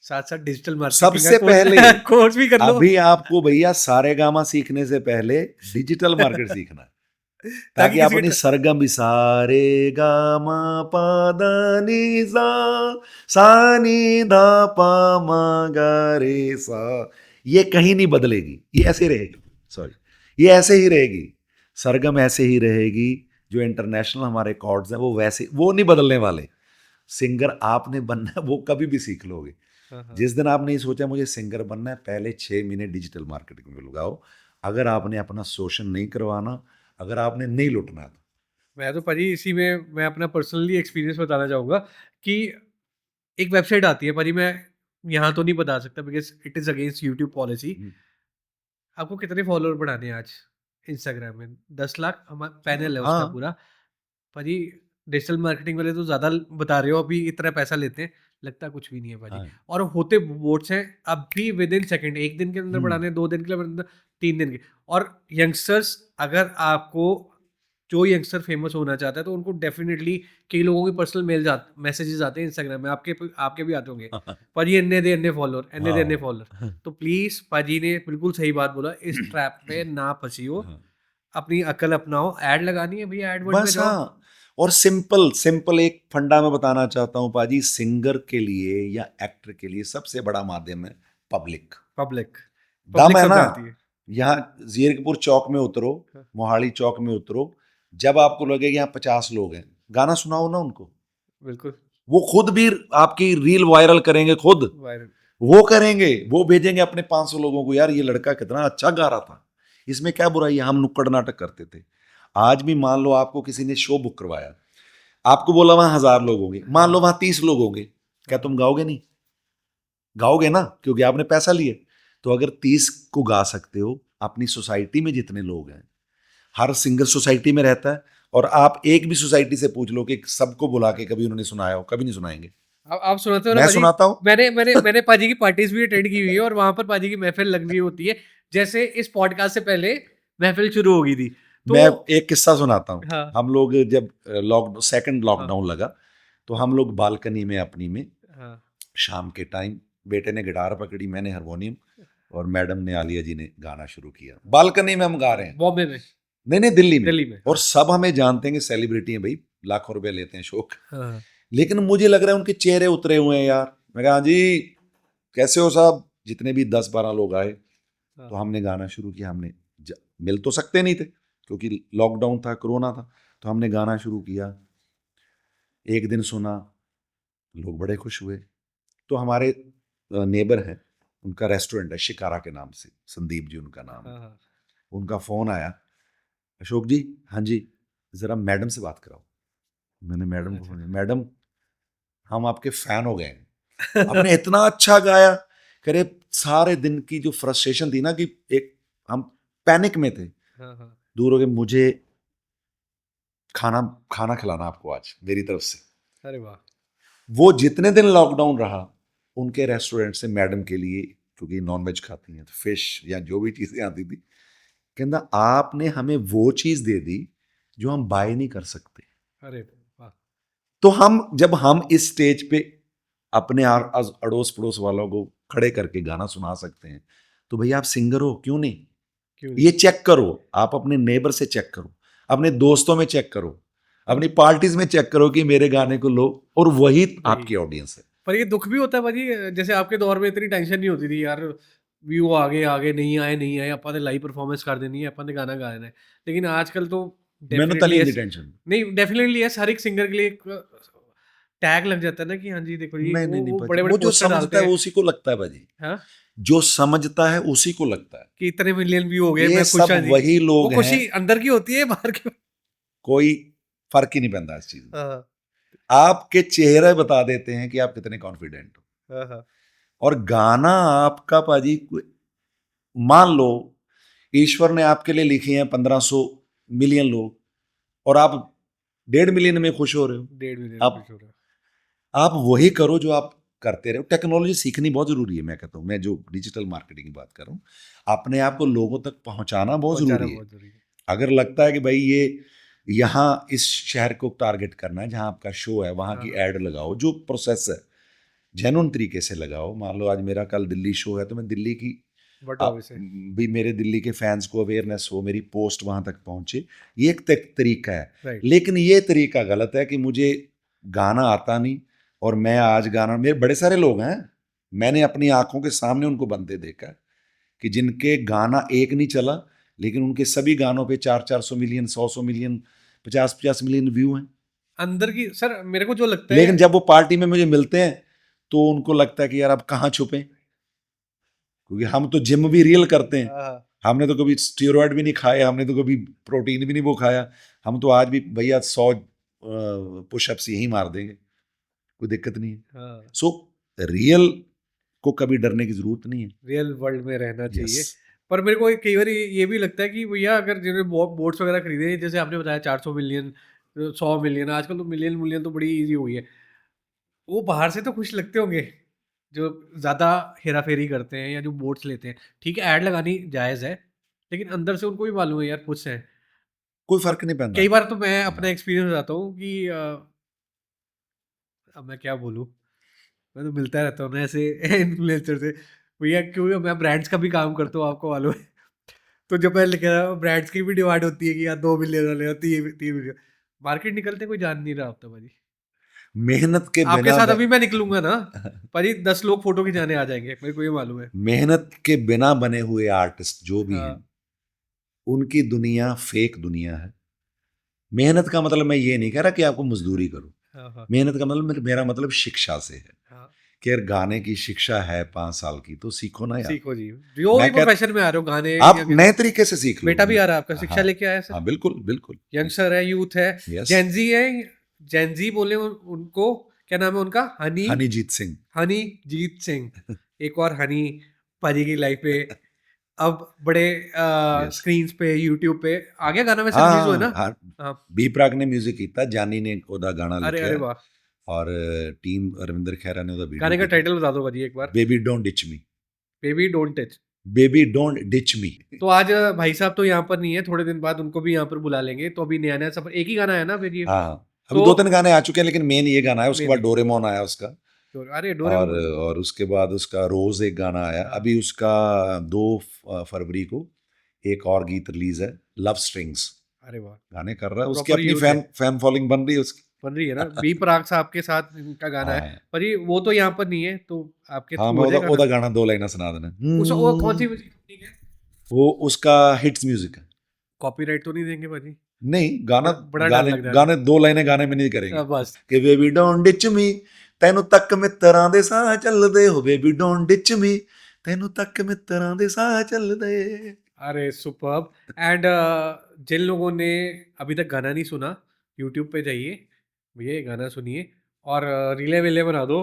साथ साथ डिजिटल मार्केटिंग सबसे पहले का कोर्स भी कर लो। अभी आपको भैया सारे गामा सीखने से पहले डिजिटल मार्केट सीखना है, ताकि किसी अपनी का सरगम भी सारे गामा पा दा नी सा सा नी धा पा मा गा रे सा, ये कहीं नहीं बदलेगी, ये ऐसे रहेगी। सॉरी, ये ऐसे ही रहेगी, सरगम ऐसे ही रहेगी। जो इंटरनेशनल हमारे कॉर्ड्स हैं वो वैसे, वो नहीं बदलने वाले। सिंगर आपने बनना है वो कभी भी सीख लोगे। हाँ, हाँ। जिस दिन आपने सोचा मुझे सिंगर बनना है, पहले 6 महीने डिजिटल मार्केटिंग में लगाओ। अगर आपने अपना शोषण नहीं करवाना, अगर आपने नहीं लुटना है तो। मैं तो पाजी इसी में मैं अपना पर्सनली एक्सपीरियंस बताना चाहूँगा कि एक वेबसाइट आती है पाजी, मैं यहाँ तो नहीं बता सकता because it is against YouTube policy. आपको कितने फॉलोअर बढ़ाने हैं आज इंस्टाग्राम में? 10 लाख हमारा पैनल है उसका हाँ पूरा। पाजी डिजिटल मार्केटिंग वाले तो ज़्यादा बता रहे हो, अभी इतना पैसा लेते हैं, लगता कुछ भी नहीं है पाजी। हाँ और होते वोट्स हैं अब भी विद इन सेकेंड, 1 दिन के अंदर बढ़ाने, 2 दिन के अंदर, 3 दिन के। और यंगस्टर्स, अगर आपको जो यंगस्टर फेमस होना चाहता है तो उनको डेफिनेटली कई लोगों के पर्सनल मैसेजेस आते हैं इंस्टाग्राम में, आपके भी आते होंगे, पाजी इन्ने दे इन्ने फॉलोअर, इन्ने दे इन्ने फॉलोअर। तो प्लीज़ पाजी ने बिल्कुल सही बात बोला, इस ट्रैप पे ना फंसियो, अपनी अकल अपनाओ। ऐड लगानी है भैया, एडवर्ड में बस जाओ। हाँ। और सिंपल सिंपल एक फंडा मैं बताना चाहता हूँ पाजी, सिंगर के लिए या एक्टर के लिए सबसे बड़ा माध्यम है पब्लिक। पब्लिक दम है सब ना, जानती है। यहाँ जीरकपुर चौक में उतरो, मोहाली चौक में उतरो, जब आपको लगे कि यहाँ 50 लोग हैं, गाना सुनाओ ना उनको। बिल्कुल वो खुद भी आपकी रील वायरल करेंगे, खुद वायरल। वो करेंगे, वो भेजेंगे अपने 500 लोगों को, यार ये लड़का कितना अच्छा गा रहा था, इसमें क्या बुराई है। हम नुक्कड़ नाटक करते थे। आज भी मान लो आपको किसी ने शो बुक करवाया, आपको बोला वहां 1000 लोग होंगे, मान लो वहां 30 लोग होंगे, क्या तुम गाओगे? नहीं गाओगे ना, क्योंकि आपने पैसा लिए। तो अगर 30 को गा सकते हो, अपनी सोसाइटी में जितने लोग हैं, हर सिंगर सोसाइटी में रहता है, और आप एक भी सोसाइटी से पूछ लो कि सबको बुला के कभी उन्होंने सुनाया हो, कभी नहीं सुनाएंगे। आप सुनाते हो ना मैं पाजी? सुनाता हूँ। मैंने पाजी की पार्टीज भी अटेंड की हुई है और वहां पर पाजी की महफिल लग रही होती है, जैसे इस पॉडकास्ट से पहले महफिल शुरू हो गई थी। तो मैं एक किस्सा सुनाता हूँ। हाँ हम लोग जब सेकंड हाँ लॉकडाउन लगा, तो हम लोग बालकनी में अपनी में हाँ शाम के टाइम, बेटे ने गिटार पकड़ी, मैंने हारमोनियम, और मैडम ने, आलिया जी ने गाना शुरू किया। बालकनी में हम गा रहे हैं। बॉम्बे में, नहीं, दिल्ली में। दिल्ली में, और हाँ सब हमें जानते हैं कि सेलिब्रिटी हैं भाई, लाखों रुपए लेते हैं शो के। हाँ लेकिन मुझे लग रहा है उनके चेहरे उतरे हुए हैं यार। मैं कहा, हाँ जी कैसे हो साहब? जितने भी 10-12 लोग आए, हाँ तो हमने गाना शुरू किया। मिल तो सकते नहीं थे क्योंकि लॉकडाउन था, कोरोना था। तो हमने गाना शुरू किया। एक दिन सुना, लोग बड़े खुश हुए। तो हमारे नेबर हैं, उनका रेस्टोरेंट है शिकारा के नाम से, संदीप जी उनका नाम है। हाँ हाँ उनका फ़ोन आया, अशोक जी, हाँ जी, ज़रा मैडम से बात कराओ। मैंने मैडम को अच्छा फ़ोन किया, मैडम हम आपके फ़ैन हो गए हैं, आपने इतना अच्छा गाया। कह रहे सारे दिन की जो फ्रस्ट्रेशन थी ना, कि एक हम पैनिक में थे, हाँ हाँ दूर हो गए। मुझे खाना खाना खिलाना आपको आज मेरी तरफ से। अरे वाह वो जितने दिन लॉकडाउन रहा, उनके रेस्टोरेंट से मैडम के लिए, क्योंकि नॉनवेज खाती हैं, तो फिश या जो भी चीज़ें आती थी, कहता आपने हमें वो चीज़ दे दी जो हम बाय नहीं कर सकते। अरे वाह तो जब हम इस स्टेज पे अपने अड़ोस पड़ोस वालों को खड़े करके गाना सुना सकते हैं, तो भैया आप सिंगर हो, क्यों नहीं? क्यों ये नहीं चेक करो, आप अपने नेबर से चेक करो, अपने दोस्तों में चेक करो, अपनी पार्टीज में चेक करो कि मेरे गाने को लो, और वही वही। आपकी ऑडियंस है। पर ये दुख भी होता है भाजी, जैसे आपके दौर में इतनी टेंशन नहीं होती थी यार, व्यू आगे आगे नहीं आए ਆਪਾਂ ਨੇ लाइव परफॉर्मेंस कर देनी है, अपन ने गाना गा देना है। लेकिन आजकल तो मेहनत डेफिनेटली वाली यस, टेंशन। नहीं डेफिनेटली यस, हर एक सिंगर के लिए एक टैग लग जाता है ना कि हाँ जी देखो ये नहीं नहीं नहीं वो भाजी, बड़े बड़े वो जो पोस्टर समझता डालते है हैं। वो उसी को लगता है भाजी। हाँ जो समझता है उसी को लगता है। कि इतने मिलियन व्यू हो गए, ये मैं खुश सब हाँ जी। वही वो लोग हैं, खुशी अंदर की होती है, बाहर की। कोई फर्क ही नहीं पैंदा इस चीज में। हाँ आपके चेहरे बता देते हैं कि आप कितने कॉन्फिडेंट हो। हाँ हाँ और गाना आपका पाजी, मान लो ईश्वर ने आपके लिए लिखे हैं 1500 मिलियन लोग, और आप 1.5 मिलियन में खुश हो रहे हो। 1.5 मिलियन आप खुश हो रहा है। आप वही करो जो आप करते रहो। टेक्नोलॉजी सीखनी बहुत जरूरी है। मैं कहता हूँ, मैं जो डिजिटल मार्केटिंग की बात कर रहा हूँ, अपने आप को लोगों तक पहुंचाना बहुत पहुंचाना जरूरी है। बहुत जरूरी है। अगर लगता है कि भाई ये यहाँ इस शहर को टारगेट करना है, जहाँ आपका शो है, वहाँ हाँ की हाँ एड लगाओ, जो प्रोसेस है जेन्युइन तरीके से लगाओ। मान लो आज मेरा कल दिल्ली शो है, तो मैं दिल्ली की बट ऑब्वियसली भी मेरे दिल्ली के फैंस को अवेयरनेस हो, मेरी पोस्ट वहाँ तक पहुँचे, ये एक तरीका है। राइट। लेकिन ये तरीका गलत है कि मुझे गाना आता नहीं और मैं आज गाना, मेरे बड़े सारे लोग हैं, मैंने अपनी आंखों के सामने उनको बनते देखा है, कि जिनके गाना एक नहीं चला, लेकिन उनके सभी गानों पे 400 मिलियन, 100 मिलियन, 50 मिलियन व्यू हैं। अंदर की सर मेरे को जो लगता है। लेकिन जब वो पार्टी में मुझे मिलते हैं, तो उनको लगता है कि यार अब कहाँ छुपे, क्योंकि हम तो जिम भी रियल करते हैं। हाँ हमने तो कभी स्टीरॉयड भी नहीं खाए, हमने तो कभी प्रोटीन भी नहीं वो खाया। हम तो आज भी भैया 100 पुशअप्स यही मार देंगे, कोई दिक्कत नहीं है। हाँ सो रियल को कभी डरने की जरूरत नहीं है। रियल वर्ल्ड में रहना यस। चाहिए। पर मेरे को कई बार ये भी लगता है कि भैया अगर जिन्होंने बोट्स वगैरह खरीदे हैं, जैसे आपने बताया 400 मिलियन, 100 मिलियन, आजकल तो मिलियन मिलियन तो बड़ी इजी हो गई है। वो बाहर से तो खुश लगते होंगे जो ज़्यादा हेरा फेरी करते हैं या जो बोट्स लेते हैं। ठीक है ऐड लगानी जायज़ है, लेकिन अंदर से उनको भी मालूम है यार खुश हैं। कोई फर्क नहीं पैंदा। कई बार तो मैं अपना हाँ। एक्सपीरियंस बताता हूँ कि अब मैं क्या बोलूँ, मैं तो मिलता रहता हूँ ना ऐसे इन्फ्लुएंसर से। भैया क्योंकि मैं ब्रांड्स का भी काम करता हूँ, आपको मालूम है। तो जब मैं लिख रहा हूँ ब्रांड्स की भी डिमांड होती है कि यार 2 मिलियन वाले, 3 मिलियन, मार्केट निकलते कोई जान नहीं रहा होता भाजी। मेहनत के आपके बिना साथ अभी मैं निकलूंगा ना भाजी, 10 लोग फोटो खिंचाने आ जाएंगे, मेरे को ये मालूम है। मेहनत के बिना बने हुए आर्टिस्ट जो भी हैं, हाँ उनकी दुनिया फेक दुनिया है। मेहनत का मतलब मैं ये नहीं कह रहा कि आपको मजदूरी करो। हाँ हाँ मेहनत का मतलब, मेरा मतलब शिक्षा से है, हाँ कि अगर गाने की शिक्षा है 5 साल की, तो सीखो ना यार। सीखो जी, जो भी मैं कह प्रोफेशन में आ रहे हो, गाने आप या नए तरीके से सीख लो। बेटा भी आ रहा है आपका, शिक्षा हाँ, लेके आया सर। हाँ, बिल्कुल बिल्कुल। यंगस्टर है, यूथ है, यस। जेंजी है, जेंजी बोले उनको, क्या नाम है उनका, हनी, हनीजीत सिंह। हनी जीत सिंह। एक और हनी पाजी की लाइफ पे अब बड़े यस। स्क्रीन्स पे, यूट्यूब पे आ गया गाना, वैसे रिलीज हुआ है हाँ ना। हाँ, हाँ बी प्राक ने म्यूजिक किया, जानी ने ओदा गाना अरे लिखा अरे है। वाह और टीम रविंदर खैरा ने ਉਹਦਾ गाने का वीडियो टाइटल बता दो भाजी एक बार। Baby don't ditch me, baby don't touch. Baby don't ditch me. तो आज भाई साहब तो यहाँ पर नहीं है, थोड़े दिन बाद उनको भी यहाँ पर बुला लेंगे। तो अभी नया नया सफर, एक ही गाना है ना फिर ये? हाँ अभी तो 2-3 गाने आ चुके हैं, लेकिन मेन ये गाना है, उसके बाद मेन डोरेमोन आया उसका, अरे और डोरेमोन। उसके बाद उसका रोज एक गाना आया, हाँ। अभी उसका 2 फरवरी को एक और गीत रिलीज है, लव स्ट्रिंग्स, अरे वाह, गाने कर रहा है, उसकी प्रॉपर अपनी यूथ है, फैन फॉलोइंग बन रही है उसकी। बन रही है ना। बी प्राक साहब के साथ इनका गाना है। हाँ पर ये वो तो यहाँ पर नहीं है, तो आपके हाँ थ्रू मैं हो जाएगा ਉਹਦਾ ना। गाना 2 लाइना सुना देना। उस वो कौन सी म्यूजिक कंपनी है? वो उसका हिट्स म्यूजिक है। कॉपीराइट तो नहीं देंगे भाजी? नहीं गाना, बड़ा डर गाने लग रहा है। गाने 2 लाइनें गाने में नहीं करेंगे बस। कि बेबी डोंट डिच मी, ਤੈਨੂੰ ਤੱਕ ਮਿੱਤਰਾਂ ਦੇ ਸਾਹ ਚੱਲਦੇ ਹੋ, ਬੇਬੀ ਡੋਂਟ ਡਿਚ ਮੀ, ਤੈਨੂੰ ਤੱਕ ਮਿੱਤਰਾਂ ਦੇ ਸਾਹ ਚੱਲਦੇ। अरे सुपर्ब। एंड जिन लोगों ने अभी तक गाना नहीं सुना, यूट्यूब पे जाइए भैया, ये गाना सुनिए और रीले वीले बना दो।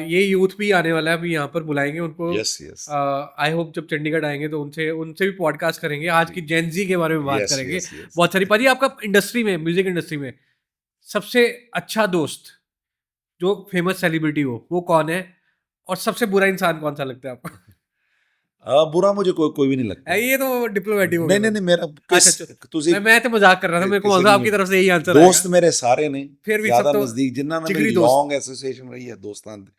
ये यूथ भी आने वाला है, अभी यहाँ पर बुलाएंगे उनको। यस यस आई होप जब चंडीगढ़ आएंगे तो उनसे उनसे भी पॉडकास्ट करेंगे, आज की जेनजी के बारे में बात यस करेंगे यस यस। बहुत सारी। पाजी आपका इंडस्ट्री में, म्यूजिक इंडस्ट्री में सबसे अच्छा दोस्त जो फेमस सेलिब्रिटी हो वो कौन है, और सबसे बुरा इंसान कौन सा लगता है आपको? बुरा मुझे कोई भी नहीं लगता। ये तो डिप्लोमेटिक हो नहीं गया नहीं भाई। नहीं, मेरा अच्छा किस अच्छा, ਤੁਸੀਂ मैं तो मजाक कर रहा था, मेरे को ਕਿਸੇ मतलब भी आपकी नहीं। तरफ से यही आंसर ਦੋਸਤ आएगा। ਮੇਰੇ ਸਾਰੇ ਨੇ, फिर भी सब ਜ਼ਿਆਦਾ तो ਨਜ਼ਦੀਕ ਜਿਨ੍ਹਾਂ ਨਾਲ जिगरी ਮੇਰੀ दोस्त। ਲੌਂਗ ਐਸੋਸੀਏਸ਼ਨ ਰਹੀ ਹੈ ਦੋਸਤਾਂ ਦੀ,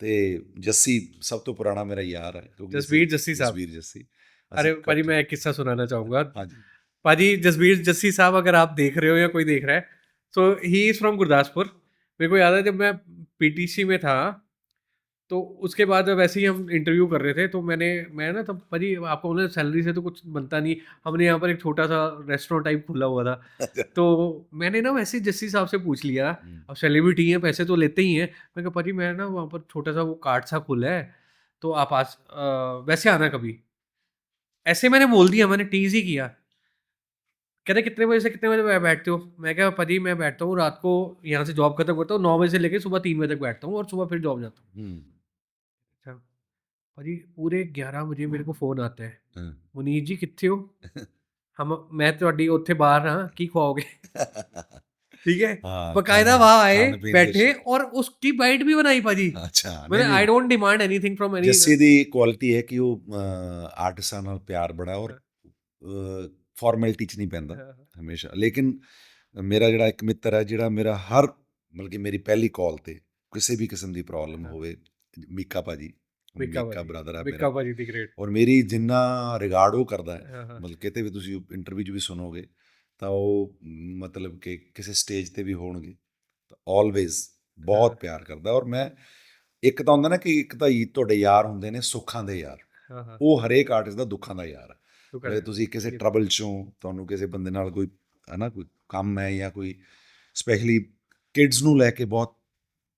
ਤੇ ਜੱਸੀ ਸਭ ਤੋਂ ਪੁਰਾਣਾ ਮੇਰਾ ਯਾਰ ਹੈ, ਕਿਉਂਕਿ जसबीर जस्सी साहब। ਜਸਵੀਰ ਜੱਸੀ। अरे पाजी मैं एक किस्सा सुनाना चाहूंगा। हाँ जी। पाजी जसबीर जस्सी साहब अगर आप देख रहे हो या कोई देख रहा है, तो ही इज फ्रॉम गुरदासपुर। मेरे को याद है जब मैं पीटीसी में था, तो उसके बाद वैसे ही हम इंटरव्यू कर रहे थे, तो मैं ना तब भाजी आपको बोला सैलरी से तो कुछ बनता नहीं, हमने यहाँ पर एक छोटा सा रेस्टोरेंट टाइप खुला हुआ था। तो मैंने ना वैसे ही जस्सी साहब से पूछ लिया, अब सेलिब्रिटी हैं पैसे तो लेते ही हैं, मैं कहा भाजी मैं ना वहाँ पर छोटा सा वो कार्ट सा खुला है, तो आप वैसे आना कभी। ऐसे मैंने बोल दिया, मैंने टीज ही किया। कह रहे कितने बजे से कितने बजे बैठते हो? मैं कहा भाजी मैं बैठता हूँ रात को, यहाँ से जॉब खत्म करता हूँ 9 बजे से लेकर सुबह 3 बजे तक बैठता हूँ, और सुबह फिर जॉब जाता हूँ। अच्छा भाजी पूरे 11 बजे मेरे को फोन आता है, मुनीर जी कितने हो? मैं ਤੁਹਾਡੀ ਉੱਥੇ बाहर हाँ की खुआओगे? ठीक है, बकायदा वहाँ आए बैठे और उसकी बाइट भी बनाई भाजी। अच्छा मैंने I don't demand anything from any. Jassi the quality ਹੈ ਕਿ ਉਹ ਆਰਟਿਸਟਾਂ ਨਾਲ ਪਿਆਰ ਬੜਾ, ਔਰ ਫਾਰਮੈਲਿਟੀ ਚ ਨਹੀਂ ਪੈਂਦਾ ਹਮੇਸ਼ਾ। ਲੇਕਿਨ ਮੇਰਾ ਜਿਹੜਾ ਇੱਕ ਮਿੱਤਰ ਹੈ, ਜਿਹੜਾ ਮੇਰਾ ਹਰ ਮਤਲਬ ਕਿ ਮੇਰੀ ਪਹਿਲੀ ਕਾਲ ਤੇ ਕਿਸੇ ਵੀ ਕਿਸਮ ਦੀ ਪ੍ਰੋਬਲਮ ਹੋਵੇ, ਮੀਕਾ ਭਾਜੀ, ਮੀਕਾ ਬ੍ਰਦਰ ਹੈ ਮੇਰਾ, ਭਾਜੀ ਦੀ ਗ੍ਰੇਟ, ਔਰ ਮੇਰੀ ਜਿੰਨਾ ਰਿਗਾਰਡ ਉਹ ਕਰਦਾ ਹੈ, ਮਤਲਬ ਕਿਤੇ ਵੀ ਤੁਸੀਂ ਇੰਟਰਵਿਊ 'ਚ ਵੀ ਸੁਣੋਗੇ ਤਾਂ ਉਹ ਮਤਲਬ ਕਿ ਕਿਸੇ ਸਟੇਜ ਤੇ ਵੀ ਹੋਣਗੇ ਤਾਂ ਆਲਵੇਜ਼ ਬਹੁਤ ਪਿਆਰ ਕਰਦਾ। ਔਰ ਮੈਂ ਇੱਕ ਤਾਂ ਹੁੰਦਾ ਨਾ ਕਿ ਇੱਕ ਤਾਂ ਤੁਹਾਡੇ ਯਾਰ ਹੁੰਦੇ ਨੇ ਸੁੱਖਾਂ ਦੇ ਯਾਰ, ਉਹ ਹਰੇਕ ਆਰਟਿਸਟ ਦਾ ਦੁੱਖਾਂ ਦਾ ਯਾਰ ਹੈ। ਤੁਸੀਂ ਕਿਸੇ ਟਰਬਲ 'ਚੋਂ, ਤੁਹਾਨੂੰ ਕਿਸੇ ਬੰਦੇ ਨਾਲ ਕੋਈ ਹੈ ਨਾ ਕੋਈ ਕੰਮ ਹੈ, ਜਾਂ ਕੋਈ ਸਪੈਸ਼ਲੀ ਕਿਡਸ ਨੂੰ ਲੈ ਕੇ ਬਹੁਤ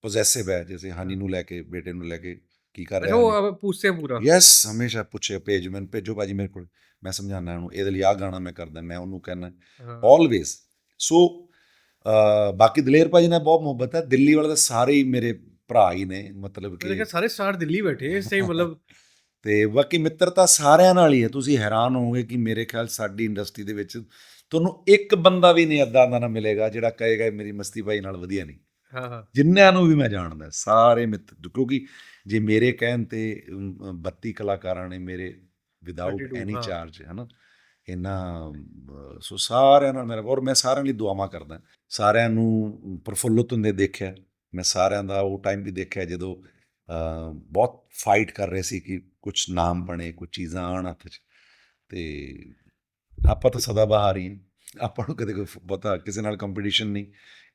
ਪੋਜੈਸਿਵ ਹੈ, ਜੈਸੇ ਹਾਨੀ ਨੂੰ ਲੈ ਕੇ, ਬੇਟੇ ਨੂੰ ਲੈ ਕੇ ਕੀ ਕਰ ਰਿਹਾ ਹੈ, ਪੁੱਛਦੇ ਪੂਰਾ ਯੈਸ ਹਮੇਸ਼ਾ ਪੁੱਛੇ, ਮੈਨੂੰ ਭੇਜੋ ਭਾਜੀ ਮੇਰੇ ਕੋਲ, ਮੈਂ ਸਮਝਾਉਣਾ ਉਹਨੂੰ ਇਹਦੇ ਲਈ ਆਹ ਗਾਣਾ ਮੈਂ ਕਰਦਾ, ਮੈਂ ਉਹਨੂੰ ਕਹਿਣਾ ਆਲਵੇਜ਼। ਸੋ ਬਾਕੀ ਦਲੇਰ ਭਾਜੀ ਨਾਲ ਬਹੁਤ ਮੁਹੱਬਤ ਹੈ, ਦਿੱਲੀ ਵਾਲੇ ਤਾਂ ਸਾਰੇ ਹੀ ਮੇਰੇ ਭਰਾ ਹੀ ਨੇ, ਮਤਲਬ ਕਿ ਸਾਰੇ ਸਟਾਰ ਦਿੱਲੀ ਬੈਠੇ ਸਹੀ ਮਤਲਬ। ਤੇ ਬਾਕੀ ਮਿੱਤਰਤਾ ਸਾਰਿਆਂ ਨਾਲ ਹੀ ਹੈ। ਤੁਸੀਂ ਹੈਰਾਨ ਹੋਵੋਗੇ ਕਿ ਮੇਰੇ ਖਿਆਲ ਸਾਡੀ ਇੰਡਸਟਰੀ ਦੇ ਵਿੱਚ ਤੁਹਾਨੂੰ ਇੱਕ ਬੰਦਾ ਵੀ ਨਹੀਂ ਅੱਧਾ ਨਾ ਮਿਲੇਗਾ ਜਿਹੜਾ ਕਹੇਗਾ ਮੇਰੀ ਮਸਤੀ ਭਾਈ ਨਾਲ ਵਧੀਆ ਨਹੀਂ। ਜਿੰਨਿਆਂ ਨੂੰ ਵੀ ਮੈਂ ਜਾਣਦਾ ਸਾਰੇ ਮਿੱਤਰ, ਕਿਉਂਕਿ ਜੇ ਮੇਰੇ ਕਹਿਣ ਤੇ 32 ਕਲਾਕਾਰਾਂ ਨੇ ਮੇਰੇ ਵਿਦਆਊਟ ਐਨੀ ਚਾਰਜ, ਹੈ ਨਾ, ਇਹਨਾਂ ਸੋ ਸਾਰਿਆਂ ਨਾਲ ਮੇਰਾ, ਔਰ ਮੈਂ ਸਾਰਿਆਂ ਲਈ ਦੁਆਵਾਂ ਕਰਦਾ, ਸਾਰਿਆਂ ਨੂੰ ਪ੍ਰਫੁੱਲਤ ਹੁੰਦੇ ਦੇਖਿਆ, ਮੈਂ ਸਾਰਿਆਂ ਦਾ ਉਹ ਟਾਈਮ ਵੀ ਦੇਖਿਆ ਜਦੋਂ ਬਹੁਤ ਫਾਈਟ ਕਰ ਰਹੇ ਸੀ ਕਿ ਕੁਛ ਨਾਮ ਬਣੇ, ਕੁਛ ਚੀਜ਼ਾਂ ਆਉਣ ਹੱਥ 'ਚ, ਅਤੇ ਆਪਾਂ ਤਾਂ ਸਦਾ ਬਾਹਰ ਹੀ, ਆਪਾਂ ਨੂੰ ਕਦੇ ਕੋਈ ਬਹੁਤਾ ਕਿਸੇ ਨਾਲ ਕੰਪੀਟੀਸ਼ਨ ਨਹੀਂ,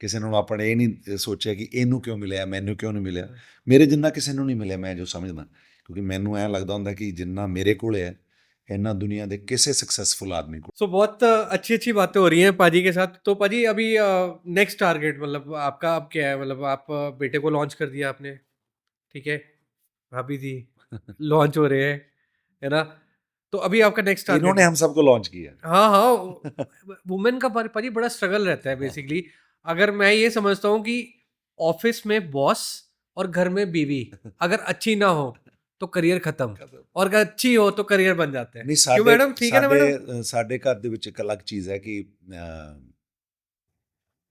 ਕਿਸੇ ਨੂੰ ਆਪਾਂ ਨੇ ਇਹ ਨਹੀਂ ਸੋਚਿਆ ਕਿ ਇਹਨੂੰ ਕਿਉਂ ਮਿਲਿਆ, ਮੈਨੂੰ ਕਿਉਂ ਨਹੀਂ ਮਿਲਿਆ, ਮੇਰੇ ਜਿੰਨਾ ਕਿਸੇ ਨੂੰ ਨਹੀਂ ਮਿਲਿਆ ਮੈਂ ਜੋ ਸਮਝਦਾ, क्योंकि मैनू ऐ लगता होंगे कि जिन्ना मेरे को है इन्ना दुनिया के किसी सक्सेसफुल आदमी को। सो बहुत अच्छी अच्छी बातें हो रही हैं पाजी के साथ। तो पाजी अभी नेक्स्ट टारगेट मतलब आपका अब क्या है? मतलब आप बेटे को लॉन्च कर दिया आपने, ठीक है, भाभी जी लॉन्च हो रहे हैं, है ना, तो अभी आपका नेक्स्ट टारगेट? इन्होंने हम सबको लॉन्च किया। हाँ हाँ, वुमेन का पाजी बड़ा स्ट्रगल रहता है बेसिकली। अगर मैं ये समझता हूँ कि ऑफिस में बॉस और घर में बीवी अगर अच्छी ना हो तो करियर खत्म, और अगर अच्छी हो तो करियर बन जाते हैं। नहीं क्यों मैडम? ठीक है ना मैडम? ਸਾਡੇ ਘਰ ਦੇ ਵਿੱਚ ਇੱਕ ਅਲੱਗ ਚੀਜ਼ ਹੈ ਕਿ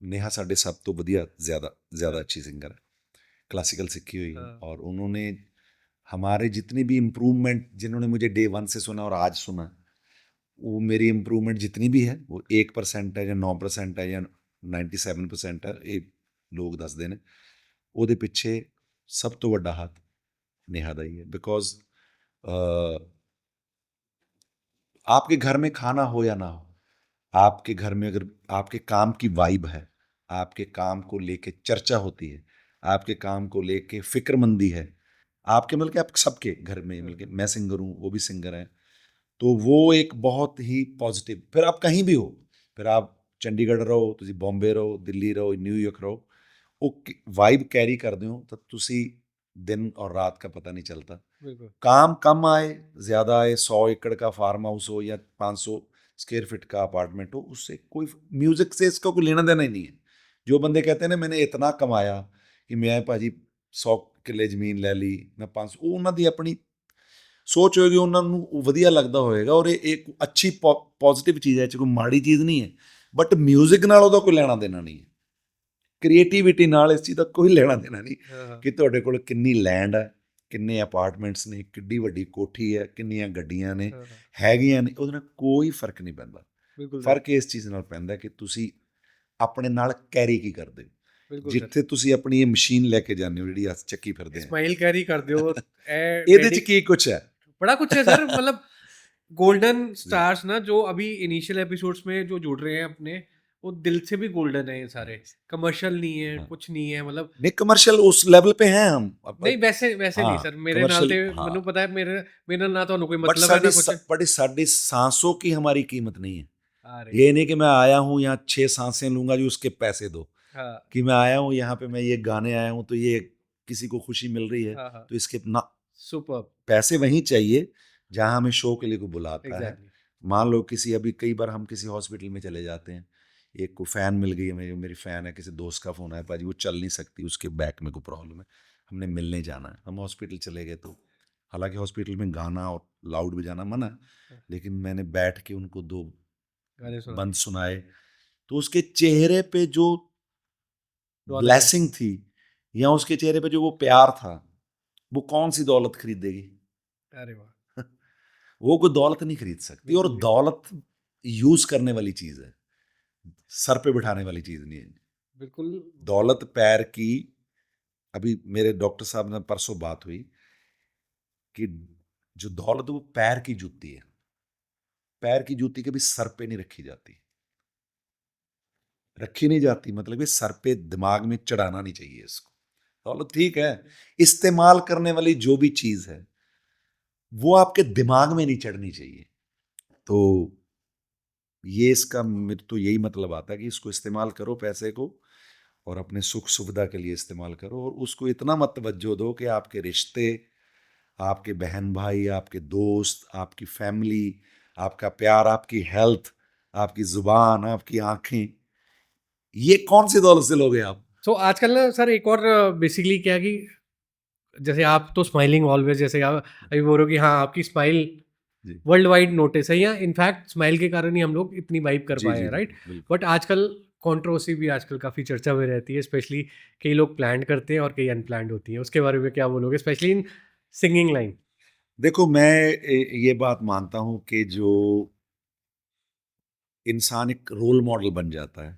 नेहा साढ़े सब तो वधिया ज़्यादा अच्छी सिंगर है, क्लासिकल सीखी हुई है, और उन्होंने हमारे जितनी भी इम्प्रूवमेंट, जिन्होंने मुझे डे 1 से सुना और आज सुना, वो मेरी इम्प्रूवमेंट जितनी भी है वो 1% है या 9% है या 97% है, ये लोग दसदे ने, ਉਹਦੇ ਪਿੱਛੇ ਸਭ ਤੋਂ ਵੱਡਾ ਹੱਥ नेहा ਦਾ ही है। बिकॉज आपके घर में खाना हो या ना हो, आपके घर में अगर आपके काम की वाइब है, आपके काम को लेके चर्चा होती है, आपके काम को लेके फिक्रमंदी है, आपके मिल के, आप सबके घर में मिल के, मैं सिंगर हूँ, वो भी सिंगर है, तो वो एक बहुत ही पॉजिटिव, फिर आप कहीं भी हो, फिर आप ਚੰਡੀਗੜ੍ਹ ਰਹੋ, ਤੁਸੀਂ ਬੰਬੇ ਰਹੋ, ਦਿੱਲੀ ਰਹੋ, ਨਿਊਯਾਰਕ ਰਹੋ, ਉਹ ਵਾइब कैरी करते हो तो ਤੁਸੀਂ दिन और रात का पता नहीं चलता। काम कम आए ज़्यादा आए, 100 एकड़ का फार्म हाउस हो या 500 स्क्वायर फीट का अपार्टमेंट हो, उससे कोई, म्यूज़िक से इसका कोई लेना देना ही नहीं है। जो बंदे कहते हैं ना मैंने इतना कमाया कि मैं भाजी 100 ਕਿੱਲੇ ਜ਼ਮੀਨ ਲੈ ਲਈ, ਮੈਂ 500, ਉਹ ਉਹਨਾਂ ਦੀ ਆਪਣੀ ਸੋਚ ਹੋਏਗੀ, ਉਹਨਾਂ ਨੂੰ ਉਹ ਵਧੀਆ ਲੱਗਦਾ ਹੋਏਗਾ, ਔਰ ਇਹ ਇੱਕ ਅੱਛੀ ਪੋਜ਼ਿਟਿਵ ਚੀਜ਼ ਹੈ, ਇਹ 'ਚ ਕੋਈ ਮਾੜੀ ਚੀਜ਼ ਨਹੀਂ ਹੈ, ਬਟ ਮਿਊਜ਼ਿਕ ਨਾਲ ਉਹਦਾ ਕੋਈ ਲੈਣਾ ਦੇਣਾ ਨਹੀਂ ਹੈ, ਕ੍ਰੀਏਟੀਵਿਟੀ ਨਾਲ ਇਸ ਚੀਜ਼ ਦਾ ਕੋਈ ਲੈਣਾ ਦੇਣਾ ਨਹੀਂ ਕਿ ਤੁਹਾਡੇ ਕੋਲ ਕਿੰਨੀ ਲੈਂਡ ਹੈ, ਕਿੰਨੇ ਅਪਾਰਟਮੈਂਟਸ ਨੇ, ਕਿੱਡੀ ਵੱਡੀ ਕੋਠੀ ਹੈ, ਕਿੰਨੀਆਂ ਗੱਡੀਆਂ ਨੇ ਹੈਗੀਆਂ ਨੇ, ਉਹਦੇ ਨਾਲ ਕੋਈ ਫਰਕ ਨਹੀਂ ਪੈਂਦਾ। ਫਰਕ ਇਸ ਚੀਜ਼ ਨਾਲ ਪੈਂਦਾ ਕਿ ਤੁਸੀਂ ਆਪਣੇ ਨਾਲ ਕੈਰੀ ਕੀ ਕਰਦੇ ਹੋ, ਜਿੱਥੇ ਤੁਸੀਂ ਆਪਣੀ ਇਹ ਮਸ਼ੀਨ ਲੈ ਕੇ ਜਾਂਦੇ ਹੋ ਜਿਹੜੀ ਆ ਚੱਕੀ ਫਿਰਦੇ ਆ, ਸਮਾਈਲ ਕੈਰੀ ਕਰਦੇ ਹੋ, ਇਹਦੇ 'ਚ ਕੀ ਕੁਛ ਹੈ, बड़ा कुछ है सर। मतलब गोल्डन स्टार्स ना जो अभी इनिशियल एपिसोड्स में जो जुड़ रहे हैं अपने, वो दिल से भी गोल्डन है, ये सारे कमर्शियल नहीं है, कुछ नहीं है, मतलब नहीं कमर्शियल उस लेवल पे हैं हम नहीं, वैसे नहीं सर, मेरे नाल ते ਮੈਨੂੰ ਪਤਾ ਹੈ, मेरे ना तो कोई मतलब है ना कुछ, बट साड़ी सांसों की हमारी कीमत नहीं है। ये नहीं कि मैं आया हूँ यहाँ 6 सांसें लूंगा जी उसके पैसे दो, कि मैं आया हूँ यहाँ पे मैं ये गाने आया हूँ तो ये किसी को खुशी मिल रही है तो इसके ना सुपर पैसे वहीं चाहिए जहाँ हमें शो के लिए कोई बुलाता है। मान लो किसी, अभी कई बार हम किसी हॉस्पिटल में चले जाते हैं, एक को फ़ैन मिल गई है, मेरी फ़ैन है, किसी दोस्त का फ़ोन आया, पाजी वो चल नहीं सकती, उसके बैक में कोई प्रॉब्लम है, हमने मिलने जाना है, हम हॉस्पिटल चले गए, तो हालांकि हॉस्पिटल में गाना और लाउड बजाना मना है, लेकिन मैंने बैठ के उनको 2 बंद सुनाए, तो उसके चेहरे पे जो ब्लेसिंग थी या उसके चेहरे पे जो वो प्यार था, वो कौन सी दौलत खरीदेगी? अरे वाह, वो कोई दौलत नहीं खरीद सकती, और दौलत यूज करने वाली चीज है, सर पे बिठाने वाली चीज नहीं है। बिल्कुल, दौलत पैर की, अभी मेरे डॉक्टर साहब ने परसों बात हुई कि जो दौलत वो पैर की जूती है, पैर की जूती कभी सर पे नहीं रखी जाती, मतलब ये सर पे दिमाग में चढ़ाना नहीं चाहिए इसको। दौलत ठीक है, इस्तेमाल करने वाली जो भी चीज है वो आपके दिमाग में नहीं चढ़नी चाहिए। तो ये इसका मेरे तो यही मतलब आता है कि इसको इस्तेमाल करो पैसे को, और अपने सुख सुविधा के लिए इस्तेमाल करो, और उसको इतना मत तवज्जो दो कि आपके रिश्ते, आपके बहन भाई, आपके दोस्त, आपकी फैमिली, आपका प्यार, आपकी हेल्थ, आपकी जुबान, आपकी आंखें, ये कौन सी दौलत से लोगे आप? तो आजकल ना सर एक और बेसिकली क्या कि जैसे आप तो स्माइलिंग ऑलवेज, जैसे आप अभी बोल रहे हो कि हाँ आपकी स्माइल वर्ल्ड वाइड नोटिस है, या इनफैक्ट स्माइल के कारण ही हम लोग इतनी वाइब कर पाए हैं, राइट? बट आजकल कंट्रोवर्सी भी आजकल काफ़ी चर्चा में रहती है, स्पेशली कई लोग प्लान करते हैं और कई अनप्लान्ड होती हैं, उसके बारे में क्या बोलोगे, स्पेशली इन सिंगिंग लाइन? देखो, मैं ये बात मानता हूँ कि जो इंसान एक रोल मॉडल बन जाता है,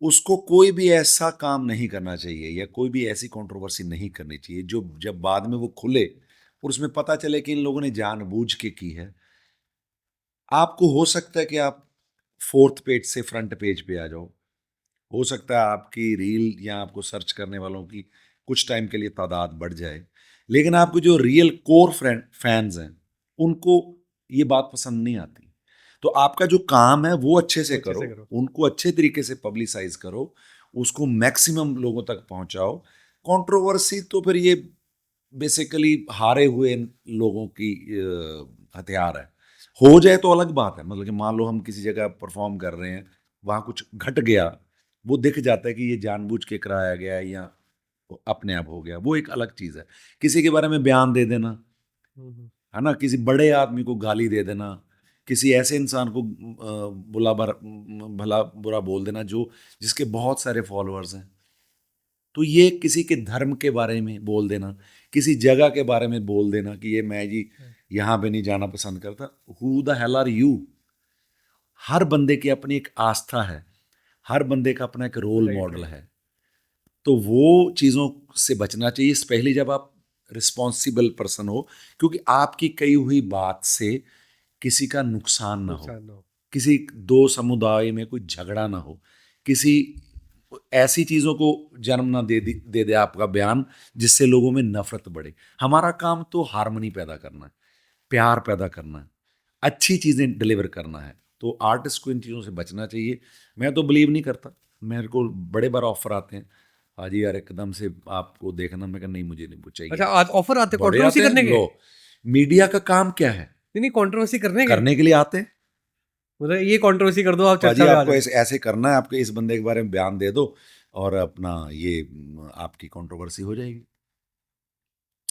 उसको कोई भी ऐसा काम नहीं करना चाहिए या कोई भी ऐसी कंट्रोवर्सी नहीं करनी चाहिए जो जब बाद में वो खुले और उसमें पता चले कि इन लोगों ने जानबूझ के की है। आपको हो सकता है कि आप 4th पेज से फ्रंट पेज पे आ जाओ, हो सकता है आपकी रील या आपको सर्च करने वालों की कुछ टाइम के लिए तादाद बढ़ जाए, लेकिन आपको जो रियल कोर फैंस हैं उनको ये बात पसंद नहीं आती। तो आपका जो काम है वो अच्छे से करो, उनको अच्छे तरीके से पब्लिसाइज करो, उसको मैक्सिमम लोगों तक पहुंचाओ। कंट्रोवर्सी तो फिर ये बेसिकली हारे हुए लोगों की हथियार है। हो जाए तो अलग बात है, मतलब कि मान लो हम किसी जगह परफॉर्म कर रहे हैं, वहाँ कुछ घट गया, वो दिख जाता है कि ये जानबूझ के कराया गया है या अपने आप हो गया, वो एक अलग चीज़ है। किसी के बारे में बयान दे देना, है ना, किसी बड़े आदमी को गाली दे देना, किसी ऐसे इंसान को भला बुरा बोल देना जिसके बहुत सारे फॉलोअर्स हैं, तो ये किसी के धर्म के बारे में बोल देना, किसी जगह के बारे में बोल देना कि ये मैं जी यहाँ पे नहीं जाना पसंद करता, who the hell are you? हर बंदे की अपनी एक आस्था है, हर बंदे का अपना एक रोल मॉडल है, तो वो चीज़ों से बचना चाहिए, स्पेशली जब आप रिस्पॉन्सिबल पर्सन हो, क्योंकि आपकी कही हुई बात से किसी का नुकसान ना हो, किसी दो समुदाय में कोई झगड़ा ना हो, किसी ऐसी चीज़ों को जन्म ना दे दे आपका बयान जिससे लोगों में नफरत बढ़े। हमारा काम तो हार्मनी पैदा करना है, प्यार पैदा करना है, अच्छी चीज़ें डिलीवर करना है, तो आर्टिस्ट को इन चीज़ों से बचना चाहिए। मैं तो बिलीव नहीं करता, मेरे को बड़े बार ऑफर आते हैं, आज यार एकदम से आपको देखना, मैं कहता नहीं मुझे नहीं वो चाहिए। अच्छा, ऑफर आते बड़े कंट्रोवर्सी आते हैं, करने के? लो, मीडिया का काम क्या है? नहीं, कंट्रोवर्सी करने के लिए आते हैं। मतलब ये कंट्रोवर्सी कर दो, आप पाजी चर्चा में आ आपको जाओ। ऐसे करना है, आपके इस बंदे के बारे में बयान दे दो और अपना ये आपकी कंट्रोवर्सी हो जाएगी।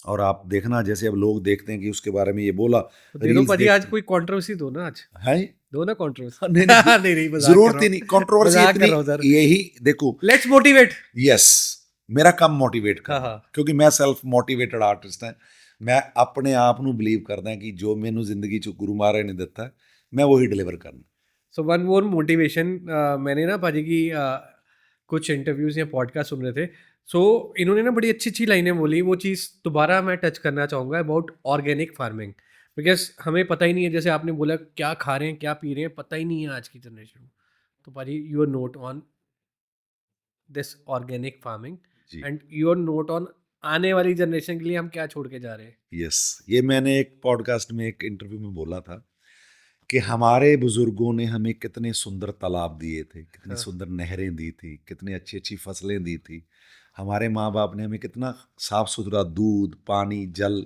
और आप देखना, जैसे अब लोग देखते हैं कि उसके बारे में ये बोला, तो दे दो पाजी, आज कोई कंट्रोवर्सी दो ना, आज है दो ना कंट्रोवर्सी। नहीं नहीं, नहीं, मजाक कर जरूरत रहा ही हूँ, नहीं कंट्रोवर्सी मजाक कर रहा हूँ इतनी, सर। यही देखो, लेट्स मोटिवेट। यस, मेरा काम मोटिवेट हाँ करना, हाँ, क्योंकि मैं सेल्फ मोटिवेटेड आर्टिस्ट है। मैं अपने आप ਨੂੰ बिलीव करदा कि जो मैनू जिंदगी च गुरु महाराज ने दिता है, मैं वही डिलीवर करना। सो वन मोर मोटिवेशन, मैंने ना पाजी की कुछ इंटरव्यूज या पॉडकास्ट सुन रहे थे, सो इन्होंने ना बड़ी अच्छी अच्छी लाइनें बोली, वो चीज़ दोबारा मैं टच करना चाहूँगा अबाउट ऑर्गेनिक फार्मिंग। बिकॉज हमें पता ही नहीं है, जैसे आपने बोला क्या खा रहे हैं क्या पी रहे हैं पता ही नहीं है आज की जनरेशन को। तो पाजी, your note on this organic farming जी, एंड योर नोट ऑन आने वाली जनरेशन के लिए हम क्या छोड़ के जा रहे हैं। यस, ये मैंने एक पॉडकास्ट में, एक इंटरव्यू में बोला था कि हमारे बुजुर्गों ने हमें कितने सुंदर तालाब दिए थे, कितनी हाँ, सुंदर नहरें दी थी, कितनी अच्छी अच्छी फसलें दी थी। हमारे माँ बाप ने हमें कितना साफ सुथरा दूध, पानी, जल,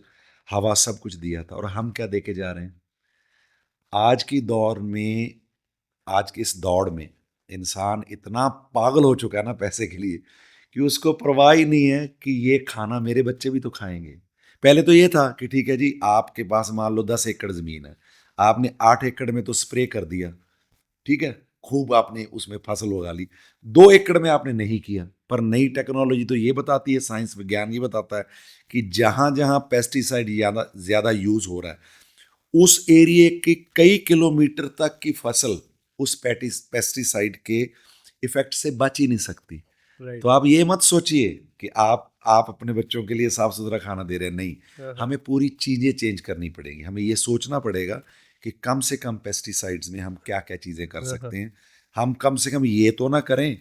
हवा सब कुछ दिया था, और हम क्या दे के जा रहे हैं आज की दौर में? आज की इस दौड़ में इंसान इतना पागल हो चुका है ना पैसे के लिए, कि उसको परवाह ही नहीं है कि ये खाना मेरे बच्चे भी तो खाएंगे। पहले तो ये था कि ठीक है जी, आपके पास मान लो 10 एकड़ ज़मीन है, आपने 8 एकड़ में तो स्प्रे कर दिया, ठीक है, खूब आपने उसमें फसल उगा ली, 2 एकड़ में आपने नहीं किया। पर नई टेक्नोलॉजी तो ये बताती है, साइंस विज्ञान ये बताता है कि जहाँ जहाँ पेस्टिसाइड ज़्यादा ज़्यादा यूज़ हो रहा है, उस एरिए के कई किलोमीटर तक की फसल उस पेस्टिसाइड के इफेक्ट से बच ही नहीं सकती। तो राइट। आप ये मत सोचिए कि आप अपने बच्चों के लिए साफ सुथरा खाना दे रहे हैं, नहीं, हाँ हाँ, हमें पूरी चीज़ें चेंज करनी पड़ेगी। हमें ये सोचना पड़ेगा कि कम से कम पेस्टिसाइड्स में हम क्या क्या चीज़ें कर हाँ हाँ, सकते हैं। हम कम से कम ये तो ना करें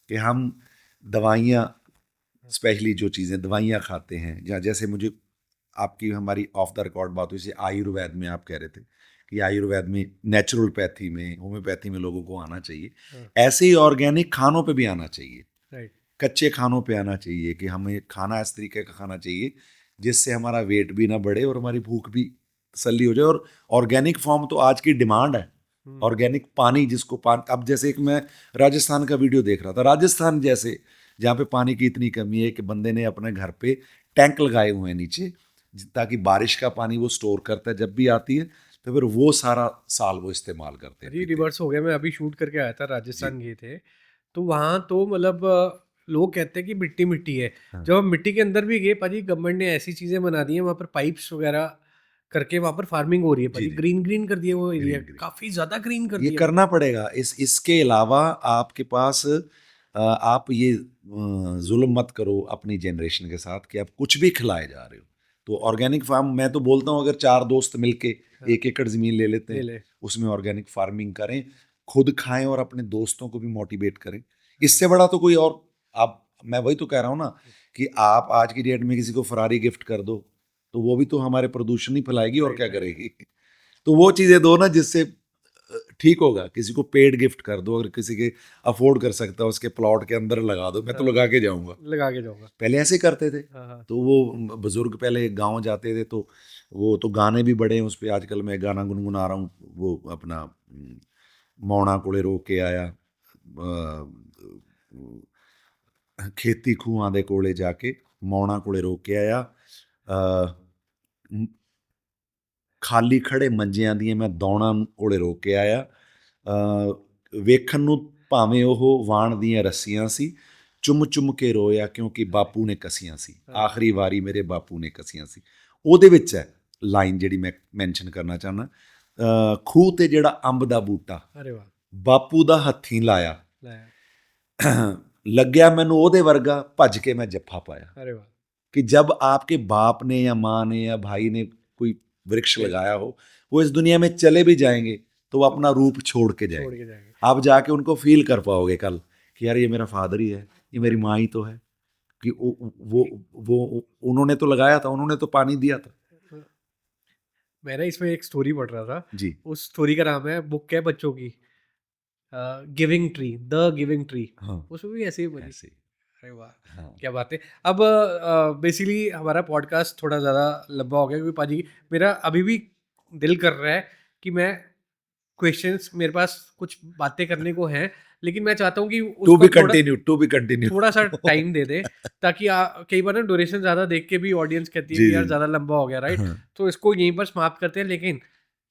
कि हम दवाइयाँ, स्पेशली जो चीज़ें दवाइयाँ खाते हैं, या जैसे मुझे आपकी हमारी ऑफ द रिकॉर्ड बात हुई, जैसे आयुर्वेद में आप कह रहे थे कि आयुर्वेद में, नेचुरलपैथी में, होम्योपैथी में लोगों को आना चाहिए, हाँ, ऐसे ही ऑर्गेनिक खानों पे भी आना चाहिए, राइट। कच्चे खानों पे आना चाहिए कि हमें खाना इस तरीके का खाना चाहिए जिससे हमारा वेट भी ना बढ़े और हमारी भूख भी तसल्ली हो जाए। और ऑर्गेनिक फॉर्म तो आज की डिमांड है, ऑर्गेनिक पानी, जिसको पानी, अब जैसे एक मैं राजस्थान का वीडियो देख रहा था, राजस्थान जैसे जहाँ पे पानी की इतनी कमी है कि बंदे ने अपने घर पे टैंक लगाए हुए हैं नीचे, ताकि बारिश का पानी वो स्टोर करता है, जब भी आती है तो फिर वो सारा साल वो इस्तेमाल करते हैं, अरे पीते हैं। रिवर्स हो गया, मैं अभी शूट करके आया था, जी, राजस्थान गए थे, तो वहाँ तो मतलब लोग कहते हैं कि मिट्टी मिट्टी है। हाँ, जब हम मिट्टी के अंदर भी गए पाजी, गवर्नमेंट ने ऐसी चीज़ें बना दी हैं वहाँ पर, पाइप्स वगैरह करके वहाँ पर फार्मिंग हो रही है जी, पाजी, जी, ग्रीन ग्रीन कर दिया वो एरिया, ग्रीन ग्रीन, काफ़ी ज़्यादा ग्रीन कर ये दिया। करना पड़ेगा। इसके अलावा आपके पास आप ये जुल्म मत करो अपनी जनरेशन के साथ कि आप कुछ भी खिलाए जा रहे हो। तो ऑर्गेनिक फार्म, मैं तो बोलता हूँ, अगर 4 दोस्त मिलके हाँ, 1 एकड़ ज़मीन ले लेते ले हैं, ले। उसमें ऑर्गेनिक फार्मिंग करें, खुद खाएं और अपने दोस्तों को भी मोटिवेट करें। हाँ, इससे बड़ा तो कोई और, आप, मैं वही तो कह रहा हूँ ना कि आप आज की डेट में किसी को फरारी गिफ्ट कर दो, तो वो भी तो हमारे प्रदूषण ही फैलाएगी, और राइट क्या राइट। करेगी। तो वो चीज़ें दो ना जिससे ठीक होगा। किसी को पेड गिफ्ट कर दो, अगर किसी के अफोर्ड कर सकता है उसके प्लॉट के अंदर लगा दो, मैं तो हाँ, लगा के जाऊंगा। लगा के जाऊँगा। पहले ऐसे करते थे। हाँ हाँ, तो वो बुजुर्ग पहले गांव जाते थे, तो वो तो गाने भी बड़े हैं उस पे, आजकल मैं गाना गुनगुना रहा हूँ, वो अपना मौना कोले रो के आया, खेती खूਹਾਂ ਦੇ ਕੋਲੇ ਜਾ ਕੇ ਮੌਣਾ ਕੋਲੇ ਰੋ ਕੇ ਆਇਆ, ਖਾਲੀ ਖੜੇ ਮੰਜਿਆਂ ਦੀਆਂ ਮੈਂ ਦੌੜਾਂ ਓਲੇ ਰੋ ਕੇ ਆਇਆ। ਵੇਖਣ ਨੂੰ ਭਾਵੇਂ ਉਹ ਵਾਣ ਦੀਆਂ ਰੱਸੀਆਂ ਸੀ, ਚੁੰਮ ਚੁੰਮ ਕੇ ਰੋਇਆ ਕਿਉਂਕਿ ਬਾਪੂ ਨੇ ਕਸੀਆਂ ਸੀ, ਆਖਰੀ ਵਾਰੀ ਮੇਰੇ ਬਾਪੂ ਨੇ ਕਸੀਆਂ ਸੀ। ਉਹਦੇ ਵਿੱਚ ਹੈ ਲਾਈਨ ਜਿਹੜੀ ਮੈਂ ਮੈਂਸ਼ਨ ਕਰਨਾ ਚਾਹੁੰਦਾ, ਖੂਹ ਤੇ ਜਿਹੜਾ ਅੰਬ ਦਾ ਬੂਟਾ, ਅਰੇ ਵਾਹ, ਬਾਪੂ ਦਾ ਹੱਥੀਂ ਲਾਇਆ, ਲੈ, ਲੱਗਿਆ ਮੈਨੂੰ ਉਹਦੇ ਵਰਗਾ, ਭੱਜ ਕੇ मैं जफ्फा पाया। अरे वाह, कि जब आपके बाप ने या माँ ने या भाई ने कोई वृक्ष लगाया हो, वो इस दुनिया में चले भी जाएंगे तो वो अपना रूप छोड़ के जाएंगे। आप जाके उनको फील कर पाओगे कल कि यार ये मेरा फादर ही है, ये मेरी माँ ही तो है, कि वो उन्होंने तो लगाया था, उन्होंने तो पानी दिया था। मैंने इसमें एक स्टोरी पढ़ रहा था जी, उस स्टोरी का नाम है, बुक है बच्चों की, giving tree, the giving tree. हाँ, उसमें भी ऐसे ही बनी। ऐसे ही। अरे वाह, हाँ, क्या बात है। अब बेसिकली हमारा पॉडकास्ट थोड़ा ज़्यादा लंबा हो गया क्योंकि पाजी मेरा अभी भी दिल कर रहा है कि मैं क्वेश्चंस, मेरे पास कुछ बातें करने को हैं, लेकिन मैं चाहता हूँ कि टू बी उसको कंटिन्यू थोड़ा सा टाइम दे दे, ताकि कई बार ना ड्यूरेशन ज़्यादा देख के भी ऑडियंस कहती है जी, कि यार जी। ज़्यादा लंबा हो गया, राइट। हाँ, तो इसको यहीं पर समाप्त करते हैं, लेकिन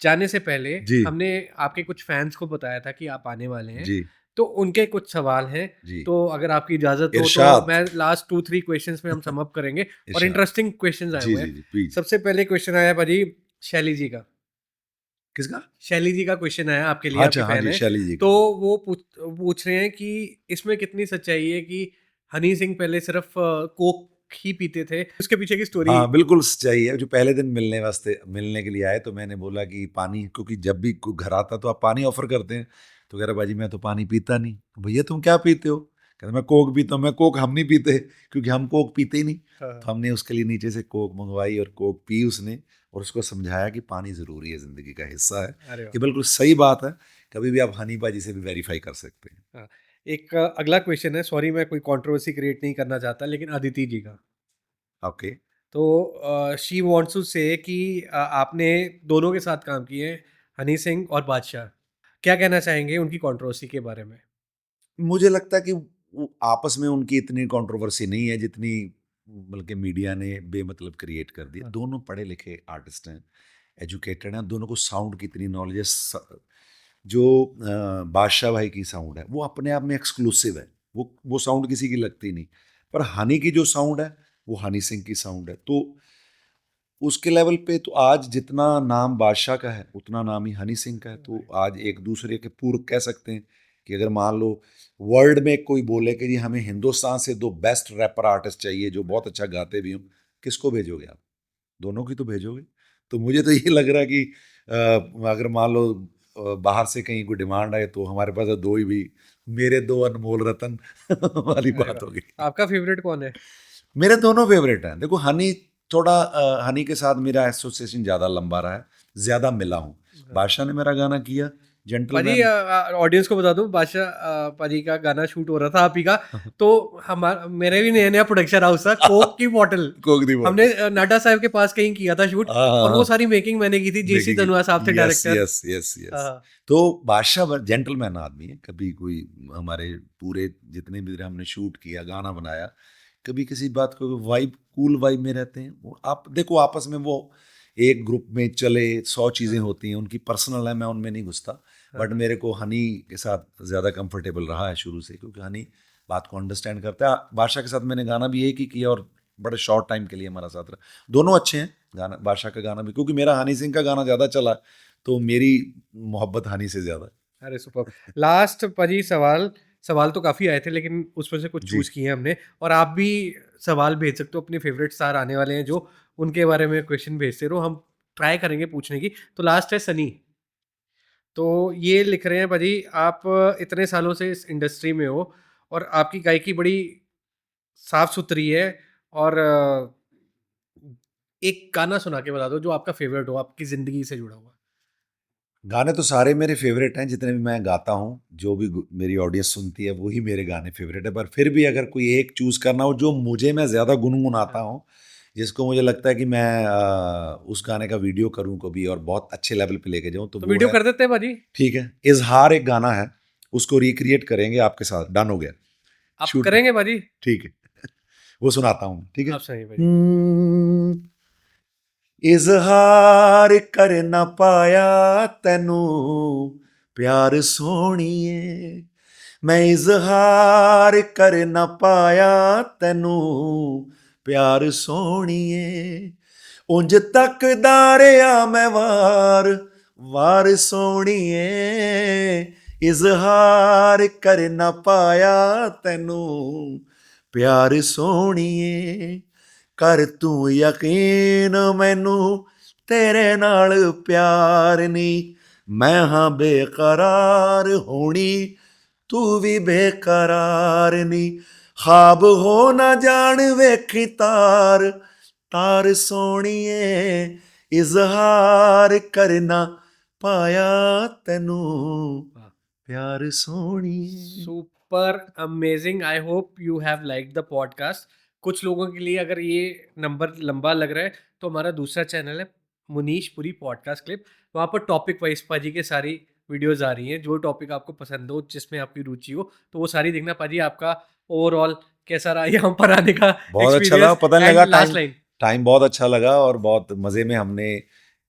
जाने से पहले जी, हमने आपके कुछ फैंस को बताया था कि आप आने वाले हैं, जी, तो उनके कुछ सवाल हैं। जी, तो अगर आपकी इजाजत हो इरशाद। तो मैं लास्ट 2-3 क्वेश्चंस में हम सम अप करेंगे और इरशाद। इंटरेस्टिंग क्वेश्चंस आए जी, हुए जी, हैं। जी, प्लीज। सबसे पहले क्वेश्चन आया भाजी शैली जी का। किसका? शैली जी का क्वेश्चन आया आपके लिए, अच्छा, आपके हाँ फैन जी, है। शैली जी का। तो वो पूछ रहे हैं कि इसमें कितनी सच्चाई है कि हनी सिंह पहले सिर्फ कोक ही पीते थे, उसके पीछे की स्टोरी। हाँ, बिल्कुल सच्चाई है। जो पहले दिन मिलने के लिए आए तो मैंने बोला कि पानी, क्योंकि जब भी कोई घर आता तो आप पानी ऑफर करते हैं, तो कह रहा भाजी मैं तो पानी पीता नहीं। भैया तुम क्या पीते हो? कहता मैं कोक पीता हूँ। मैं कोक हम नहीं पीते क्योंकि हम कोक पीते ही नहीं। हाँ, तो हमने उसके लिए नीचे से कोक मंगवाई और कोक पी उसने, और उसको समझाया कि पानी ज़रूरी है, ज़िंदगी का हिस्सा है। अरे ये वाह। बिल्कुल सही बात है। कभी भी आप हनी भाजी से भी वेरीफाई कर सकते हैं। हाँ, एक अगला क्वेश्चन है, सॉरी मैं कोई कंट्रोवर्सी क्रिएट नहीं करना चाहता, लेकिन अदिति जी का। ओके। तो शी वांट्स टू से कि आपने दोनों के साथ काम किए हैं, हनी सिंह और बादशाह। क्या कहना चाहेंगे उनकी कंट्रोवर्सी के बारे में? मुझे लगता है कि वो आपस में उनकी इतनी कंट्रोवर्सी नहीं है जितनी बल्कि मीडिया ने बेमतलब क्रिएट कर दी। हाँ। दोनों पढ़े लिखे आर्टिस्ट हैं, एजुकेटेड हैं, दोनों को साउंड की इतनी नॉलेज है। जो बादशाह भाई की साउंड है वो अपने आप में एक्सक्लूसिव है, वो साउंड किसी की लगती नहीं। पर हनी की जो साउंड है वो हनी सिंह की साउंड है। तो उसके लेवल पे तो आज जितना नाम बादशाह का है उतना नाम ही हनी सिंह का है। तो आज एक दूसरे के पूरक कह सकते हैं कि अगर मान लो वर्ल्ड में कोई बोले कि जी हमें हिंदुस्तान से 2 बेस्ट रैपर आर्टिस्ट चाहिए जो बहुत अच्छा गाते भी हों, किसको भेजोगे आप? दोनों की तो भेजोगे। तो मुझे तो ये लग रहा है कि अगर मान लो बाहर से कहीं कोई डिमांड आए तो हमारे पास 2 ही भी, मेरे 2 अनमोल रतन वाली अरे बात वाह। होगी। आपका फेवरेट कौन है? मेरे दोनों फेवरेट हैं। देखो हनी थोड़ा हनी के साथ मेरा एसोसिएशन ज़्यादा लंबा रहा है, ज़्यादा मिला हूँ। बादशाह ने मेरा गाना किया, पाजी जेंटलमैन। ऑडियंस को बता दूं, बादशाह पाजी का गाना शूट हो रहा था आप ही का, तो हमारा मेरे भी नया प्रोडक्शन हाउस था, कोक की बोतल कोक दी बोतल। हमने नाडा साहब के पास कहीं किया था शूट, और वो सारी मेकिंग मैंने की थी, जेसी धनुआ साहब थे डायरेक्टर। Yes yes yes. तो बादशाह जेंटलमैन आदमी है। कभी कोई हमारे पूरे जितने भी हमने शूट किया, गाना बनाया, कभी किसी बात को वाइब, कूल वाइब में रहते हैं। वो आप देखो आपस में वो एक ग्रुप में चले 100 चीज़ें होती हैं, उनकी पर्सनल है, मैं उनमें नहीं घुसता। बट मेरे को हनी के साथ ज़्यादा कंफर्टेबल रहा है शुरू से, क्योंकि हनी बात को अंडरस्टैंड करता है। बादशाह के साथ मैंने गाना भी एक ही किया और बड़े शॉर्ट टाइम के लिए हमारा साथ रहा। दोनों अच्छे हैं गाना, बादशाह का गाना भी, क्योंकि मेरा हनी सिंह का गाना ज़्यादा चला तो मेरी मोहब्बत हनी से ज़्यादा है। अरे सुपर। लास्ट पाजी सवाल तो काफ़ी आए थे, लेकिन उसमें से कुछ जी। चूज किए हमने, और आप भी सवाल भेज सकते हो, अपने फेवरेट स्टार आने वाले हैं जो, उनके बारे में क्वेश्चन भेजते रहो, हम ट्राई करेंगे पूछने की। तो लास्ट है सनी। तो ये लिख रहे हैं भाजी, आप इतने सालों से इस इंडस्ट्री में हो और आपकी गायकी बड़ी साफ सुथरी है, और एक गाना सुना के बता दो जो आपका फेवरेट हो, आपकी ज़िंदगी से जुड़ा हुआ। गाने तो सारे मेरे फेवरेट हैं, जितने भी मैं गाता हूँ, जो भी मेरी ऑडियंस सुनती है वही मेरे गाने फेवरेट है। पर फिर भी अगर कोई एक चूज़ करना हो जो मुझे, मैं ज़्यादा गुनगुनाता हूँ, जिसको मुझे लगता है कि मैं उस गाने का वीडियो करूँ कभी और बहुत अच्छे लेवल पे लेके जाऊँ, तो वो वीडियो है, कर देते हैं भाजी। ठीक है, इजहार एक गाना है, उसको रिक्रिएट करेंगे आपके साथ, डन हो गया, आप शूट करेंगे भाजी? ठीक है। वो सुनाता हूँ, ठीक है। आप सही भाजी। इजहार कर ना पाया तैनू प्यार सोहणीए, मैं इजहार कर ना पाया तैनू प्यार सोहणीए, उंज तकदा रेहा मैं वार वार सोहणीए, इजहार कर ना पाया तैनू प्यार सोहणीए, कर तू यकीन मैनू तेरे नाल प्यार नी, मैं हाँ बेकरार होनी तू भी बेकरार नी, ख्वाब हो ना जान वेखी तार तार सोहणीए, इजहार करना पाया तैनू प्यार सोहणीए। Super amazing, I hope you have like the podcast. कुछ लोगों के लिए अगर ये नंबर लंबा लग रहा है तो हमारा दूसरा चैनल है मुनीश पुरी पॉडकास्ट क्लिप, वहाँ पर टॉपिक वाइज पाजी के सारी वीडियोस आ रही हैं, जो टॉपिक आपको पसंद हो, जिसमें आपकी रुचि हो, तो वो सारी देखना। पाजी आपका ओवरऑल कैसा रहा यहाँ पर आने का बहुत अच्छा लगा, एक्सपीरियंस? पता नहीं एंड लगा लास्ट टाइम, लाइन। टाइम बहुत अच्छा लगा और बहुत मज़े में हमने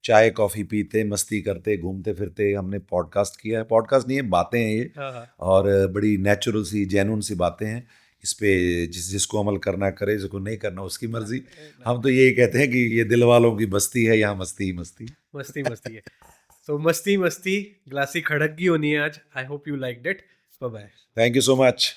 चाय कॉफ़ी पीते मस्ती करते घूमते फिरते हमने पॉडकास्ट किया है। पॉडकास्ट नहीं है, बातें हैं ये, हाँ। और बड़ी नेचुरल सी जेन्युइन सी बातें हैं। इस पे जिसको अमल करना करे, जिसको नहीं करना उसकी मर्जी। हम तो यही कहते हैं कि ये दिल वालों की बस्ती है, यहाँ मस्ती ही मस्ती। मस्ती मस्ती है। तो मस्ती मस्ती ग्लासी खड़क की होनी है आज। I hope you like it. Bye bye. Thank you so much.